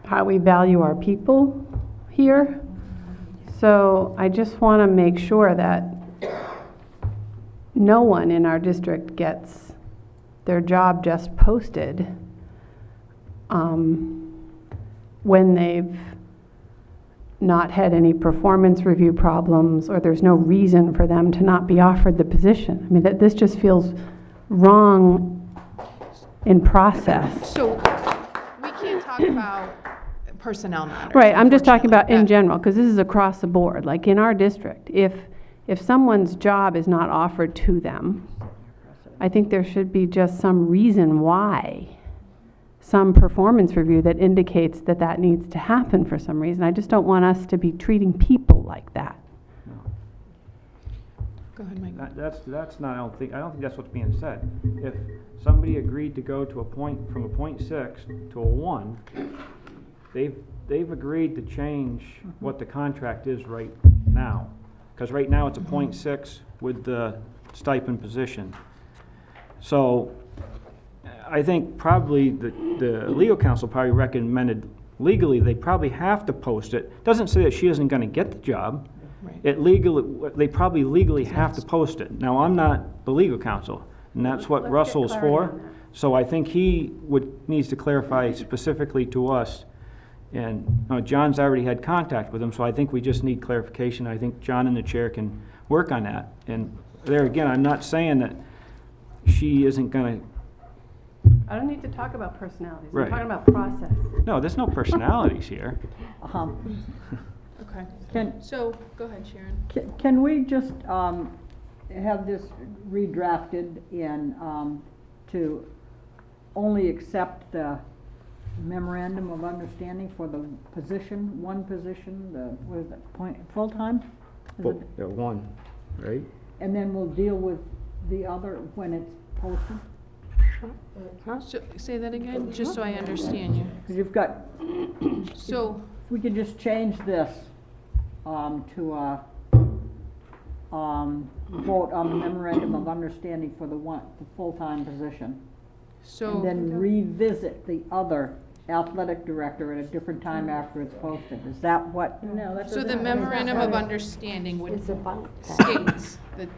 how we value our people here. So I just want to make sure that no one in our district gets their job just posted when they've not had any performance review problems, or there's no reason for them to not be offered the position. I mean, this just feels wrong in process. So we can't talk about personnel matters. Right, I'm just talking about in unfortunately. general, because this is across the board. Like in our district, if someone's job is not offered to them, I think there should be just some reason why, some performance review that indicates that that needs to happen for some reason. I just don't want us to be treating people like that. Go ahead, Mike. That's not, I don't think that's what's being said. If somebody agreed to go to from a 0.6 to a 1, they've agreed to change what the contract is right now. Because right now it's a 0.6 with the stipend position. So I think probably the legal counsel probably recommended legally they probably have to post it. Doesn't say that she isn't going to get the job. Right. They probably legally have to post it. Now, I'm not the legal counsel, and that's what Russell's for. So I think he needs to clarify specifically to us. And John's already had contact with him, so I think we just need clarification. I think John and the chair can work on that. And there again, I'm not saying that she isn't going to. I don't need to talk about personalities. Right. I'm talking about process. No, there's no personalities here. Okay. So, go ahead, Sharon. Can we just have this redrafted in to only accept the memorandum of understanding for the position, one position, what is it, full-time? They're 1, right? And then we'll deal with the other when it's posted? So, say that again, just so I understand you. Because you've got, So, if we could just change this to a vote on the memorandum of understanding for the full-time position. So. And then revisit the other athletic director at a different time after it's posted. Is that what? No, that's. So the memorandum of understanding would states that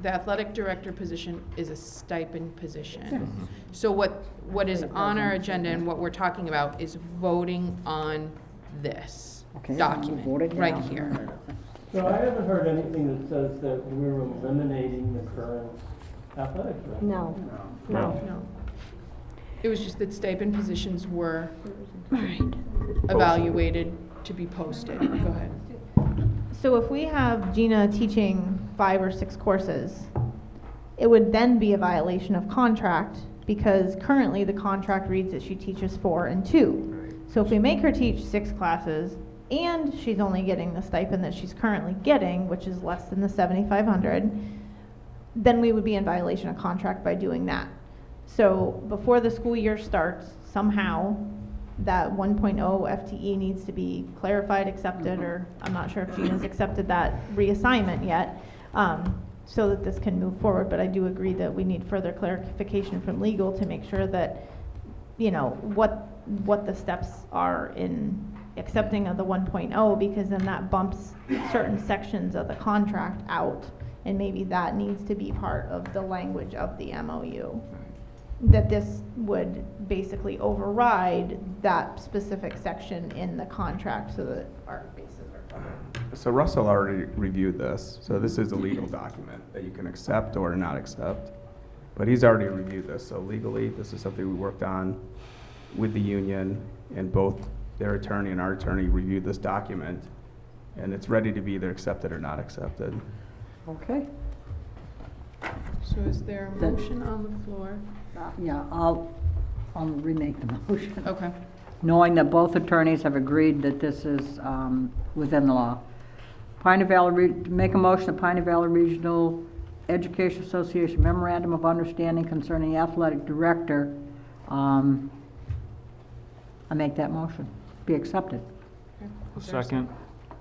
the athletic director position is a stipend position. So what is on our agenda and what we're talking about is voting on this document right here. So I haven't heard anything that says that we're eliminating the current athletic director. No. It was just that stipend positions were evaluated to be posted. Go ahead. So if we have Gina teaching 5 or 6 courses, it would then be a violation of contract because currently the contract reads that she teaches 4 and 2. So if we make her teach 6 classes and she's only getting the stipend that she's currently getting, which is less than the $7,500, then we would be in violation of contract by doing that. So before the school year starts, somehow that 1.0 FTE needs to be clarified, accepted, or I'm not sure if Gina's accepted that reassignment yet, so that this can move forward. But I do agree that we need further clarification from legal to make sure that, what the steps are in accepting of the 1.0, because then that bumps certain sections of the contract out, and maybe that needs to be part of the language of the MOU. That this would basically override that specific section in the contract so that our bases are covered. So Russell already reviewed this, so this is a legal document that you can accept or not accept. But he's already reviewed this, so legally, this is something we worked on with the union, and both their attorney and our attorney reviewed this document, and it's ready to be either accepted or not accepted. Okay. So is there a That- motion on the floor? Yeah, I'll remake the motion. Okay. Knowing that both attorneys have agreed that this is within the law. Pioneer Valley, make a motion to Pioneer Valley Regional Education Association Memorandum of Understanding concerning the athletic director. I make that motion. Be accepted. Okay. Is there a Second.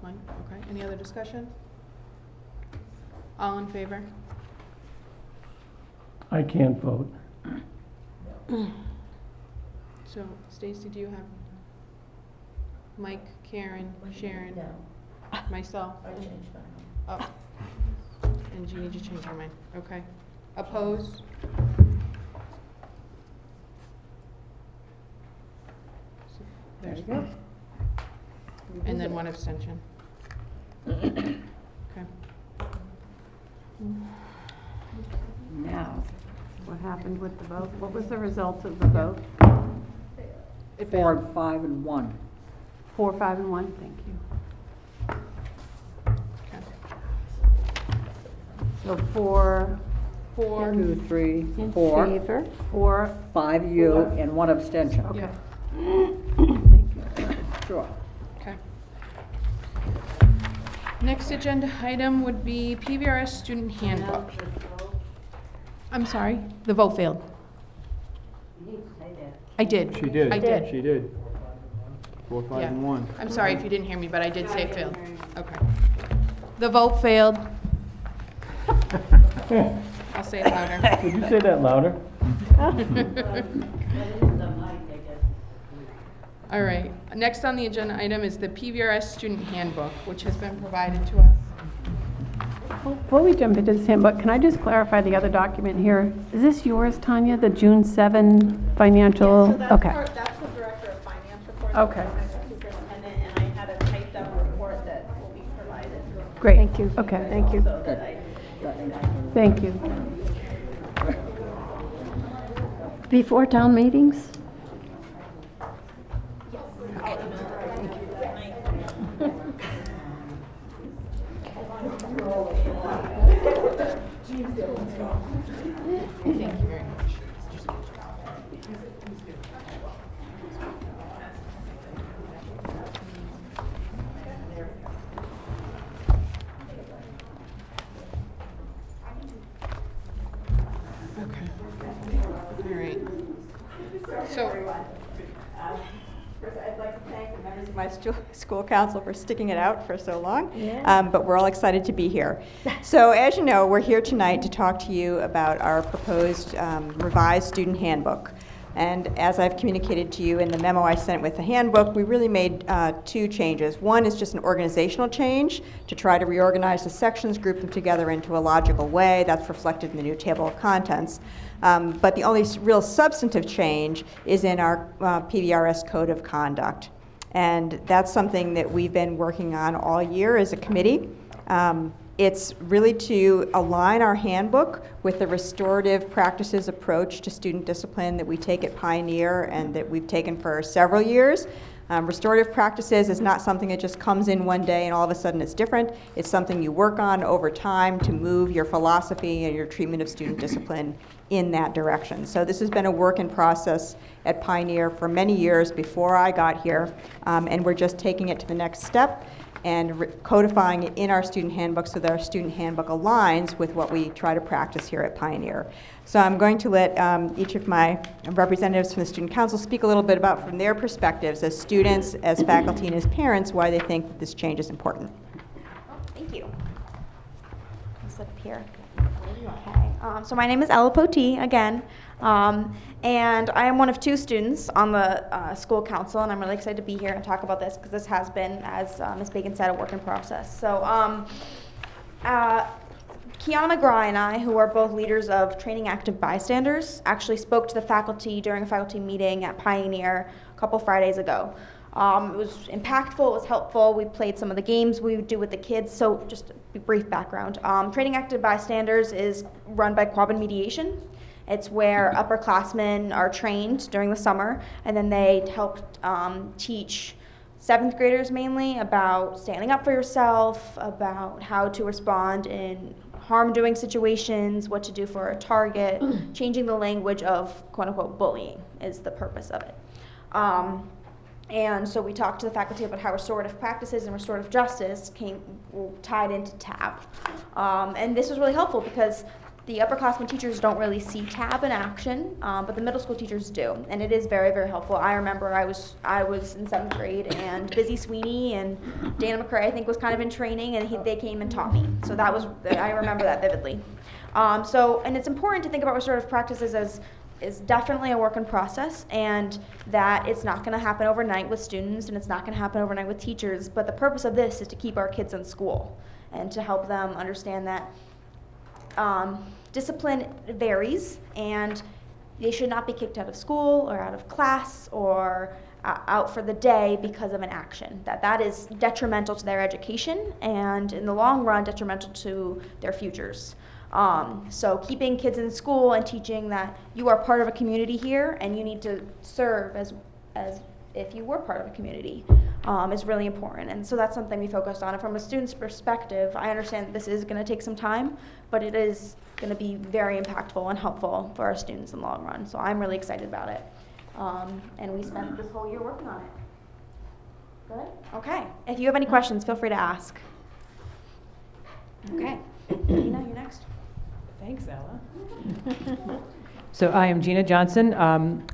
Mike, okay. Any other discussion? All in favor? I can't vote. So, Stacy, do you have Mike, Karen, Sharon, myself? I changed my Oh. And Jeannie just changed her mind. Okay. Opposed? So There there's you go. one. And then one abstention. Okay. Now, what happened with the vote? What was the result of the vote? It 4 failed. and 5 and 1. 4, 5, and 1, thank you. Okay. So 4, 4. 2, 3, In 4. favor? 4, 5 you and 1 abstention. okay. Yeah. Thank you. Sure. Okay. Next agenda item would be PVRS student handbook. I'm sorry, the vote failed. I did. She did. I did. She did. 4, 5, Yeah. and 1. I'm sorry if you didn't hear me, but I did say it failed. Okay. The vote failed. I'll say it louder. Would you say that louder? All right. Next on the agenda item is the PVRS student handbook, which has been provided to us. Before we jump into this handbook, can I just clarify the other document here? Is this yours, Tanya, the June 7 financial? Okay. That's the director of finance report. Okay. I'm the superintendent, and I had a typed up report that will be provided. Great. Thank you. Okay, thank you. So that I. Thank you. Before town meetings? Thank you very much. Okay. All right. So, First, I'd like to thank the members of my school council for sticking it out for so long, Yeah. but we're all excited to be here. So as you know, we're here tonight to talk to you about our proposed revised student handbook. And as I've communicated to you in the memo I sent with the handbook, we really made 2 changes. One is just an organizational change to try to reorganize the sections, group them together into a logical way. That's reflected in the new table of contents. But the only real substantive change is in our PVRS Code of Conduct. And that's something that we've been working on all year as a committee. It's really to align our handbook with the restorative practices approach to student discipline that we take at Pioneer and that we've taken for several years. Restorative practices is not something that just comes in one day and all of a sudden it's different. It's something you work on over time to move your philosophy and your treatment of student discipline in that direction. So this has been a work in process at Pioneer for many years before I got here, and we're just taking it to the next step and codifying it in our student handbook so that our student handbook aligns with what we try to practice here at Pioneer. So I'm going to let each of my representatives from the Student Council speak a little bit about, from their perspectives as students, as faculty, and as parents, why they think that this change is important. Thank you. I'll sit up here. Okay. So my name is Ella Potee again, and I am one of 2 students on the school council, and I'm really excited to be here and talk about this because this has been, as Ms. Bacon said, a work in process. So Kiana McGraw and I, who are both leaders of Training Active Bystanders, actually spoke to the faculty during a faculty meeting at Pioneer a couple Fridays ago. It was impactful, it was helpful. We played some of the games we would do with the kids. So just a brief background. Training Active Bystanders is run by Quabbin Mediation. It's where upperclassmen are trained during the summer, and then they help teach 7th graders mainly about standing up for yourself, about how to respond in harm-doing situations, what to do for a target, changing the language of quote-unquote bullying is the purpose of it. And so we talked to the faculty about how restorative practices and restorative justice tied into TAB. And this was really helpful because the upperclassmen teachers don't really see TAB in action, but the middle school teachers do, and it is very, very helpful. I remember I was in 7th grade, and Busy Sweeney and Dana McCrae, I think, was kind of in training, and they came and taught me. So I remember that vividly. And it's important to think about restorative practices as is definitely a work in process, and that it's not going to happen overnight with students, and it's not going to happen overnight with teachers. But the purpose of this is to keep our kids in school and to help them understand that discipline varies, and they should not be kicked out of school or out of class or out for the day because of an action. That is detrimental to their education and in the long run detrimental to their futures. So keeping kids in school and teaching that you are part of a community here and you need to serve as if you were part of a community is really important. And so that's something we focused on. And from a student's perspective, I understand that this is going to take some time, but it is going to be very impactful and helpful for our students in the long run. So I'm really excited about it. And we spent this whole year working on it. Good? Okay. If you have any questions, feel free to ask. Okay. Gina, you're next. Thanks, Ella. So I am Gina Johnson.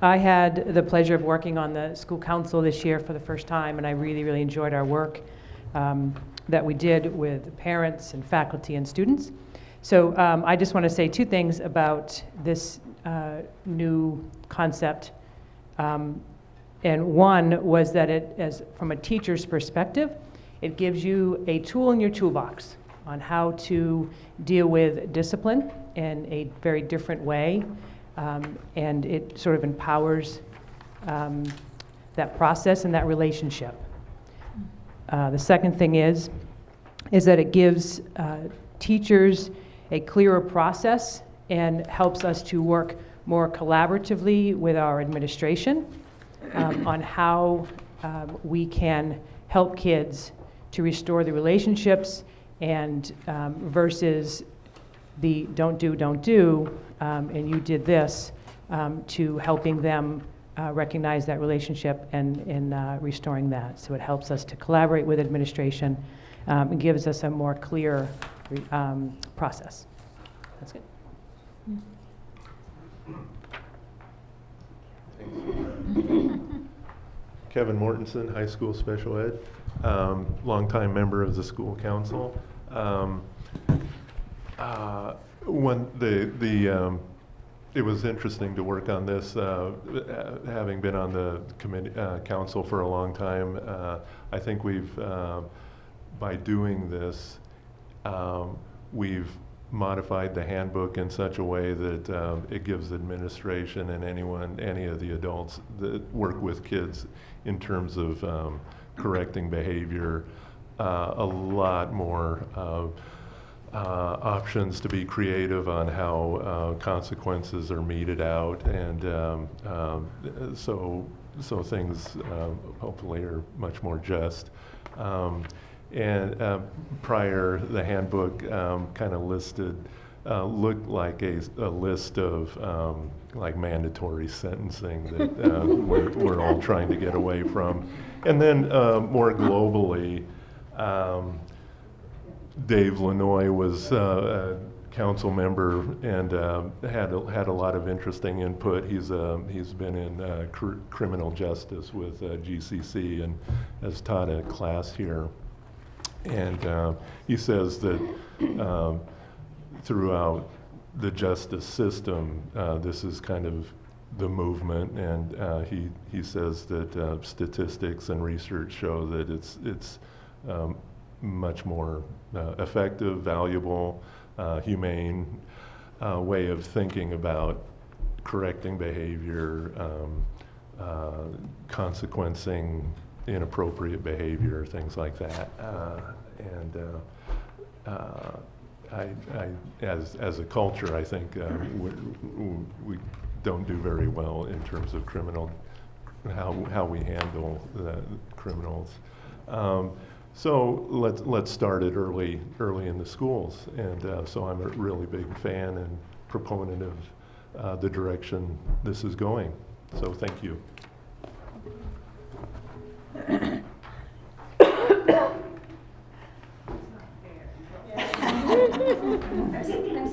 I had the pleasure of working on the school council this year for the first time, and I really, really enjoyed our work that we did with parents and faculty and students. So I just want to say two things about this new concept. And one was that from a teacher's perspective, it gives you a tool in your toolbox on how to deal with discipline in a very different way. And it sort of empowers that process and that relationship. The second thing is that it gives teachers a clearer process and helps us to work more collaboratively with our administration on how we can help kids to restore the relationships and versus the don't do, and you did this, to helping them recognize that relationship and restoring that. So it helps us to collaborate with administration and gives us a more clear process. That's good. Kevin Mortensen, high school special ed, longtime member of the school council. It was interesting to work on this, having been on the committee council for a long time. I think by doing this, we've modified the handbook in such a way that it gives administration and any of the adults that work with kids in terms of correcting behavior, a lot more options to be creative on how consequences are meted out, and so things hopefully are much more just. And prior, the handbook kind of looked like a list of like mandatory sentencing that we're all trying to get away from. And then more globally, Dave Lanoy was a council member and had a lot of interesting input. He's been in criminal justice with GCC and has taught a class here. And he says that throughout the justice system, this is kind of the movement, and he says that statistics and research show that it's much more effective, valuable, humane way of thinking about correcting behavior, consequencing inappropriate behavior, things like that. As a culture, I think we don't do very well in terms of how we handle the criminals. So let's start it early in the schools. And so I'm a really big fan and proponent of the direction this is going. So thank you. I'm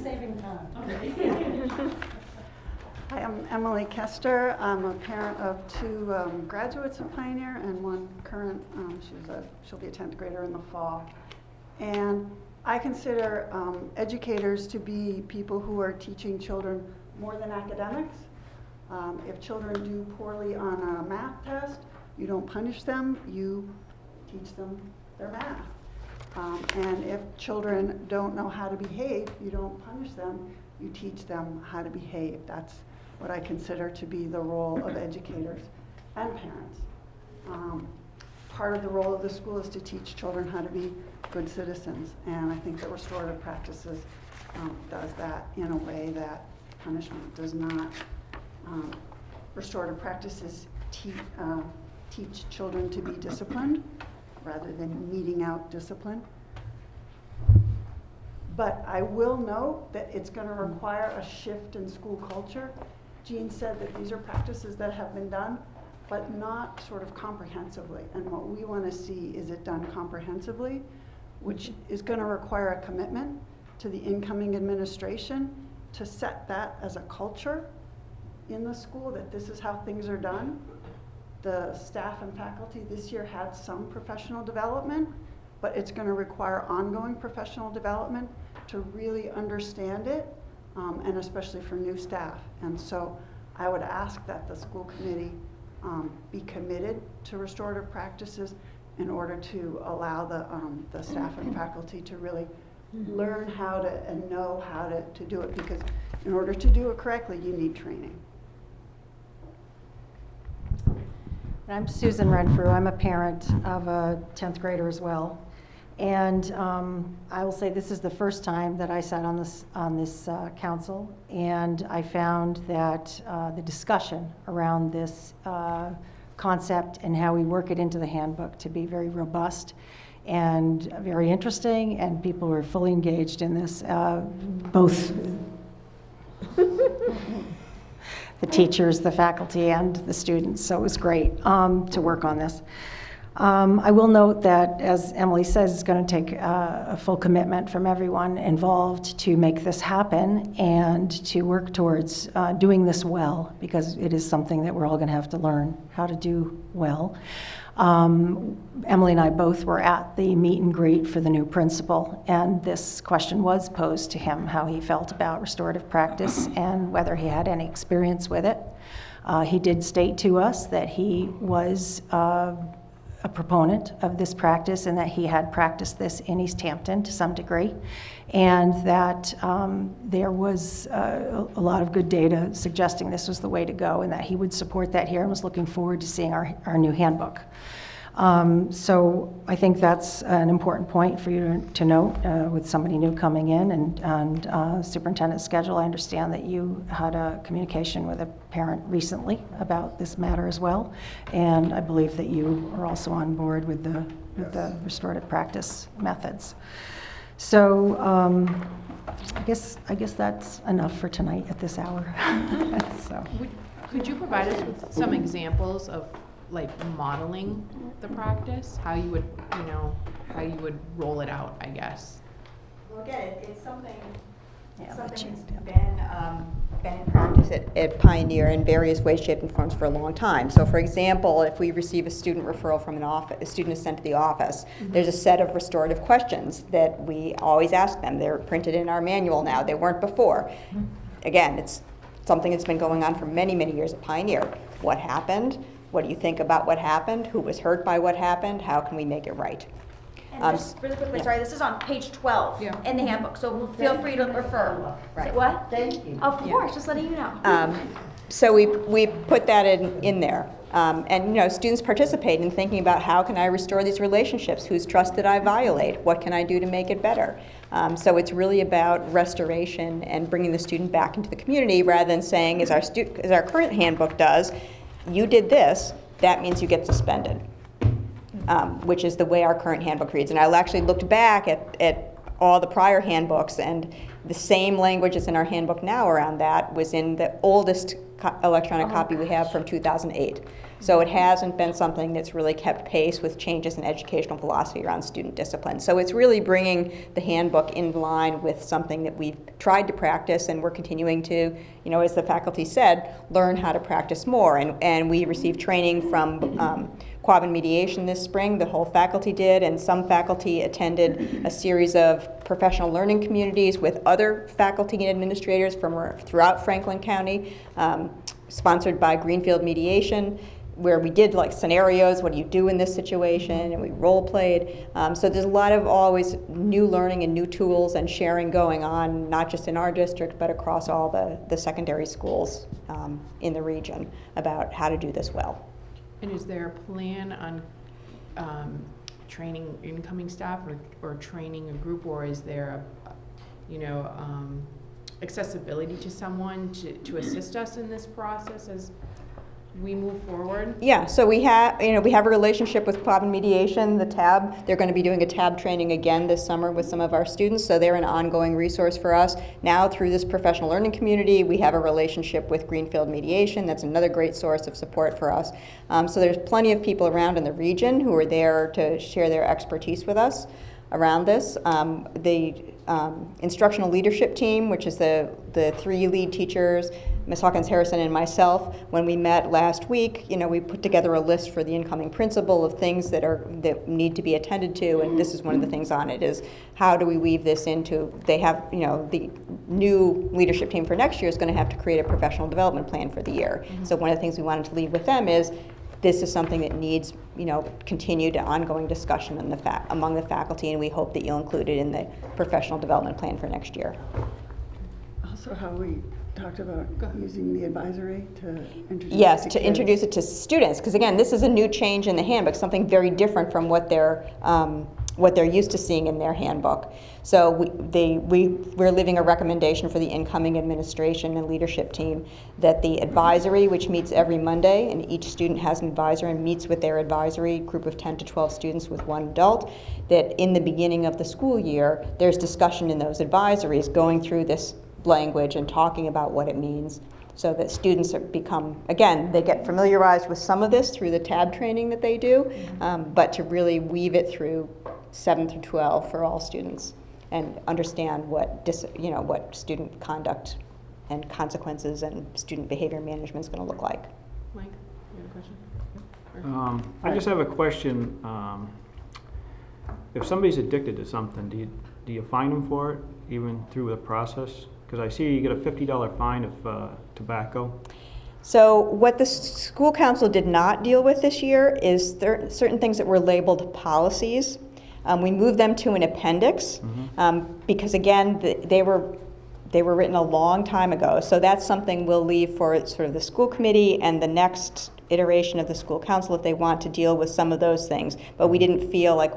saving time. Hi, I'm Emily Kester. I'm a parent of two graduates of Pioneer and one current. She'll be a 10th grader in the fall. And I consider educators to be people who are teaching children more than academics. If children do poorly on a math test, you don't punish them, you teach them their math. And if children don't know how to behave, you don't punish them, you teach them how to behave. That's what I consider to be the role of educators and parents. Part of the role of the school is to teach children how to be good citizens, and I think that restorative practices does that in a way that punishment does not. Restorative practices teach children to be disciplined rather than meting out discipline. But I will note that it's going to require a shift in school culture. Jean said that these are practices that have been done, but not sort of comprehensively. And what we want to see is it done comprehensively, which is going to require a commitment to the incoming administration to set that as a culture in the school, that this is how things are done. The staff and faculty this year had some professional development, but it's going to require ongoing professional development to really understand it, and especially for new staff. And so I would ask that the school committee be committed to restorative practices in order to allow the staff and faculty to really learn how to and know how to do it, because in order to do it correctly, you need training. I'm Susan Renfrew. I'm a parent of a 10th grader as well. And I will say this is the first time that I sat on this council, and I found that the discussion around this concept and how we work it into the handbook to be very robust and very interesting, and people were fully engaged in this, both the teachers, the faculty, and the students. So it was great to work on this. I will note that, as Emily says, it's going to take a full commitment from everyone involved to make this happen and to work towards doing this well, because it is something that we're all going to have to learn how to do well. Emily and I both were at the meet and greet for the new principal, and this question was posed to him, how he felt about restorative practice and whether he had any experience with it. He did state to us that he was a proponent of this practice and that he had practiced this in East Hampton to some degree, and that there was a lot of good data suggesting this was the way to go, and that he would support that here and was looking forward to seeing our new handbook. So I think that's an important point for you to note with somebody new coming in, and superintendent's schedule. I understand that you had a communication with a parent recently about this matter as well, and I believe that you are also on board with the restorative practice methods. So I guess that's enough for tonight at this hour. So. Could you provide us with some examples of like modeling the practice, how you would roll it out, I guess? Well, again, it's something that's been in practice at Pioneer in various ways, shapes, and forms for a long time. So, for example, if we receive a student referral from an office, a student is sent to the office, there's a set of restorative questions that we always ask them. They're printed in our manual now. They weren't before. Again, it's something that's been going on for many, many years at Pioneer. What happened? What do you think about what happened? Who was hurt by what happened? How can we make it right? And just really quickly, sorry, this is on page 12 in the handbook, so feel free to refer. Right. Say what? Thank you. Of course, just letting you know. So we put that in there. And students participate in thinking about how can I restore these relationships? Whose trust did I violate? What can I do to make it better? So it's really about restoration and bringing the student back into the community rather than saying, as our current handbook does, you did this, that means you get suspended. which is the way our current handbook reads. And I actually looked back at all the prior handbooks, and the same language that's in our handbook now around that was in the oldest electronic copy we have from 2008. So it hasn't been something that's really kept pace with changes in educational philosophy around student discipline. So it's really bringing the handbook in line with something that we've tried to practice, and we're continuing to, as the faculty said, learn how to practice more. And we received training from Quabbin Mediation this spring. The whole faculty did, and some faculty attended a series of professional learning communities with other faculty and administrators from throughout Franklin County, sponsored by Greenfield Mediation, where we did like scenarios, what do you do in this situation, and we role played. So there's a lot of always new learning and new tools and sharing going on, not just in our district, but across all the secondary schools in the region about how to do this well. And is there a plan on training incoming staff or training a group, or is there accessibility to someone to assist us in this process as we move forward? Yeah, so we have a relationship with Quabbin Mediation, the TAB. They're going to be doing a TAB training again this summer with some of our students, so they're an ongoing resource for us. Now through this professional learning community, we have a relationship with Greenfield Mediation. That's another great source of support for us. So there's plenty of people around in the region who are there to share their expertise with us around this. The instructional leadership team, which is the 3 lead teachers, Ms. Hawkins Harrison and myself, when we met last week, we put together a list for the incoming principal of things that need to be attended to, and this is one of the things on it, is how do we weave this into, they have, the new leadership team for next year is going to have to create a professional development plan for the year. Mm-hmm. So one of the things we wanted to leave with them is, this is something that needs, continued ongoing discussion among the faculty, and we hope that you'll include it in the professional development plan for next year. Also, how we talked about using the advisory to introduce Yes, it to introduce it to students, because again, this is a new change in the handbook, something very different from what they're used to seeing in their handbook. So we're leaving a recommendation for the incoming administration and leadership team that the advisory, which meets every Monday, and each student has an advisor and meets with their advisory group of 10 to 12 students with 1 adult, that in the beginning of the school year, there's discussion in those advisories going through this language and talking about what it means, so that students they get familiarized with some of this through the TAB training that they do, but to really weave it through 7 through 12 for all students and understand what student conduct and consequences and student behavior management is going to look like. Mike, you have a question? I just have a question. If somebody's addicted to something, do you fine them for it, even through the process? Because I see you get a $50 fine of tobacco. So what the school council did not deal with this year is certain things that were labeled policies. We moved them to an appendix because, again, they were written a long time ago. So that's something we'll leave for sort of the school committee and the next iteration of the school council if they want to deal with some of those things. But we didn't feel like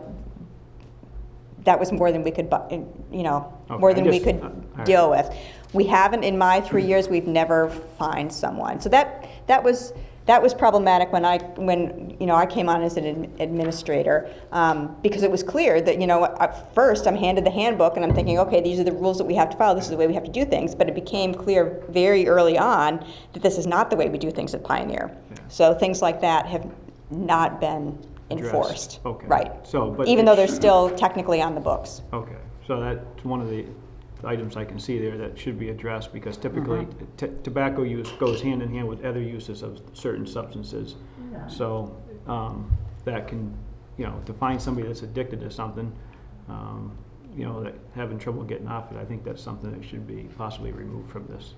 that was more than we could, more than we could deal with. We haven't, in my 3 years, we've never fined someone. So that was problematic when I came on as an administrator, because it was clear that, at first I'm handed the handbook and I'm thinking, okay, these are the rules that we have to follow, this is the way we have to do things, but it became clear very early on that this is not the way we do things at Pioneer. Yeah. So things like that have not been enforced. Okay. Right. So, even though they're still technically on the books. Okay. So that's one of the items I can see there that should be addressed, because typically tobacco use goes hand in hand with other uses of certain substances. Yeah. So that can, to find somebody that's addicted to something, that having trouble getting off it, I think that's something that should be possibly removed from this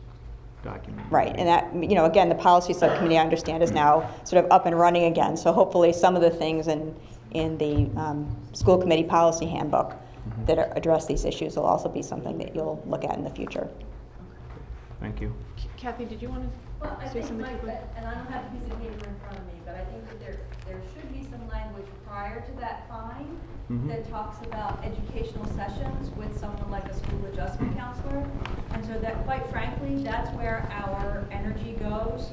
document. Right, and that, again, the policy subcommittee, I understand, is now sort of up and running again. So hopefully some of the things in the school committee policy handbook that address these issues will also be something that you'll look at in the future. Thank you. Kathy, did you want to say something? And I don't have a piece of paper in front of me, but I think that there should be some language prior to that fine that talks about educational sessions with someone like a school adjustment counselor. And so that, quite frankly, that's where our energy goes.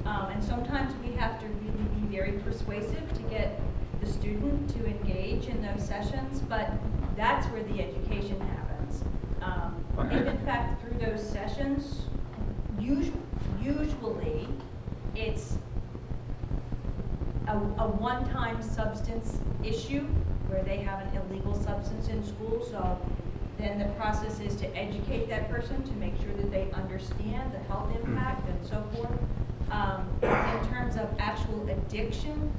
And sometimes we have to really be very persuasive to get the student to engage in those sessions, but that's where the education happens. If in fact through those sessions, usually it's a one-time substance issue where they have an illegal substance in school, so then the process is to educate that person to make sure that they understand the health impact and so forth. In terms of actual addiction,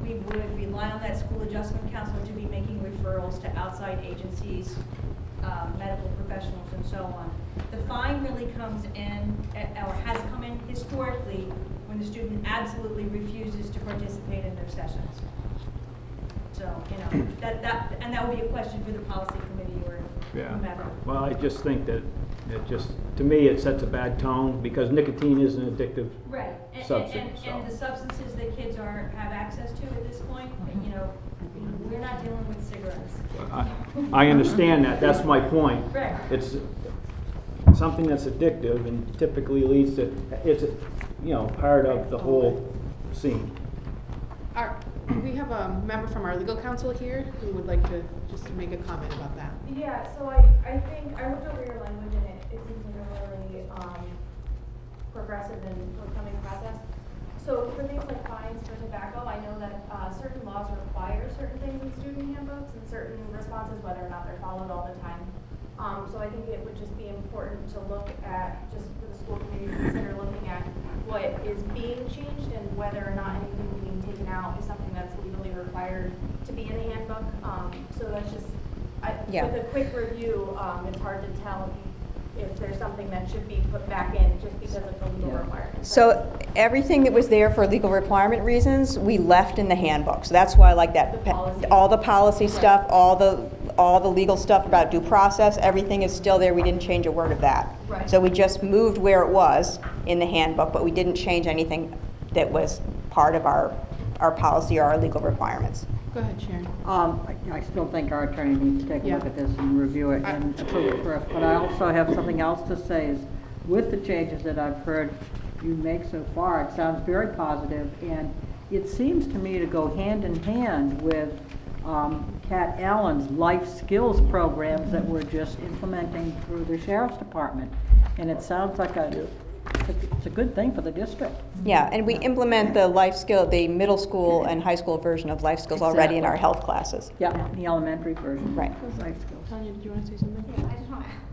we would rely on that school adjustment counselor to be making referrals to outside agencies, medical professionals, and so on. The fine really comes in, or has come in historically, when the student absolutely refuses to participate in their sessions. So, that would be a question for the policy committee or whomever. Well, I just think that to me, it sets a bad tone because nicotine is an addictive substance. And the substances that kids have access to at this point, we're not dealing with cigarettes. I understand that. That's my point. Right. It's something that's addictive and typically leads to, it's part of the whole scene. We have a member from our legal counsel here who would like to just make a comment about that. Yeah, so I think, I looked over your language and it seems like a really progressive and forthcoming process. So for things like fines for tobacco, I know that certain laws require certain things in student handbooks and certain responses, whether or not they're followed all the time. So I think it would just be important to look at, just for the school committee to consider looking at what is being changed and whether or not anything being taken out is something that's legally required to be in the handbook. So that's just, with a quick review, it's hard to tell if there's something that should be put back in just because of the legal requirements. So everything that was there for legal requirement reasons, we left in the handbook. So that's why I like that. All the policy stuff, all the legal stuff about due process, everything is still there. We didn't change a word of that. Right. So we just moved where it was in the handbook, but we didn't change anything that was part of our policy or our legal requirements. Go ahead, Sharon. I still think our attorney needs to take a look at this and review it and approve it first. But I also have something else to say is, with the changes that I've heard you make so far, it sounds very positive, and it seems to me to go hand in hand with Kat Allen's life skills programs that we're just implementing through the sheriff's department. And it sounds like it's a good thing for the district. Yeah, and we implement the the middle school and high school version of life skills already in our health classes. Yeah, the elementary version. Right. Life skills. Tanya, did you want to say something? Yeah,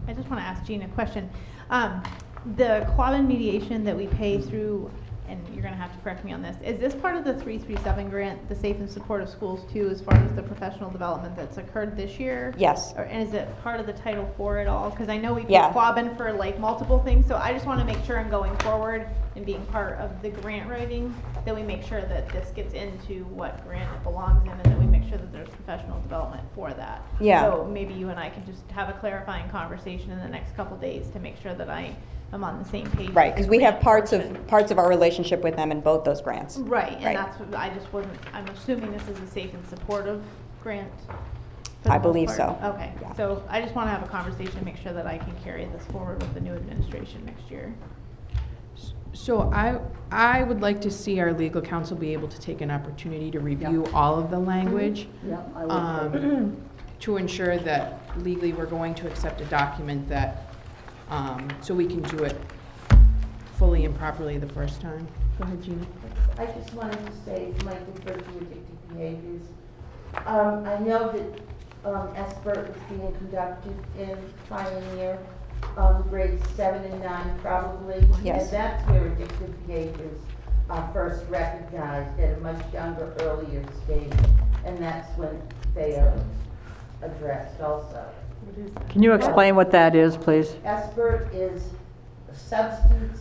I just want to ask Jean a question. The Quabbin mediation that we pay through, and you're going to have to correct me on this, is this part of the 337 grant, the Safe and Supportive Schools too, as far as the professional development that's occurred this year? Yes. And is it part of the Title IV at all? Because I know we pay Yeah. Quabbin for like multiple things, so I just want to make sure I'm going forward and being part of the grant writing, that we make sure that this gets into what grant it belongs in, and that we make sure that there's professional development for that. Yeah. So maybe you and I could just have a clarifying conversation in the next couple days to make sure that I'm on the same page. Right, because we have parts of our relationship with them in both those grants. Right, and that's what I just wasn't, I'm assuming this is a safe and supportive grant? for the I most believe part? so. Okay, so I just want to have a conversation to make sure that I can carry this forward with the new administration next year. So I would like to see our legal counsel be able to take an opportunity to review all of the language. Yeah, I would. To ensure that legally we're going to accept a document that, so we can do it fully and properly the first time. Go ahead, Gina. I just wanted to say, Mike referred to addictive behaviors. I know that SBIRT is being conducted in Pioneer, grades 7 and 9 probably. Yes. And that's where addictive behaviors are first recognized at a much younger, earlier stage. And that's when they are addressed also. Can you explain what that is, please? SBIRT is a substance,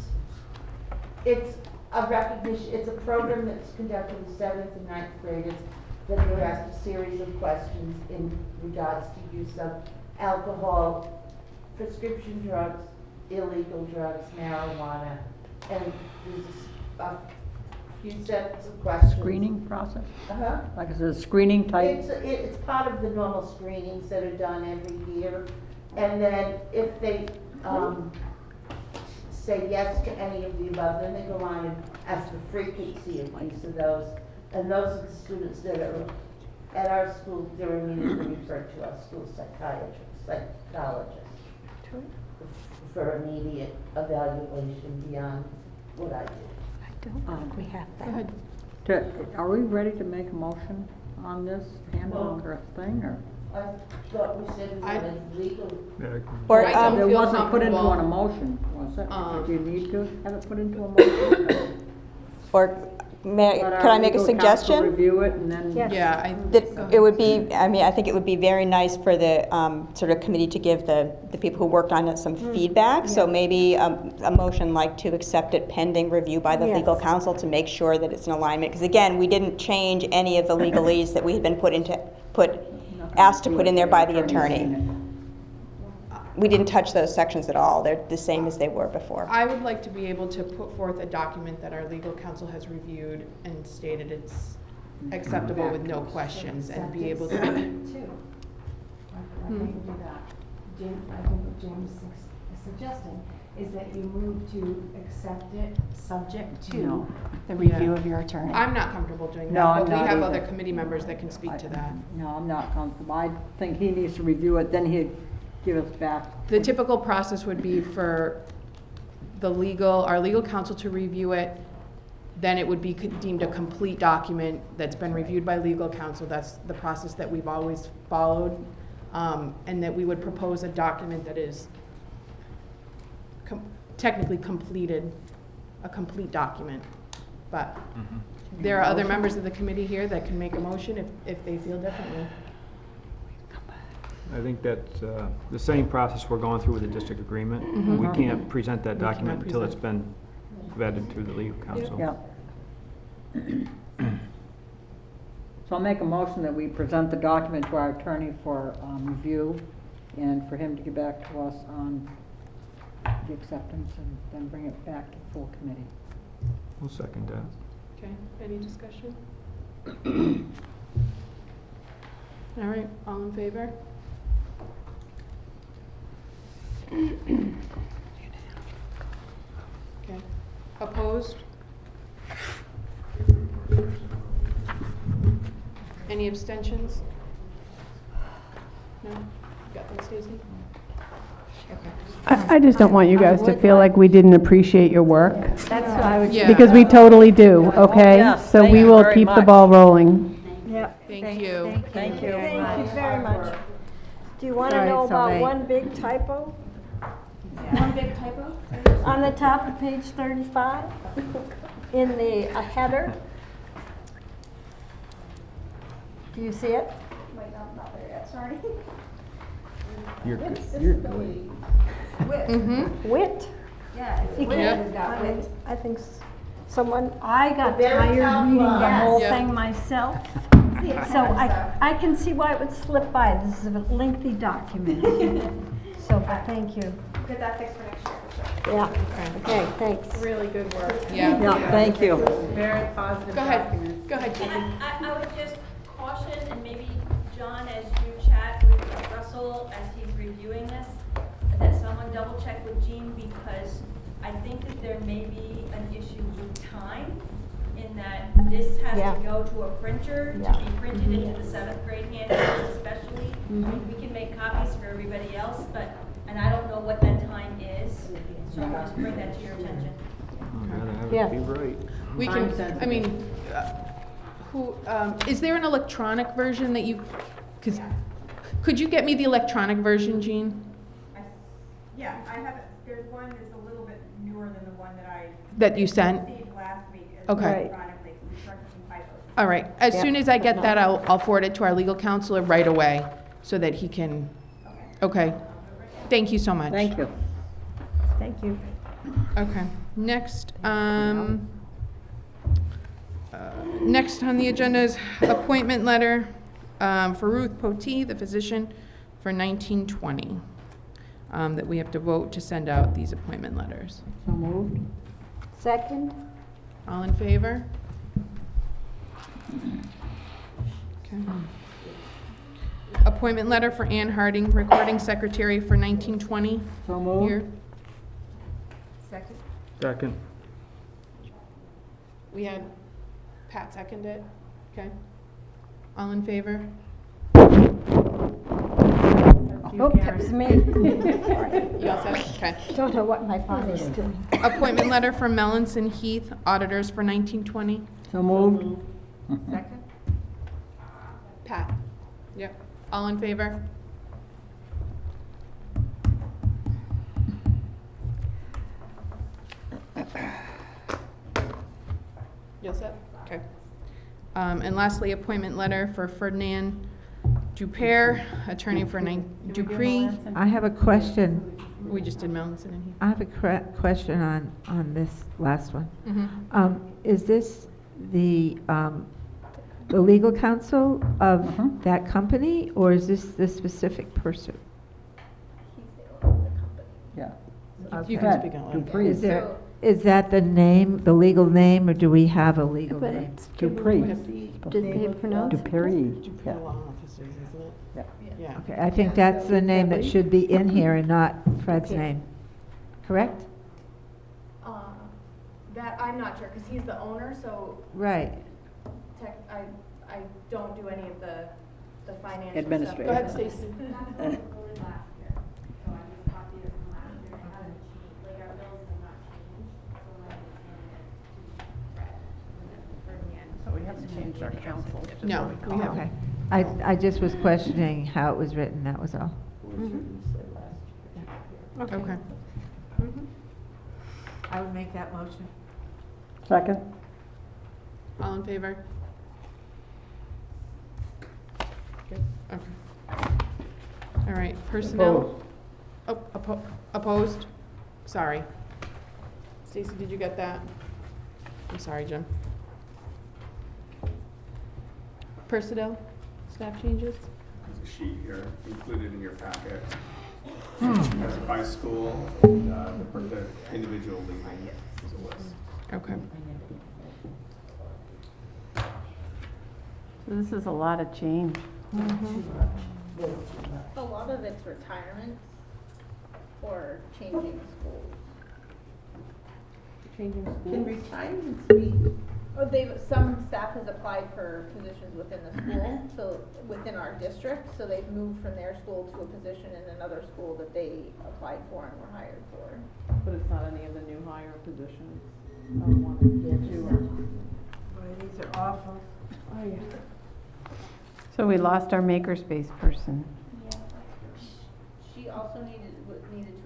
it's a recognition, it's a program that's conducted with 7th and 9th graders that are asked a series of questions in regards to use of alcohol, prescription drugs, illegal drugs, marijuana, and there's a few sets of questions. Screening process? Uh-huh. Like it's a screening type? It's part of the normal screenings that are done every year. And then if they say yes to any of the above, then they go on and ask the frequency of use of those And those are the students that are at our school during meetings referred to as school psychologists for immediate evaluation beyond what I did. I don't think we have that. Go ahead. Are we ready to make a motion on this handbook or thing, or? I thought we said we wanted legal. Or, I don't it feel wasn't put into comfortable. an emotion, was it? Do you need to have it put into a motion? Or may, Let could our I make a legal counsel suggestion? review it and then. Yeah, That it would be, I mean, I think it would be very nice for the sort of committee to give the people who worked on it some feedback. So maybe a motion like to accept it pending review by the legal counsel to make sure that it's in alignment. Because again, we didn't change any of the legalese that we had been asked to put in there by the attorney. We didn't touch those sections at all. They're the same as they were before. I would like to be able to put forth a document that our legal counsel has reviewed and stated it's acceptable with no questions, and be able to. I think what James is suggesting is that you move to accept it subject to the review of your attorney. I'm not comfortable doing No, that, I'm but we not have either. other committee members that can speak to that. No, I'm not comfortable. I think he needs to review it, then he'd give us back. The typical process would be for our legal counsel to review it, then it would be deemed a complete document that's been reviewed by legal counsel. That's the process that we've always followed. And that we would propose a document that is technically completed, a complete document. But there are other members of the committee here that can make a motion if they feel differently. I think that's the same process we're going through with the district agreement. Mhm. We can't present that We cannot document until it's present. been vetted through the legal counsel. Yeah. So I'll make a motion that we present the document to our attorney for review and for him to get back to us on the acceptance and then bring it back to full committee. We'll second that. Okay, any discussion? All right, all in favor? Okay, opposed? Any abstentions? No? Got them, Stacy? I just don't want you guys to feel like we didn't appreciate your work. That's what I would. Yeah. Because we totally do, okay? Yes, So thank we you will very keep the much. ball rolling. Yep. Thank you. Thank you very much. Do you want to Sorry, know about Sylvain. one big typo? One big typo? On the top of page 35, in the header. Do you see it? Wait, no, I'm not there yet, sorry. You're good. You're good. Wit. Mm-hmm. Wit? Yeah, it's You wit. can't- We've got wit. I think someone. I got The very tired top reading the line. whole Yeah. thing myself, See, it so happens, I can see why it would slip by. This is a lengthy document. So, but thank you. so get that fixed for next year, for sure. Yeah, okay, thanks. Really good work. Yeah. Yeah, thank you. Very positive Go ahead, document. go ahead, Kathy. I would just caution, and maybe John, as you chat with Russell as he's reviewing this, that someone double check with Jean, because I think that there may be an issue with time, in that this has Yeah. to go to a printer Yeah. to be printed into the 7th grade handbooks especially. I mean, we can make copies for everybody else, and I don't know what that time is, so I'll just bring that to your attention. I'd rather have Yeah. it be right. We can, I mean, is there an electronic version that could you get me the electronic version, Jean? Yeah, I have, there's one that's a little bit newer than the one that That you sent? received last week. Okay. Electronically, so we corrected some typos. All right, as Yeah. soon as I get that, I'll forward it to our legal counselor right away, so that he can, okay. Thank you so much. Thank you. Thank you. Okay, next, next on the agenda is appointment letter for Ruth Poutine, the physician, for 1920, that we have to vote to send out these appointment letters. So moved. Second? All in favor? Okay. Appointment letter for Ann Harding, recording secretary for 1920. So moved. Here. Second. We had Pat second it. Okay. All in favor? Oh, that was me. You all set? Okay. Don't know what my body's doing. Appointment letter for Melanson Heath Auditors for 1920. So moved. Second. Pat? Yep. All in favor? You all set? Okay. And lastly, appointment letter for Ferdinand Dupere, attorney for Dupree. I have a question. We just did Melanson and Heath. I have a question on this last one. Mhm. Is this the legal counsel of that company, or is this the specific person? Yeah. You can speak out loud. Is there, is that the name, the legal name, or do we have a legal But name? it's Dupree. Did they pronounce it? Dupree. Yeah. Yeah. Yeah. Okay, I think that's the name that should be in here and not Fred's name. Correct? That, I'm not sure, because he's the owner, so Right. I don't do any of the financial stuff. Administrative. Go ahead, Stacy. So we haven't changed our council. No, we haven't. Okay. I just was questioning how it was written, that was all. Okay. I would make that motion. Second. All in favor? Good, okay. All right, personnel. Opposed? Sorry. Stacy, did you get that? I'm sorry, Jim. Personnel, staff changes? There's a sheet here included in your packet. As by school, the individual leaving is a list. Okay. So this is a lot of change. A lot of it's retirement or changing schools. Changing schools? Can retirements be? Oh, some staff has applied for positions within the school, so within our district, so they've moved from their school to a position in another school that they applied for and were hired for. But it's not any of the new hire positions. These are awful. Oh, yeah. So we lost our makerspace person. Yeah. She also needed to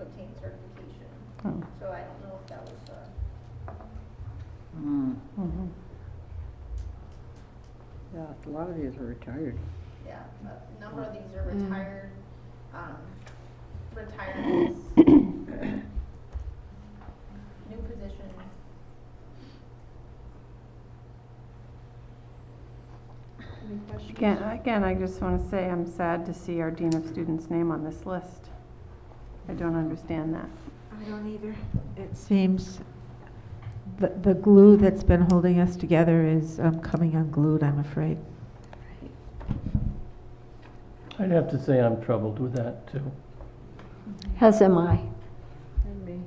obtain certification. Oh. So I don't know if that was, Yeah, a lot of these are retired. yeah, a number of these are retired, retirements, new positions. Any questions? Again, I just want to say I'm sad to see our Dean of Students' name on this list. I don't understand that. I don't either. It seems the glue that's been holding us together is coming unglued, I'm afraid. I'd have to say I'm troubled with that, too. As am I. And me.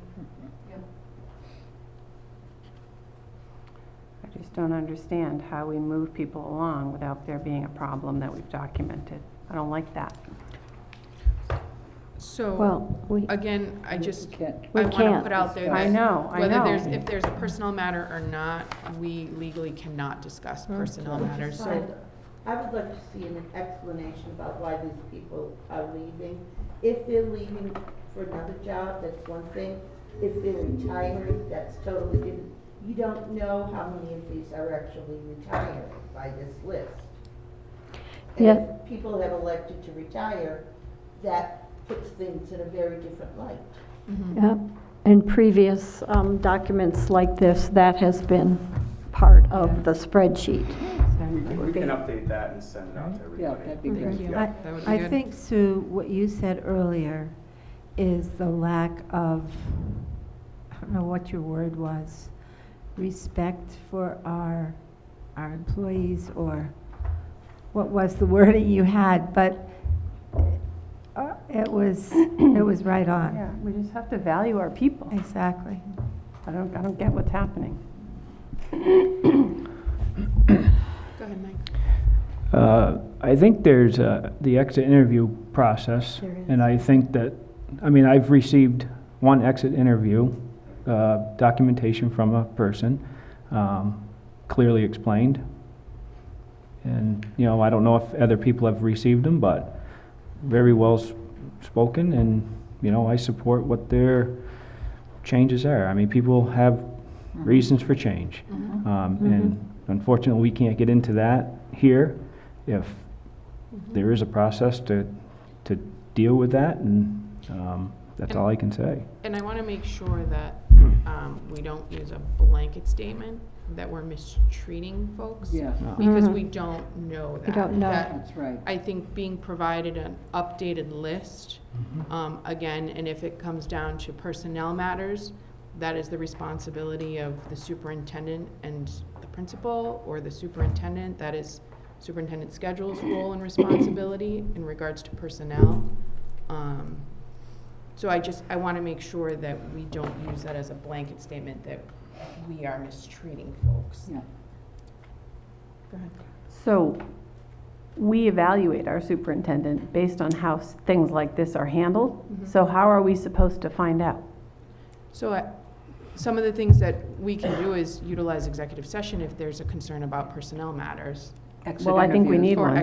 I just don't understand how we move people along without there being a problem that we've documented. I don't like that. So, Well, again, I just, can't. I We want to can't. put out there I that know. if there's a personnel matter or not, we legally cannot discuss personnel matters, so. I would like to see an explanation about why these people are leaving. If they're leaving for another job, that's one thing. If they're retiring, that's totally different. You don't know how many of these are actually retiring by this list. And Yeah. if people have elected to retire, that puts things in a very different light. Yeah. In previous documents like this, that has been part of the spreadsheet. We can update that and send it out to everybody. Yeah, that'd be Thank good. you. I, That would be I good. think, Sue, what you said earlier is the lack of, I don't know what your word was, respect for our employees, or what was the wording you had, but it was right on. Yeah, we just have to value our people. Exactly. I don't get what's happening. Go ahead, Mike. I think there's the exit interview process, and I think that, I mean, I've received one exit interview documentation from a person, clearly explained. And, you know, I don't know if other people have received them, but very well spoken, and, you know, I support what their changes are. I mean, people have reasons for change. And unfortunately, we can't get into that here. If there is a process to deal with that, and that's all I can say. And I want to make sure that we don't use a blanket statement that we're mistreating folks. Yes. Because we don't know that. We don't know. That's right. I think being provided an updated list, again, and if it comes down to personnel matters, that is the responsibility of the superintendent and the principal, or the superintendent. That is superintendent schedule's role and responsibility in regards to personnel. So I want to make sure that we don't use that as a blanket statement that we are mistreating folks. Yeah. Go ahead. So we evaluate our superintendent based on how things like this are handled. So how are we supposed to find out? So some of the things that we can do is utilize executive session if there's a concern about personnel matters. Well, I think we need Or one.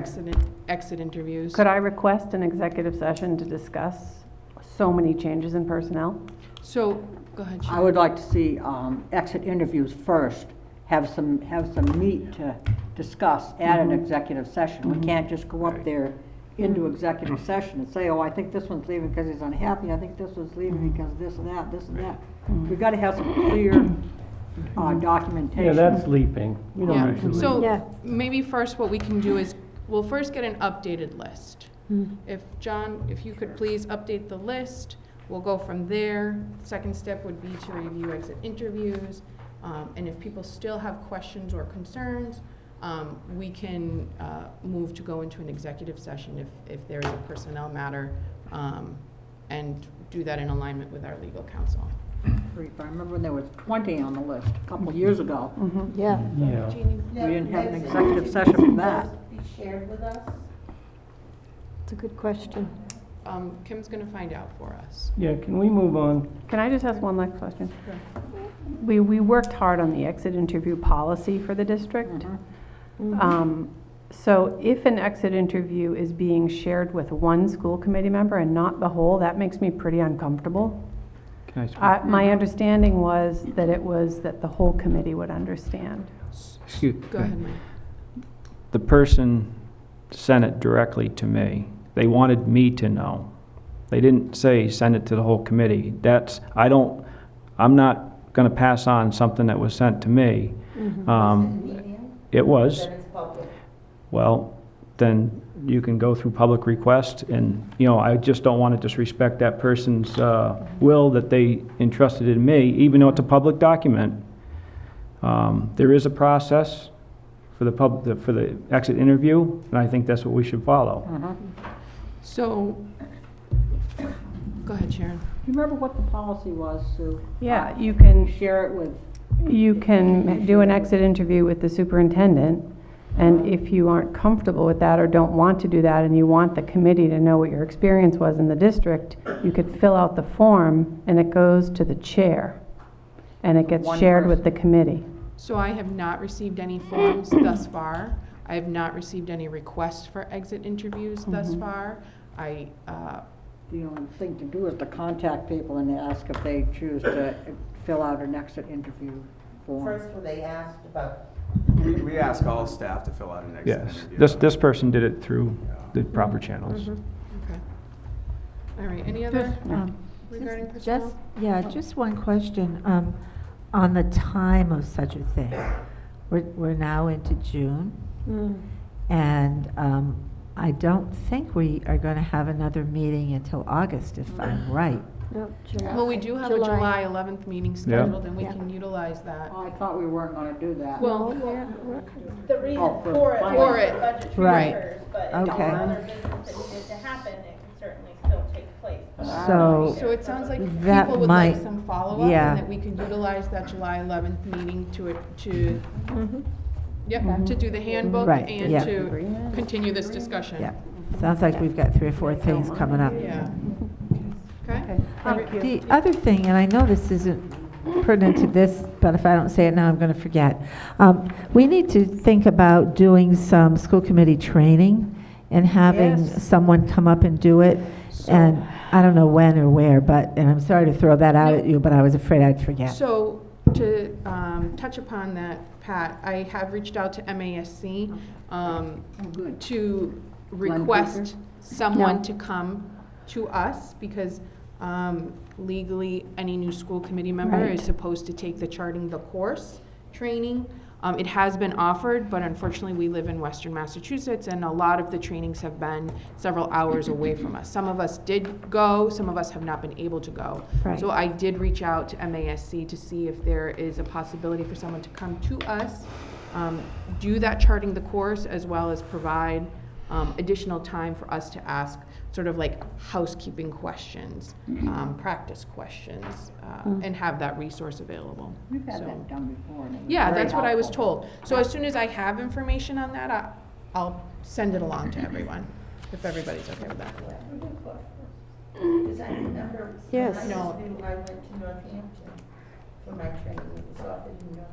exit interviews. Could I request an executive session to discuss so many changes in personnel? So, go ahead, I would like to see exit interviews first, have some meat to discuss at an executive session. We can't just go up there into executive session and say, oh, I think this one's leaving because he's unhappy, I think this one's leaving because this and that. We've got to have some clear documentation. Yeah, that's leaping. We don't Yeah. usually. So maybe first what we can do is, we'll first get an updated list. If John, if you could please update the list, we'll go from there. Second step would be to review exit interviews. And if people still have questions or concerns, we can move to go into an executive session if there is a personnel matter, and do that in alignment with our legal counsel. I remember when there was 20 on the list a couple of years ago. Yeah. Yeah. We didn't have an executive session for that. Be shared with us? It's a good question. Kim's gonna find out for us. Yeah, can we move on? Can I just ask one last question? We worked hard on the exit interview policy for the district. So if an exit interview is being shared with one school committee member and not the whole, that makes me pretty uncomfortable. Can I speak? My understanding was that the whole committee would understand. Go ahead, Mike. The person sent it directly to me. They wanted me to know. They didn't say send it to the whole committee. I'm not gonna pass on something that was sent to me. It was. Then it's public. Well, then you can go through public request, and, you know, I just don't want to disrespect that person's will that they entrusted in me, even though it's a public document. There is a process for the exit interview, and I think that's what we should follow. So, go ahead, Sharon. Do you remember what the policy was, Sue? Yeah, you can Share it with. You can do an exit interview with the superintendent, and if you aren't comfortable with that or don't want to do that, and you want the committee to know what your experience was in the district, you could fill out the form, and it goes to the chair, and it gets shared with the committee. So I have not received any forms thus far. I have not received any requests for exit interviews thus far. The only thing to do is to contact people and ask if they choose to fill out an exit interview form. First, were they asked about? We ask all staff to fill out an exit Yes, interview. this person did it through the proper channels. Okay. All right, any other regarding personnel? Just one question, on the time of such a thing. We're now into June, and I don't think we are going to have another meeting until August, if I'm right. No, July. Well, we do have a July 11th meeting scheduled, and we can utilize that. Oh, I thought we weren't going to do that. Well, The reason Oh, for for it budget. was budget Right. transfers, but if Okay. there are other business that needed to happen, it can certainly still take place. So it sounds like that people would like might- some follow-up, yeah. and that we could utilize that July 11th meeting to Yep, to do the handbook Right, and yeah. to continue this discussion. Yeah, sounds like we've got 3 or 4 things coming up. Yeah. Okay? The other thing, and I know this isn't pertinent to this, but if I don't say it now, I'm going to forget. We need to think about doing some school committee training and having Yes. someone come up and do it. And I don't know when or where, and I'm sorry to throw that out at you, but I was afraid I'd forget. So to touch upon that, Pat, I have reached out to MASC to request someone to come to us because legally any new school committee member is supposed to take the charting the course training. It has been offered, but unfortunately we live in Western Massachusetts and a lot of the trainings have been several hours away from us. Some of us did go, some of us have not been able to go. Right. So I did reach out to MASC to see if there is a possibility for someone to come to us, do that charting the course, as well as provide additional time for us to ask sort of like housekeeping questions, practice questions, and have that resource available. We've had So- that done before. and it was Yeah, very that's what I was helpful. told. So as soon as I have information on that, I'll send it along to everyone, if everybody's okay with that. Because I remember when Yes. I was No. new, I went to Northampton for my training, it was offered in Northampton.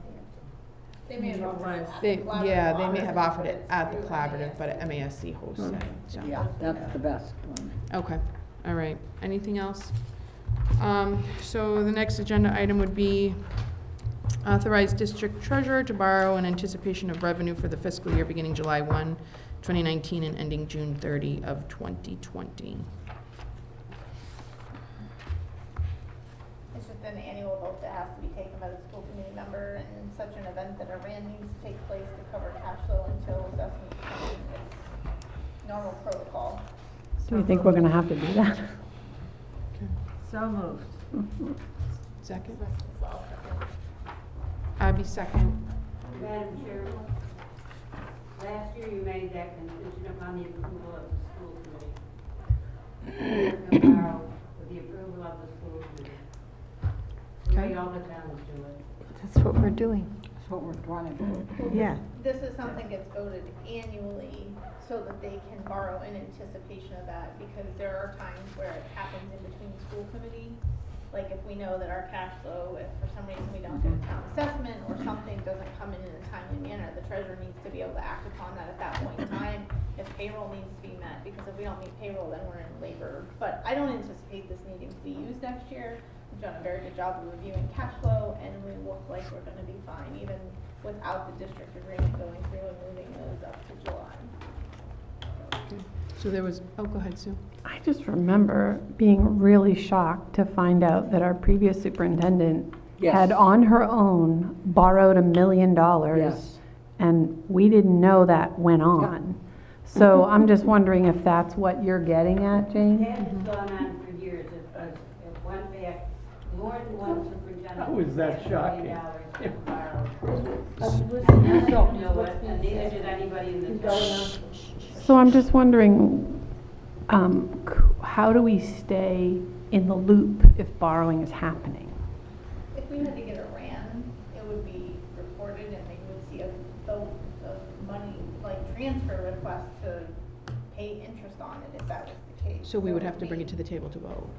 They may have offered it. Yeah, they may have offered it at the collaborative, but at MASC hosts it, so. Yeah, that's the best one. Okay, all right. Anything else? So the next agenda item would be authorize district treasurer to borrow in anticipation of revenue for the fiscal year beginning July 1, 2019 and ending June 30 of 2020. It's just an annual vote that has to be taken by the school committee member, and such an event that a RAN needs to take place to cover cash flow until assessments come in. It's normal protocol. Do you think we're gonna have to do that? So moved. Second? Abby, second. Madam Chair, last year you made that contingent upon the approval of the school committee. Tomorrow, with the approval of the school committee. The way all the towns do it. That's what we're doing. That's what we're trying to do. Yeah. This is something gets voted annually so that they can borrow in anticipation of that, because there are times where it happens in between school committee. Like if we know that our cash flow, if for some reason we don't do a town assessment or something doesn't come in a timely manner, the treasurer needs to be able to act upon that at that point in time. If payroll needs to be met, because if we don't meet payroll, then we're in labor. But I don't anticipate this needing to be used next year. We've done a very good job of reviewing cash flow, and we look like we're gonna be fine, even without the district agreement going through and moving those up to July. So there was, oh, go ahead, Sue. I just remember being really shocked to find out that our previous superintendent Yes. had on her own borrowed $1 million. Yes. And we didn't know that went on. So I'm just wondering if that's what you're getting at, Jane? That has gone on for years. It went back, more than one superintendent. How is that had $1 shocking? million borrowed. I don't know it, and neither did anybody in the town. So I'm just wondering, how do we stay in the loop if borrowing is happening? If we had to get a RAN, it would be reported and they would see a vote of money, like transfer request to pay interest on it if that was the case. So we would have to bring it to the table to vote.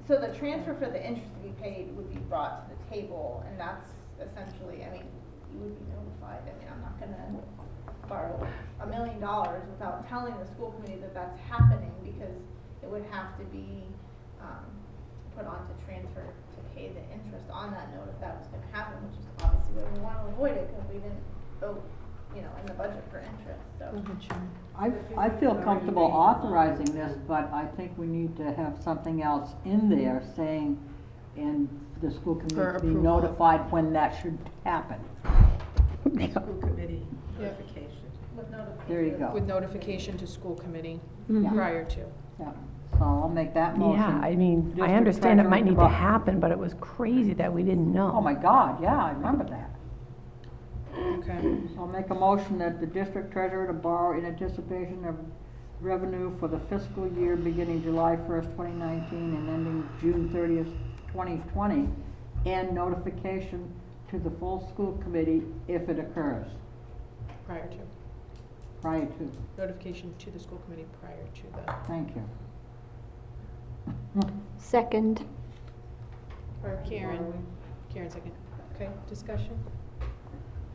So the transfer for the interest to be paid would be brought to the table, and that's essentially, I mean, you would be notified. I mean, I'm not gonna borrow $1 million without telling the school committee that that's happening, because it would have to be, put on to transfer to pay the interest on that note if that was gonna happen, which is obviously where we wanna avoid it, because we didn't vote, you know, in the budget for interest, so. I feel comfortable authorizing this, but I think we need to have something else in there saying, and the school For committee be approval. notified when that should happen. School committee notification. With notification. There you go. With notification to school committee Mhm. prior to. Yeah, so I'll make that motion. Yeah, I mean, I District understand it treasurer might need to borrow. happen, but it was crazy that we didn't know. Oh my God, yeah, I remember that. Okay. So I'll make a motion that the district treasurer to borrow in anticipation of revenue for the fiscal year beginning July 1st, 2019 and ending June 30th, 2020, and notification to the full school committee if it occurs, Prior to. prior to. Notification to the school committee prior to the. Thank you. Second. Or Karen. Karen, second. Okay, discussion?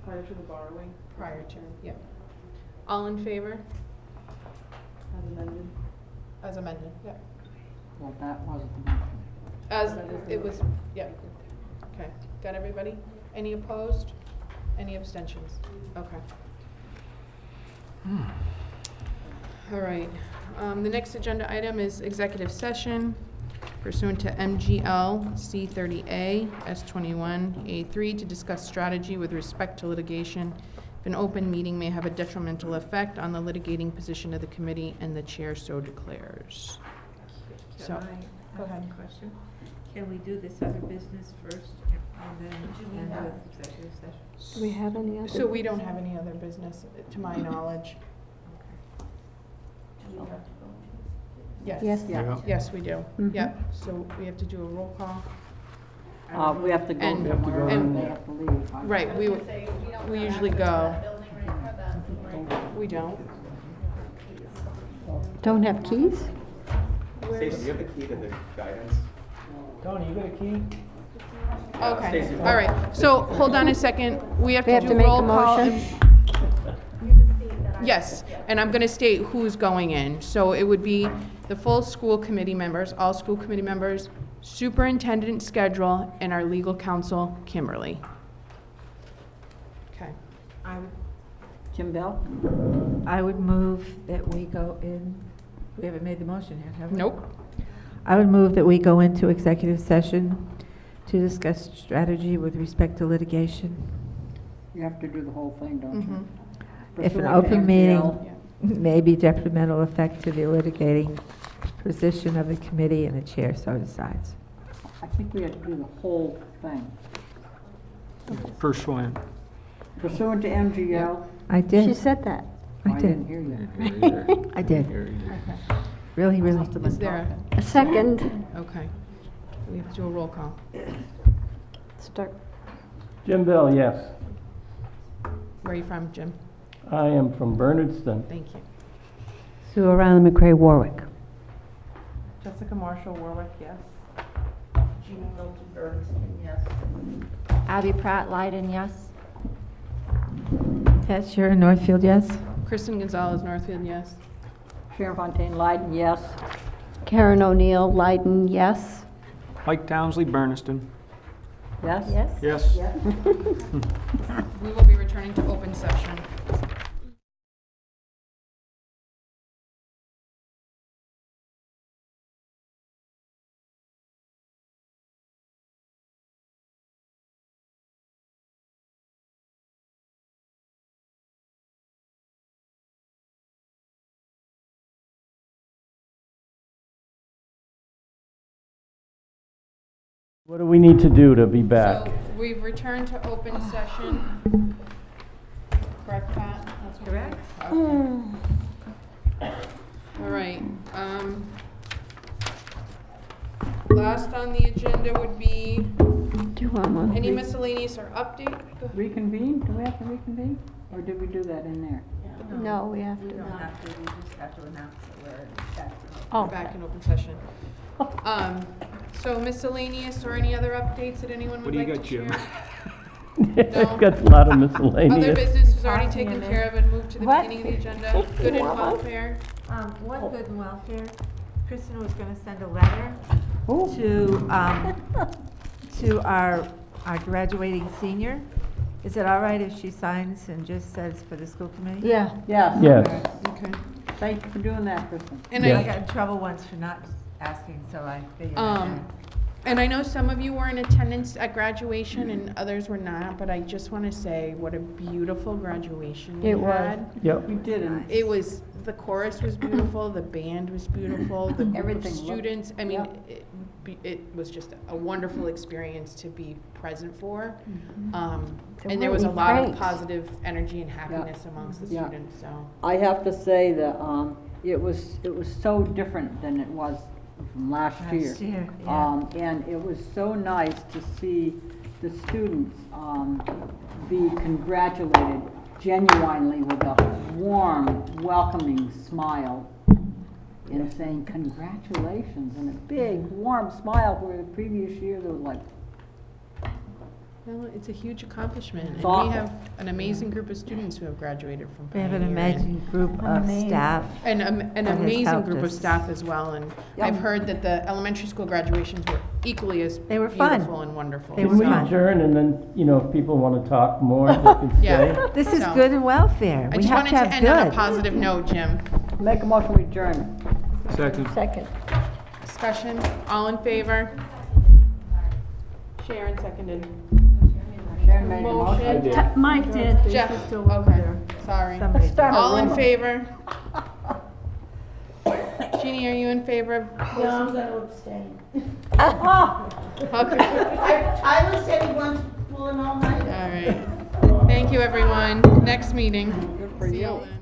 Prior to the borrowing? Prior to, yep. All in favor? As amended? As amended, yep. Well, that wasn't the motion. As, it was, yep. Okay, got everybody? Any opposed? Any abstentions? Okay. All right, the next agenda item is executive session pursuant to MGL C30A S21A3 to discuss strategy with respect to litigation. If an open meeting may have a detrimental effect on the litigating position of the committee and the chair so declares. So, go ahead. Question? Can we do this other business first and then end with executive session? Do we have any other? So we don't have any other business, to my knowledge. Yes. Yes. Yeah. Yes, we do. Mhm. Yep. So we have to do a roll call. We have to go, And- we have to go and- and they have to leave. Right, we usually go. We don't. Don't have keys? Stacey, do you have the key to the guidance? Tony, you got a key? Okay, Stacey. all right. So hold on a second. We have We to have do to make a roll call. motion? Yes, and I'm going to state who's going in. So it would be the full school committee members, all school committee members, superintendent schedule, and our legal counsel, Kimberly. Okay. Jim Bell? I would move that we go in, we haven't made the motion yet, have we? Nope. I would move that we go into executive session to discuss strategy with respect to litigation. You have to do the whole thing, don't you? If an Pursuant to open meeting MGL. may be detrimental effect to the litigating position of the committee and the chair so decides. I think we have to do the whole thing. First one. Pursuant to MGL. I did. She said that. I didn't did. hear you. I did. Really, really. Is there A second. Okay. We have to do a roll call. Start. Jim Bell, yes. Where are you from, Jim? I am from Bernardston. Thank you. Sue O'Reilly McCray Warwick. Jessica Marshall, Warwick, yes. Jean Milton Bernstein, yes. Abby Pratt Leiden, yes. Pat Sure, Northfield, yes. Kristen Gonzalez, Northfield, yes. Sharon Fontaine Leiden, yes. Karen O'Neill Leiden, yes. Mike Townsley, Bernardston. Yes? Yes. Yes. We will be returning to open session. What do we need to do to be back? So we've returned to open session. Correct, Pat? That's correct. Okay. All right. Last on the agenda would be Do you want one? any miscellaneous or update? Go ahead. Reconvene? Do we have to reconvene? Or did we do that in there? No, we have We to. don't have to, we just have to announce that we're back. Oh. Back in open session. So miscellaneous or any other updates that anyone What would do you like to got, share? Jim? No. I've got a lot of Other miscellaneous. business is already taken care of and moved to the What? beginning of the agenda. Good and welfare. One good and welfare, Kristen was gonna send a letter to our graduating senior. Is it all right if she signs and just says for the school committee? Yeah. Yes. Yes. Okay. Thank you for doing that, Kristen. And Yeah. I got in trouble once for not asking, so I figured. And I know some of you were in attendance at graduation and others were not, but I just want to say what a beautiful graduation we It was. had. Yep. You didn't. It was, the chorus was beautiful, the band was beautiful, the group of Everything looked- students. I mean, Yep. it was just a wonderful experience to be present for. There And there was a weren't lot any of pranks. positive energy and happiness amongst the Yeah. students, so. I have to say that, it was so different than it was from last year. Last year, yeah. And it was so nice to see the students be congratulated genuinely with a warm, welcoming smile and saying congratulations and a big, warm smile, where the previous year there was like, Well, it's a huge accomplishment, and It's we awful. have an amazing group of students who have graduated from We have an Pioneer, and- amazing group of staff. An that has amazing helped group of us. staff as well, and Yep. I've heard that the elementary school graduations were equally as They were fun. beautiful and wonderful. They were Can we fun. adjourn and then, if people want to talk more, they can stay? Yeah. This is So, good and welfare. I We just have wanted to to have end on a good. positive note, Jim. make a motion to adjourn. Second. Second. Discussion, all in favor? Sharon seconded. Sharon made a motion. I did. Mike did. Jeff, okay, sorry. Somebody Let's start a All in rumor. favor? Jeannie, are you in favor of No, I'm closing? gonna abstain. Okay, Tyler said he wants to pull an all-nighter. all right. Thank you, everyone. Next meeting. Good for See you. then.